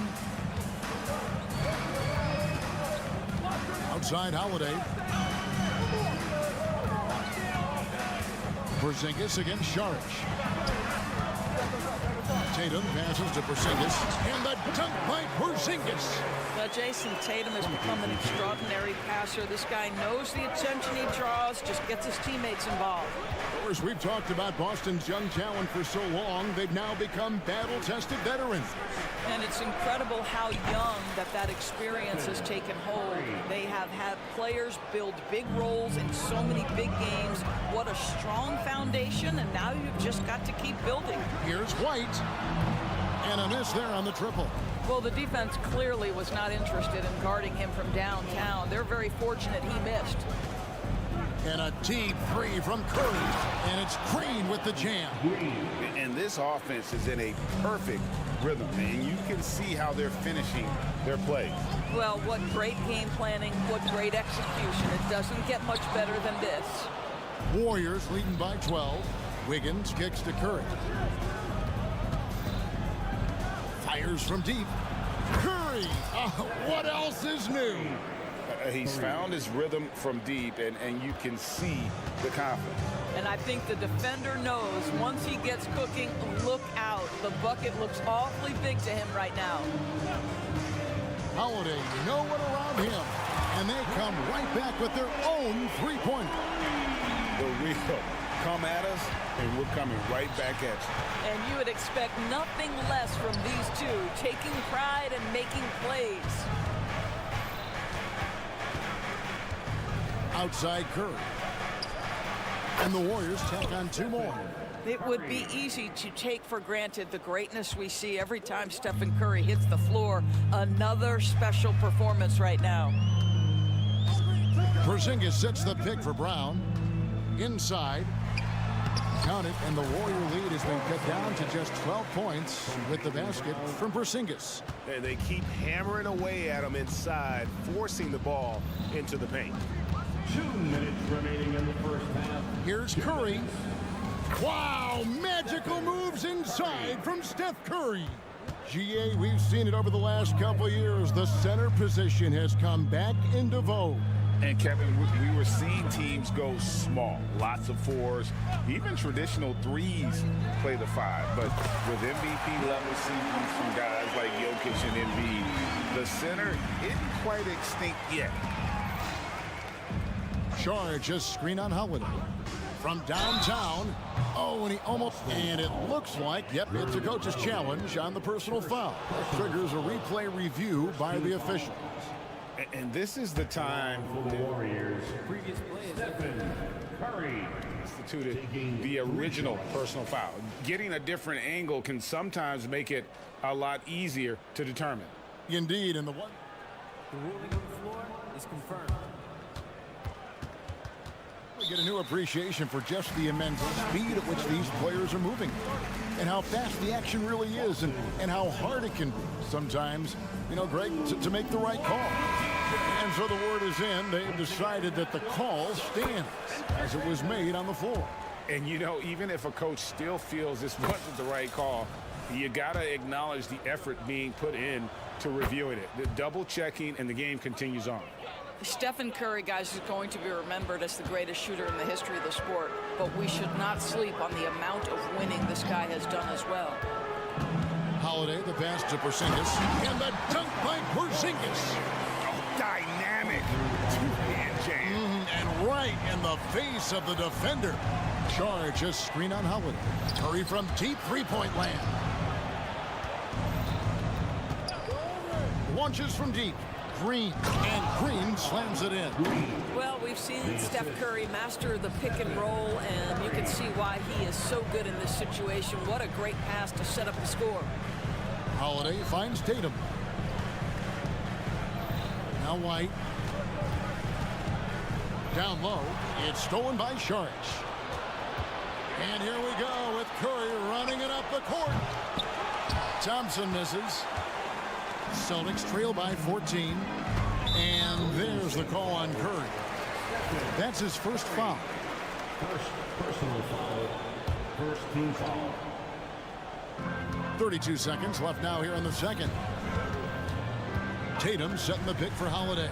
Outside Holiday. Porzingis against Saric. Tatum passes to Porzingis, and the dunk by Porzingis. Now, Jason Tatum has become an extraordinary passer. This guy knows the attention he draws, just gets his teammates involved. Of course, we've talked about Boston's young talent for so long. They've now become battle-tested veterans. And it's incredible how young that experience has taken hold. They have had players build big roles in so many big games. What a strong foundation, and now you've just got to keep building. Here's White, and a miss there on the triple. Well, the defense clearly was not interested in guarding him from downtown. They're very fortunate he missed. And a deep three from Curry, and it's Green with the jam. And this offense is in a perfect rhythm, and you can see how they're finishing their plays. Well, what great game planning, what great execution. It doesn't get much better than this. Warriors leading by 12. Wiggins kicks to Curry. Fires from deep. Curry! What else is new? He's found his rhythm from deep, and you can see the confidence. And I think the defender knows once he gets cooking, look out. The bucket looks awfully big to him right now. Holiday, no one around him. And they come right back with their own three-pointer. The real come at us, and we're coming right back at you. And you would expect nothing less from these two, taking pride and making plays. Outside Curry. And the Warriors tack on 2 more. It would be easy to take for granted the greatness we see every time Stephen Curry hits the floor. Another special performance right now. Porzingis sets the pick for Brown. Inside. Count it, and the Warrior lead has been cut down to just 12 points with the basket from Porzingis. And they keep hammering away at him inside, forcing the ball into the paint. 2 minutes remaining in the first half. Here's Curry. Wow, magical moves inside from Steph Curry. GA, we've seen it over the last couple of years. The center position has come back into vogue. And Kevin, we were seeing teams go small, lots of 4s, even traditional 3s play the 5. But with MVP level seasons from guys like Jokic and Embiid, the center isn't quite extinct yet. Shag just screen on Holiday. From downtown. Oh, and he almost, and it looks like, yep, it's a coach's challenge on the personal foul. That triggers a replay review by the officials. And this is the time for the Warriors. Previous play is Stephen Curry. Instituted the original personal foul. Getting a different angle can sometimes make it a lot easier to determine. Indeed, and the one. The ruling on the floor is confirmed. We get a new appreciation for just the immense speed at which these players are moving and how fast the action really is and how hard it can be sometimes, you know, Greg, to make the right call. And so the word is in. They've decided that the call stands as it was made on the floor. And, you know, even if a coach still feels this wasn't the right call, you got to acknowledge the effort being put in to reviewing it. The double checking, and the game continues on. Stephen Curry, guys, is going to be remembered as the greatest shooter in the history of the sport, but we should not sleep on the amount of winning this guy has done as well. Holiday, the pass to Porzingis, and the dunk by Porzingis. Dynamic two-hand jam. And right in the face of the defender. Shag just screen on Holiday. Curry from deep three-point land. Launches from deep. Green, and Green slams it in. Well, we've seen Steph Curry master the pick and roll, and you can see why he is so good in this situation. What a great pass to set up the score. Holiday finds Tatum. Now White. Down low. It's stolen by Shag. And here we go with Curry running it up the court. Thompson misses. Celtics trail by 14. And there's the call on Curry. That's his first foul. First personal foul. First team foul. 32 seconds left now here in the second. Tatum setting the pick for Holiday.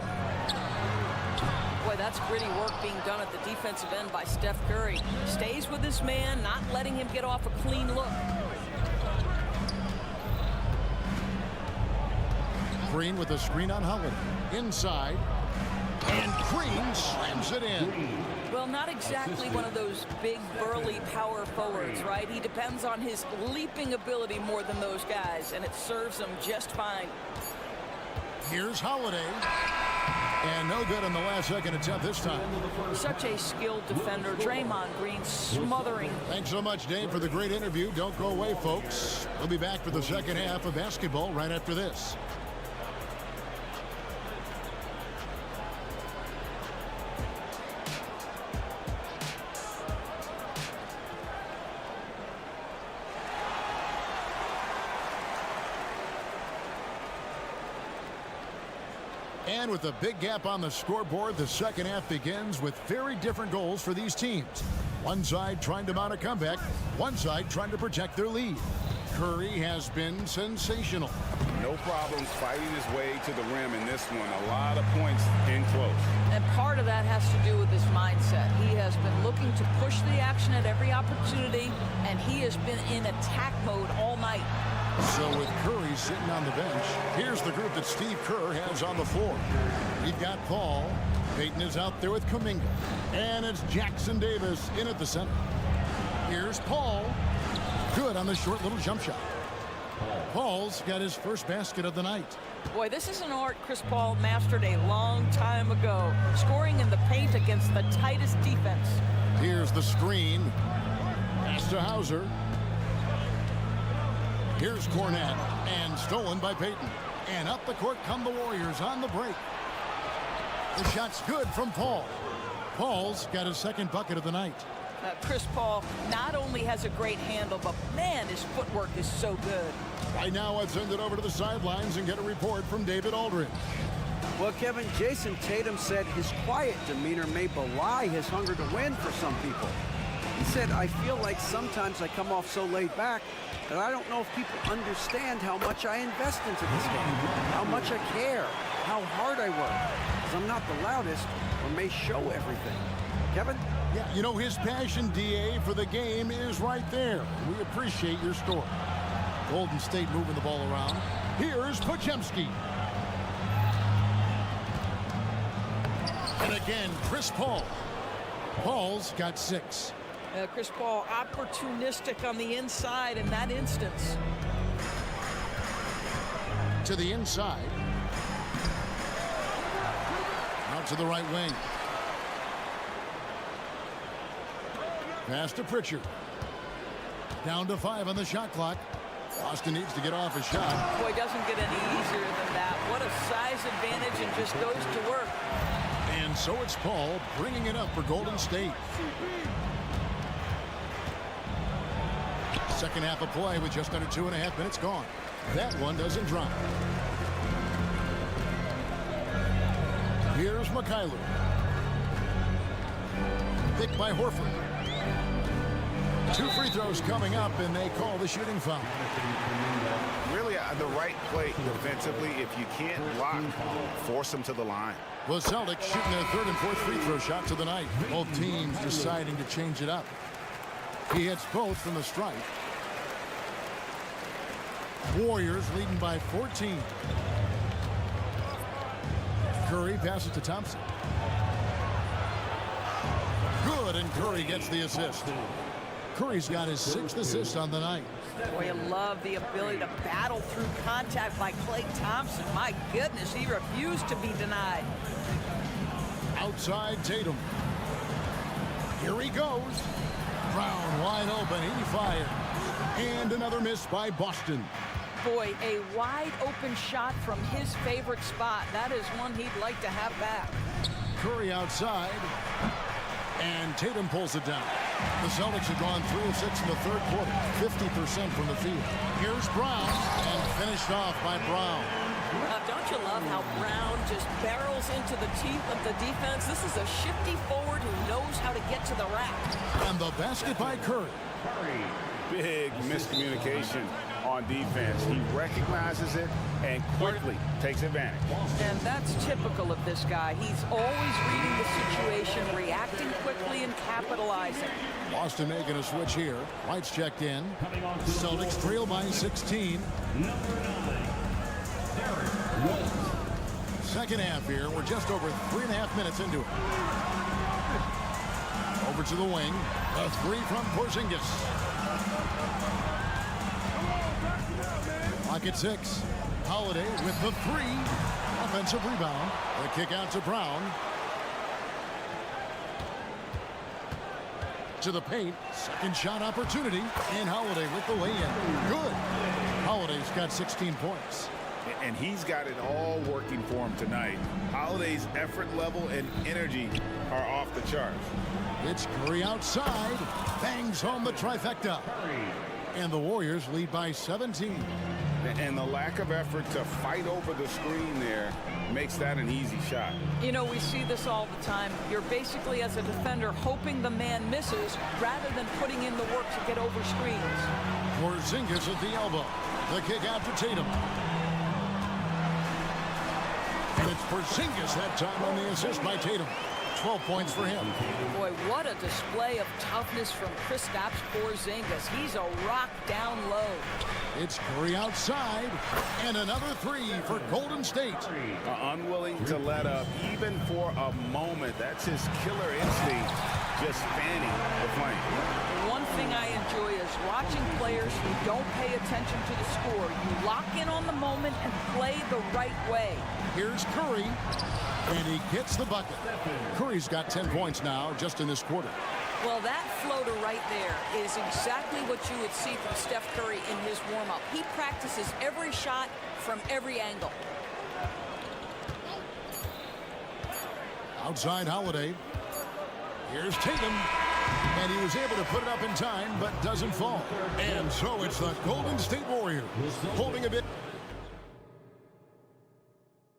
Boy, that's gritty work being done at the defensive end by Steph Curry. Stays with this man, not letting him get off a clean look. Green with a screen on Holiday. Inside. And Green slams it in. Well, not exactly one of those big, burly power forwards, right? He depends on his leaping ability more than those guys, and it serves him just fine. Here's Holiday. And no good on the last second attempt this time. Such a skilled defender. Draymond Green smothering. Thanks so much, Dave, for the great interview. Don't go away, folks. We'll be back for the second half of basketball right after this. And with a big gap on the scoreboard, the second half begins with very different goals for these teams. One side trying to mount a comeback, one side trying to protect their lead. Curry has been sensational. No problems fighting his way to the rim in this one. A lot of points in close. And part of that has to do with his mindset. He has been looking to push the action at every opportunity, and he has been in attack mode all night. So with Curry sitting on the bench, here's the group that Steve Kerr has on the floor. We've got Paul. Peyton is out there with Kuminga. And it's Jackson Davis in at the center. Here's Paul. Good on the short little jump shot. Paul's got his first basket of the night. Boy, this is an art Chris Paul mastered a long time ago. Scoring in the paint against the tightest defense. Here's the screen. Pass to Hauser. Here's Cornette, and stolen by Peyton. And up the court come the Warriors on the break. The shot's good from Paul. Paul's got his second bucket of the night. Chris Paul not only has a great handle, but man, his footwork is so good. Right now, let's send it over to the sidelines and get a report from David Aldridge. Well, Kevin, Jason Tatum said his quiet demeanor may belie his hunger to win for some people. He said, I feel like sometimes I come off so laid back that I don't know if people understand how much I invest into this game, how much I care, how hard I work, because I'm not the loudest or may show everything. Kevin? Yeah, you know, his passion, DA, for the game is right there. We appreciate your story. Golden State moving the ball around. Here's Podziemski. And again, Chris Paul. Paul's got 6. Chris Paul opportunistic on the inside in that instance. To the inside. Out to the right wing. Pass to Pritchard. Down to 5 on the shot clock. Boston needs to get off a shot. Boy, doesn't get any easier than that. What a size advantage, and just goes to work. And so it's Paul bringing it up for Golden State. Second half of play with just under 2.5 minutes gone. That one doesn't drop. Here's McKayler. Picked by Horford. 2 free throws coming up, and they call the shooting foul. Really the right play defensively. If you can't block, force them to the line. Well, Celtics shooting their 3rd and 4th free throw shots of the night. Both teams deciding to change it up. He hits both from the stripe. Warriors leading by 14. Curry passes to Thompson. Good, and Curry gets the assist. Curry's got his 6th assist on the night. Boy, you love the ability to battle through contact by Klay Thompson. My goodness, he refused to be denied. Outside Tatum. Here he goes. Brown wide open, he fired. And another miss by Boston. Boy, a wide open shot from his favorite spot. That is one he'd like to have back. Curry outside. And Tatum pulls it down. The Celtics have gone 3 of 6 in the 3rd quarter. 50% from the field. Here's Brown. And finished off by Brown. Don't you love how Brown just barrels into the teeth of the defense? This is a shifty forward who knows how to get to the rack. And the basket by Curry. Big miscommunication on defense. He recognizes it and quickly takes advantage. And that's typical of this guy. He's always reading the situation, reacting quickly, and capitalizing. Boston making a switch here. White's checked in. Celtics trail by 16. Second half here. We're just over 3.5 minutes into it. Over to the wing. A three from Porzingis. Clock at 6. Holiday with the three. Offensive rebound. The kick out to Brown. To the paint. Second shot opportunity. And Holiday with the lay-in. Good. Holiday's got 16 points. And he's got it all working for him tonight. Holiday's effort level and energy are off the charts. It's Curry outside. Bangs home the trifecta. And the Warriors lead by 17. And the lack of effort to fight over the screen there makes that an easy shot. You know, we see this all the time. You're basically, as a defender, hoping the man misses rather than putting in the work to get over screens. Porzingis at the elbow. The kick out to Tatum. And it's Porzingis that time on the assist by Tatum. 12 points for him. Boy, what a display of toughness from Kristaps Porzingis. He's a rock down low. It's Curry outside, and another three for Golden State. Unwilling to let up, even for a moment. That's his killer instinct, just fanning the flame. One thing I enjoy is watching players who don't pay attention to the score. You lock in on the moment and play the right way. Here's Curry, and he gets the bucket. Curry's got 10 points now just in this quarter. Well, that floater right there is exactly what you would see from Steph Curry in his warm-up. He practices every shot from every angle. Outside Holiday. Here's Tatum. And he was able to put it up in time, but doesn't fall. And so it's the Golden State Warriors holding a bit.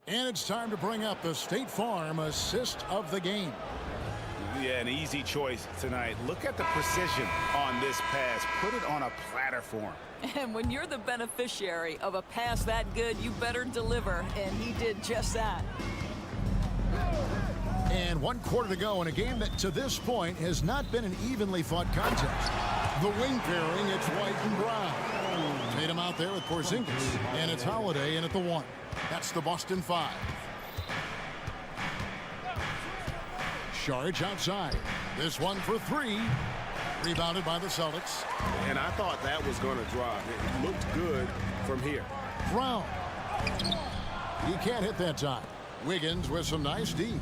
And it's time to bring up the State Farm assist of the game. Yeah, an easy choice tonight. Look at the precision on this pass. Put it on a platter for him. And when you're the beneficiary of a pass that good, you better deliver. And he did just that. And 1 quarter to go in a game that to this point has not been an evenly fought contest. The wing pairing, it's White and Brown. Tatum out there with Porzingis. And it's Holiday in at the 1. That's the Boston 5. Sharge outside. This one for 3. Rebounded by the Celtics. And I thought that was going to drop. It looked good from here. Brown. He can't hit that time. Wiggins with some nice D.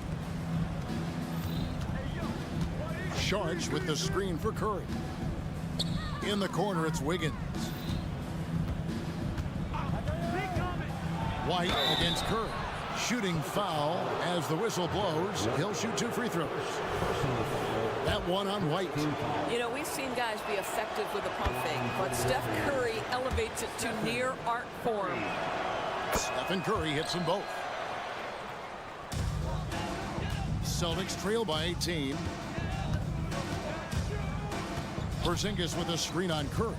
Sharge with the screen for Curry. In the corner, it's Wiggins. White against Curry. Shooting foul as the whistle blows. He'll shoot 2 free throws. That one on White. You know, we've seen guys be effective with a pump fake, but Steph Curry elevates it to near art form. Stephen Curry hits them both. Celtics trail by 18. Porzingis with a screen on Curry.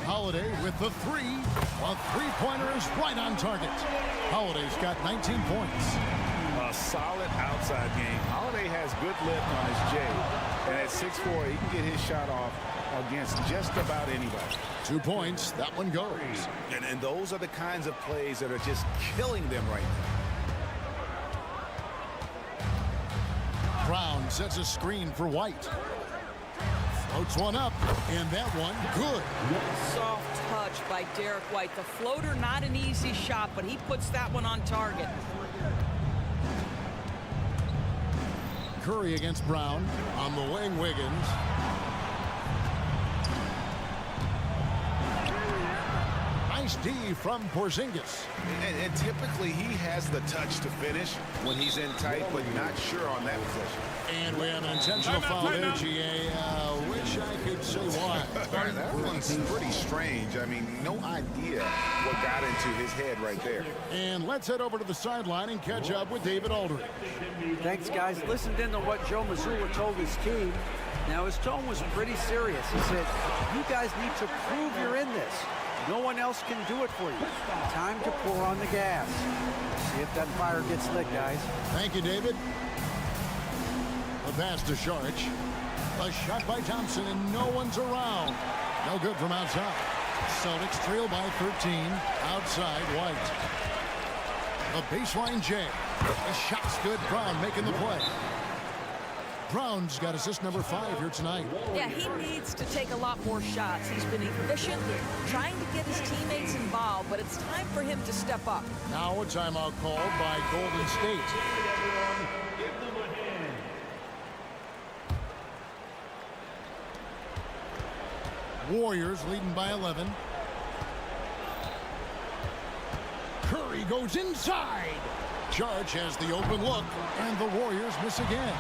Holiday with the 3. A three-pointer is right on target. Holiday's got 19 points. A solid outside game. Holiday has good lift on his J. And at 6'4", he can get his shot off against just about anybody. 2 points. That one goes. And those are the kinds of plays that are just killing them right now. Brown sets a screen for White. Floats one up, and that one good. Soft touch by Derek White. The floater, not an easy shot, but he puts that one on target. Curry against Brown. On the wing, Wiggins. Nice Nice D from Porzingis. And typically he has the touch to finish when he's in tight, but not sure on that possession. And we have an intentional foul there, GA. Wish I could say why. That one's pretty strange. I mean, no idea what got into his head right there. And let's head over to the sideline and catch up with David Aldridge. Thanks, guys. Listened in to what Joe Mazzulla told his team. Now, his tone was pretty serious. He said, you guys need to prove you're in this. No one else can do it for you. Time to pour on the gas. See if that fire gets lit, guys. Thank you, David. The pass to Sharch. A shot by Thompson, and no one's around. No good from outside. Celtics trail by 13. Outside, White. A baseline J. The shot's good. Brown making the play. Brown's got assist number 5 here tonight. Yeah, he needs to take a lot more shots. He's been efficient, trying to get his teammates involved, but it's time for him to step up. Now a timeout called by Golden State. Warriors leading by 11. Curry goes inside. Charge has the open look, and the Warriors miss again.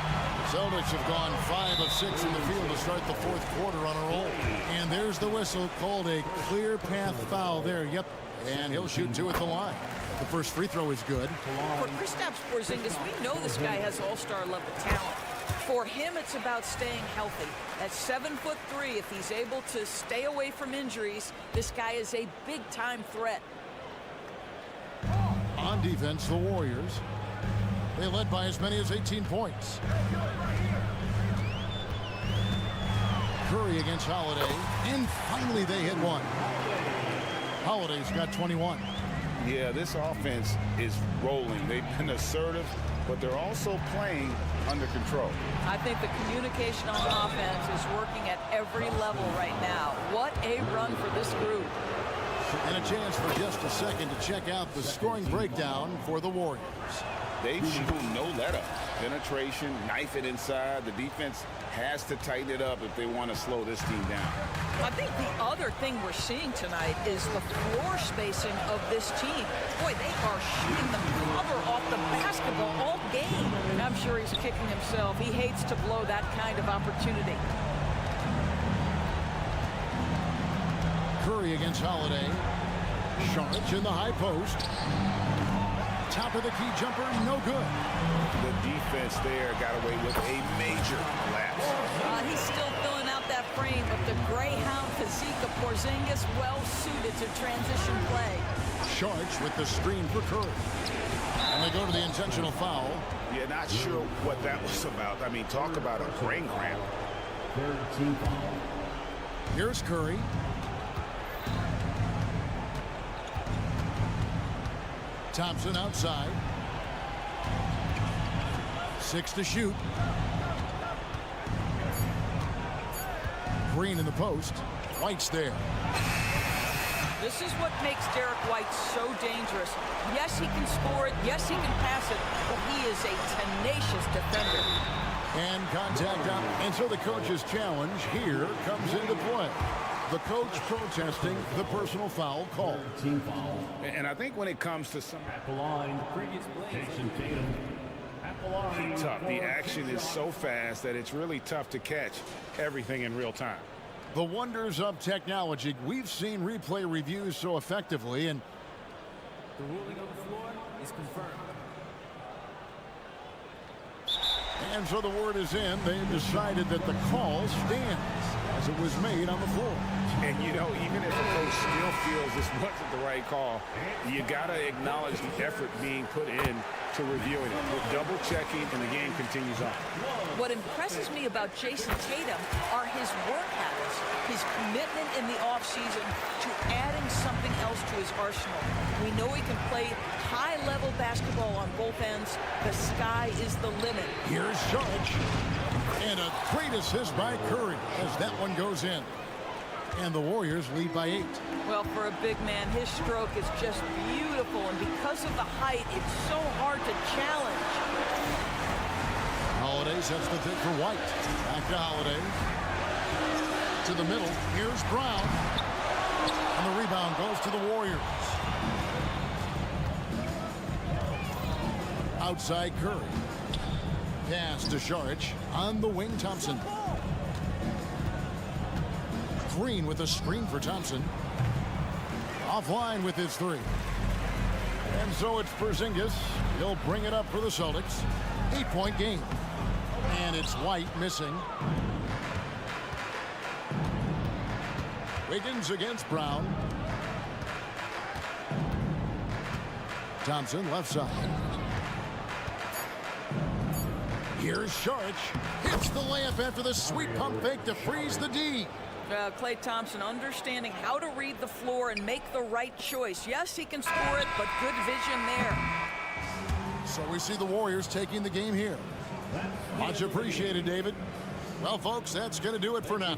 Celtics have gone 5 of 6 in the field to start the fourth quarter on a roll. And there's the whistle, called a clear path foul there. Yep, and he'll shoot 2 at the line. The first free throw is good. For Kristaps Porzingis, we know this guy has all-star level talent. For him, it's about staying healthy. At 7'3", if he's able to stay away from injuries, this guy is a big-time threat. On defense, the Warriors. They led by as many as 18 points. Curry against Holiday, and finally they hit one. Holiday's got 21. Yeah, this offense is rolling. They've been assertive, but they're also playing under control. I think the communication on offense is working at every level right now. What a run for this group. And a chance for just a second to check out the scoring breakdown for the Warriors. They've shown no let-up. Penetration, knife it inside. The defense has to tighten it up if they want to slow this team down. I think the other thing we're seeing tonight is the floor spacing of this team. Boy, they are shooting the cover off the basketball all game. And I'm sure he's kicking himself. He hates to blow that kind of opportunity. Curry against Holiday. Sharch in the high post. Top of the key jumper, no good. The defense there got away with a major lapse. He's still filling out that frame, but the Greyhound physique of Porzingis well suited to transition play. Sharch with the screen for Curry. And they go to the intentional foul. Yeah, not sure what that was about. I mean, talk about a brain cramp. Third team foul. Here's Curry. Thompson outside. 6 to shoot. Green in the post. White's there. This is what makes Derek White so dangerous. Yes, he can score it. Yes, he can pass it. But he is a tenacious defender. And contact out. And so the coach's challenge here comes into play. The coach protesting the personal foul call. Team foul. And I think when it comes to some At the line, Previous play. Jason Tatum. At the line. tough, the action is so fast that it's really tough to catch everything in real time. The wonders of technology. We've seen replay reviews so effectively, and The ruling on the floor is confirmed. And so the word is in. They've decided that the call stands as it was made on the floor. And, you know, even if a coach still feels this wasn't the right call, you got to acknowledge the effort being put in to reviewing it. We're double-checking, and the game continues on. What impresses me about Jason Tatum are his work habits, his commitment in the offseason to adding something else to his arsenal. We know he can play high-level basketball on both ends. The sky is the limit. Here's Shag. And a great assist by Curry as that one goes in. And the Warriors lead by 8. Well, for a big man, his stroke is just beautiful. And because of the height, it's so hard to challenge. Holiday sets the pick for White. Back to Holiday. To the middle. Here's Brown. And the rebound goes to the Warriors. Outside Curry. Pass to Saric. On the wing, Thompson. Green with a screen for Thompson. Offline with his three. And so it's Porzingis. He'll bring it up for the Celtics. 8-point game. And it's White missing. Wiggins against Brown. Thompson left side. Here's Saric. Hits the layup after the sweet pump fake to freeze the D. Klay Thompson understanding how to read the floor and make the right choice. Yes, he can score it, but good vision there. So we see the Warriors taking the game here. Much appreciated, David. Well, folks, that's going to do it for now.